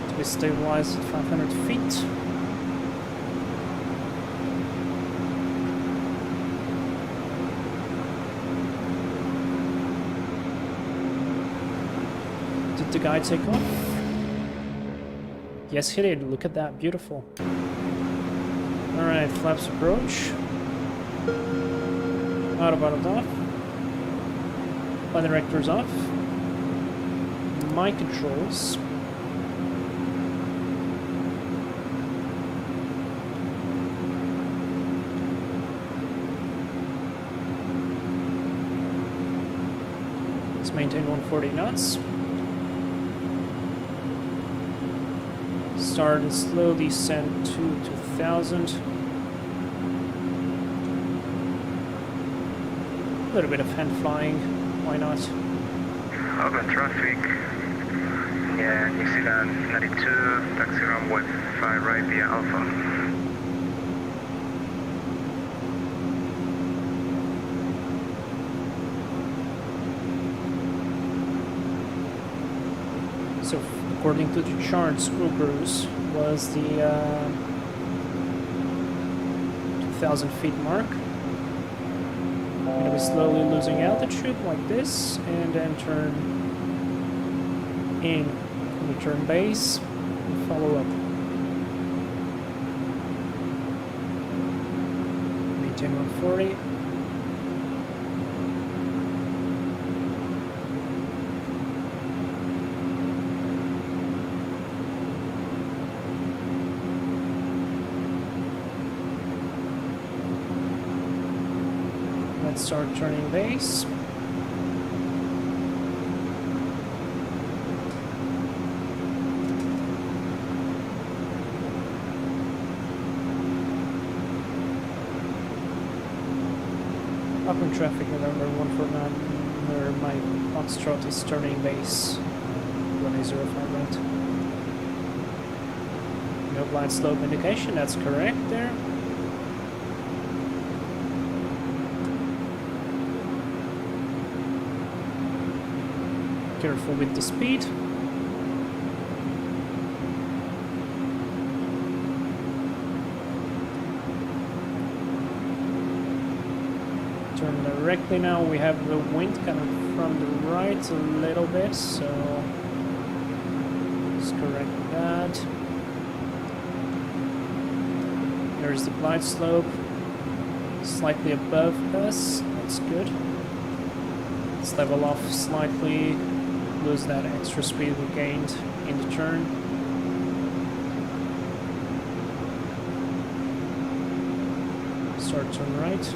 To be stabilized at 500 feet. Did the guy take off? Yes, he did. Look at that. Beautiful. Alright, flaps approach. Autopilot off. Flight directors off. My controls. Let's maintain 140 knots. Start and slow descent to 2000. A little bit of hand flying, why not? Auckland traffic. Yeah, New Zealand 92, taxi runway 5 right via Alpha. So, according to the charts, Ubers was the 2,000 feet mark. We're slowly losing altitude like this, and then turn in, return base, and follow up. maintain 140. Let's start turning base. Auckland traffic, November 149, where my Foxtrot is turning base. 105 right. No blind slope indication, that's correct there. Careful with the speed. Turn directly now. We have the wind coming from the right a little bit, so let's correct that. There's the blind slope, slightly above us. That's good. Let's level off slightly. Lose that extra speed we gained in the turn. Start turn right.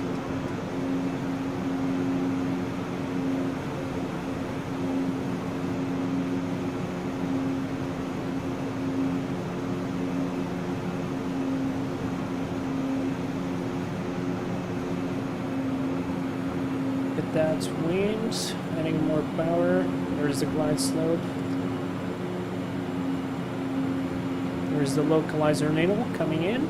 Get that wind, adding more power. There's the glide slope. There's the localizer needle coming in.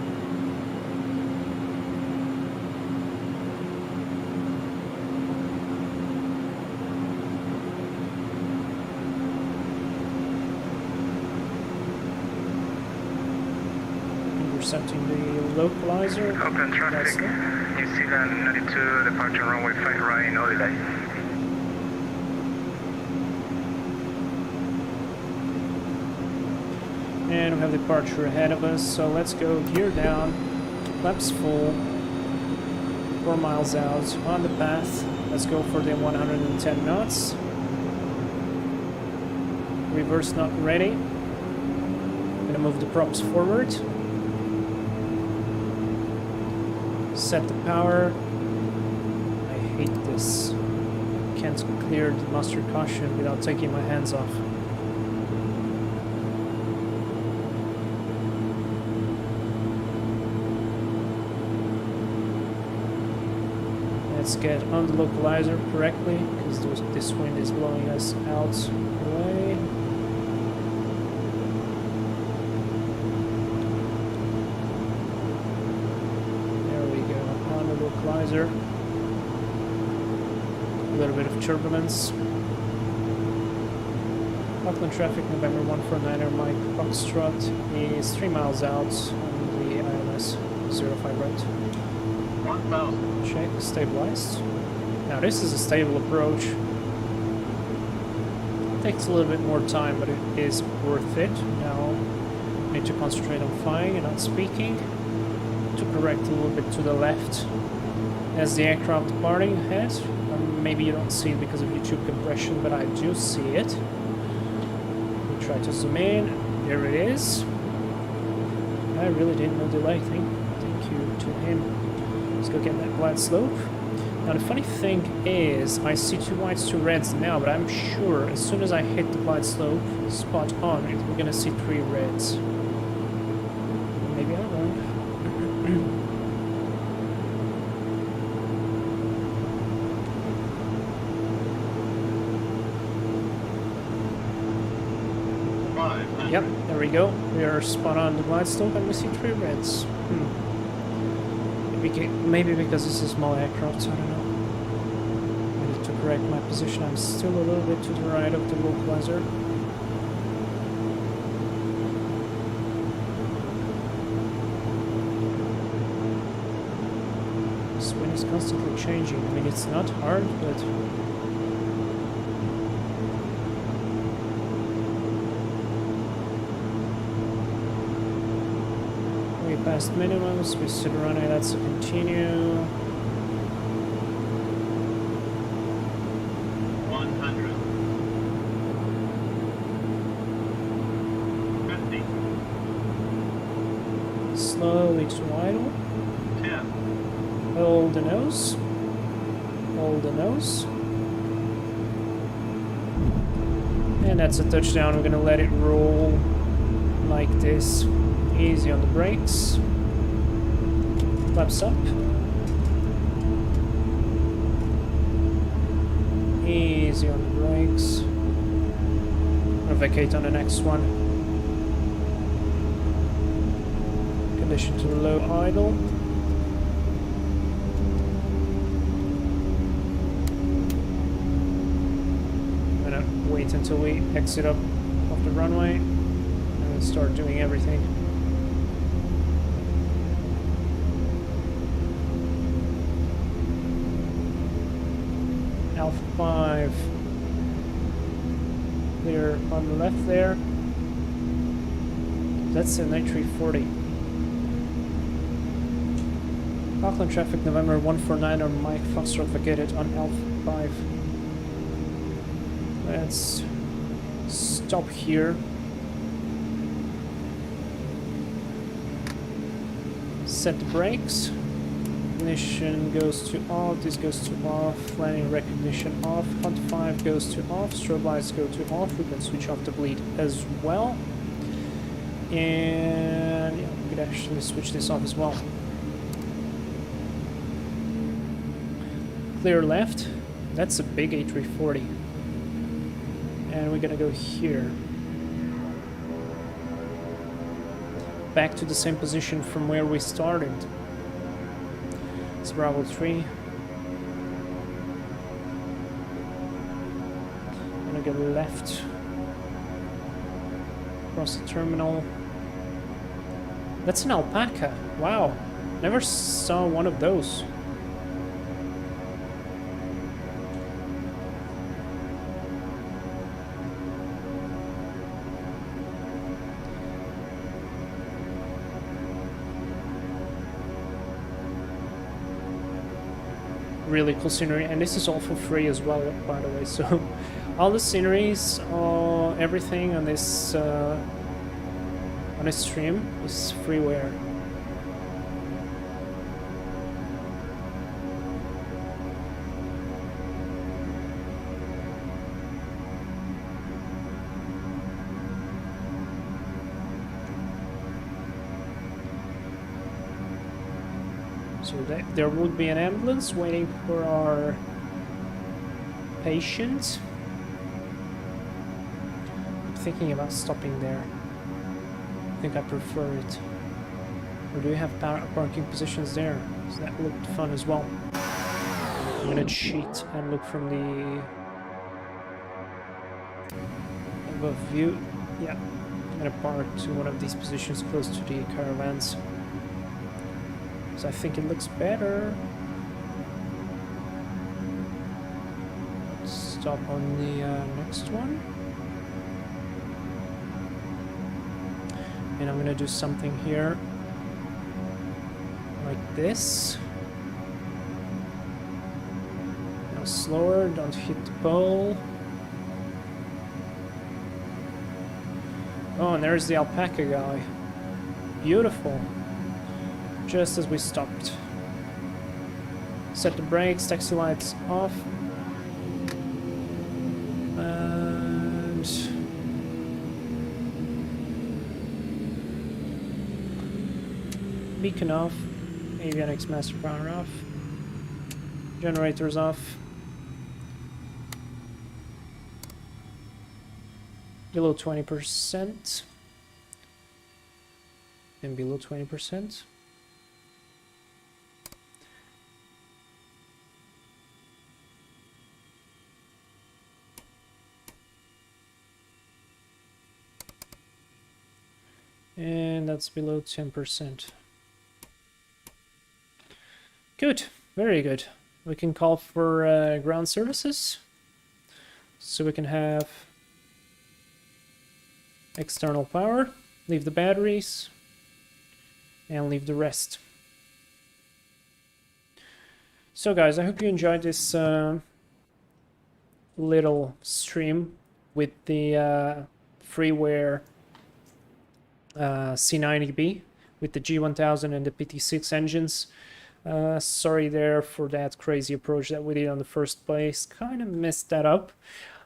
Intercepting the localizer. Auckland traffic, New Zealand 92, departure runway 5 right, no delay. And we have departure ahead of us, so let's go gear down, flaps full, 4 miles out on the path. Let's go for the 110 knots. Reverse knot ready. Gonna move the props forward. Set the power. I hate this. Can't clear the master caution without taking my hands off. Let's get on the localizer correctly, because this wind is blowing us out away. There we go, on the localizer. A little bit of turbulence. Auckland traffic, November 149er, Mike Foxtrot is 3 miles out on the ILS 05 right. 1000. Check, stabilized. Now this is a stable approach. Takes a little bit more time, but it is worth it. Now I need to concentrate on flying and not speaking. To correct a little bit to the left as the aircraft departing ahead. Maybe you don't see it because of YouTube compression, but I do see it. We try to zoom in. There it is. I really didn't know delay. Thank you to him. Let's go get that glide slope. Now the funny thing is, I see 2 whites, 2 reds now, but I'm sure as soon as I hit the glide slope spot on it, we're gonna see 3 reds. Maybe I'm wrong. Yep, there we go. We are spot on the glide slope and we see 3 reds. Maybe because this is a small aircraft, so I don't know. I need to correct my position. I'm still a little bit to the right of the localizer. This wind is constantly changing. I mean, it's not hard, but past minimums, we should run it, that's a continue. hold the nose. And that's a touchdown. We're gonna let it roll like this. Easy on the brakes. Flaps up. Easy on the brakes. I'll vacate on the next one. Condition to low idle. I'm gonna wait until we exit up off the runway and start doing everything. Alpha 5. Clear on the left there. That's an A340. Auckland traffic, November 149 on Mike Foxtrot vacated on Alpha 5. Let's stop here. Set the brakes. Ignition goes to off, this goes to off, landing recognition off, Hunt 5 goes to off, strobe lights go to off, we can switch off the bleed as well. And yeah, we could actually switch this off as well. Clear left, that's a big A340. And we're gonna go here. Back to the same position from where we started. It's Bravo 3. I'm gonna go left. Across the terminal. That's an alpaca. Wow. Never saw one of those. Really cool scenery, and this is all for free as well, by the way. So all the sceneries, everything on this stream is freeware. So there would be an ambulance waiting for our patient. I'm thinking about stopping there. I think I prefer it. Or do we have parking positions there? So that looked fun as well. I'm gonna cheat and look from the above view. Yeah, I'm gonna park to one of these positions close to the caravans. I think it looks better. Let's stop on the next one. And I'm gonna do something here like this. Now slower, don't hit the pole. Oh, and there's the alpaca guy. Beautiful. Just as we stopped. Set the brakes, taxi lights off. And beacon off. Avionics master power off. Generators off. Below 20%. And below 20%. And that's below 10%. Good, very good. We can call for ground services. So we can have external power, leave the batteries, and leave the rest. So guys, I hope you enjoyed this little stream with the freeware C90B with the G1000 and the PT6 engines. Sorry there for that crazy approach that we did on the first place. Kind of messed that up.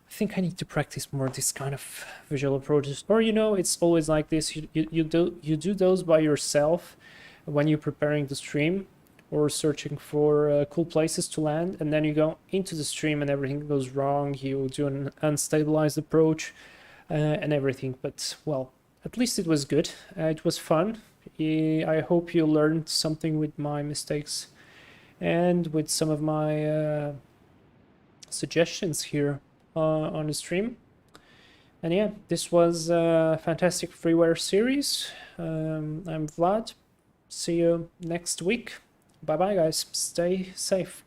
I think I need to practice more this kind of visual approaches. Or, you know, it's always like this. You do those by yourself when you're preparing the stream or searching for cool places to land, and then you go into the stream and everything goes wrong. You do an unstabilized approach and everything. But, well, at least it was good. It was fun. I hope you learned something with my mistakes and with some of my suggestions here on the stream. And yeah, this was Fantastic Freeware Series. I'm Vlad. See you next week. Bye bye, guys. Stay safe.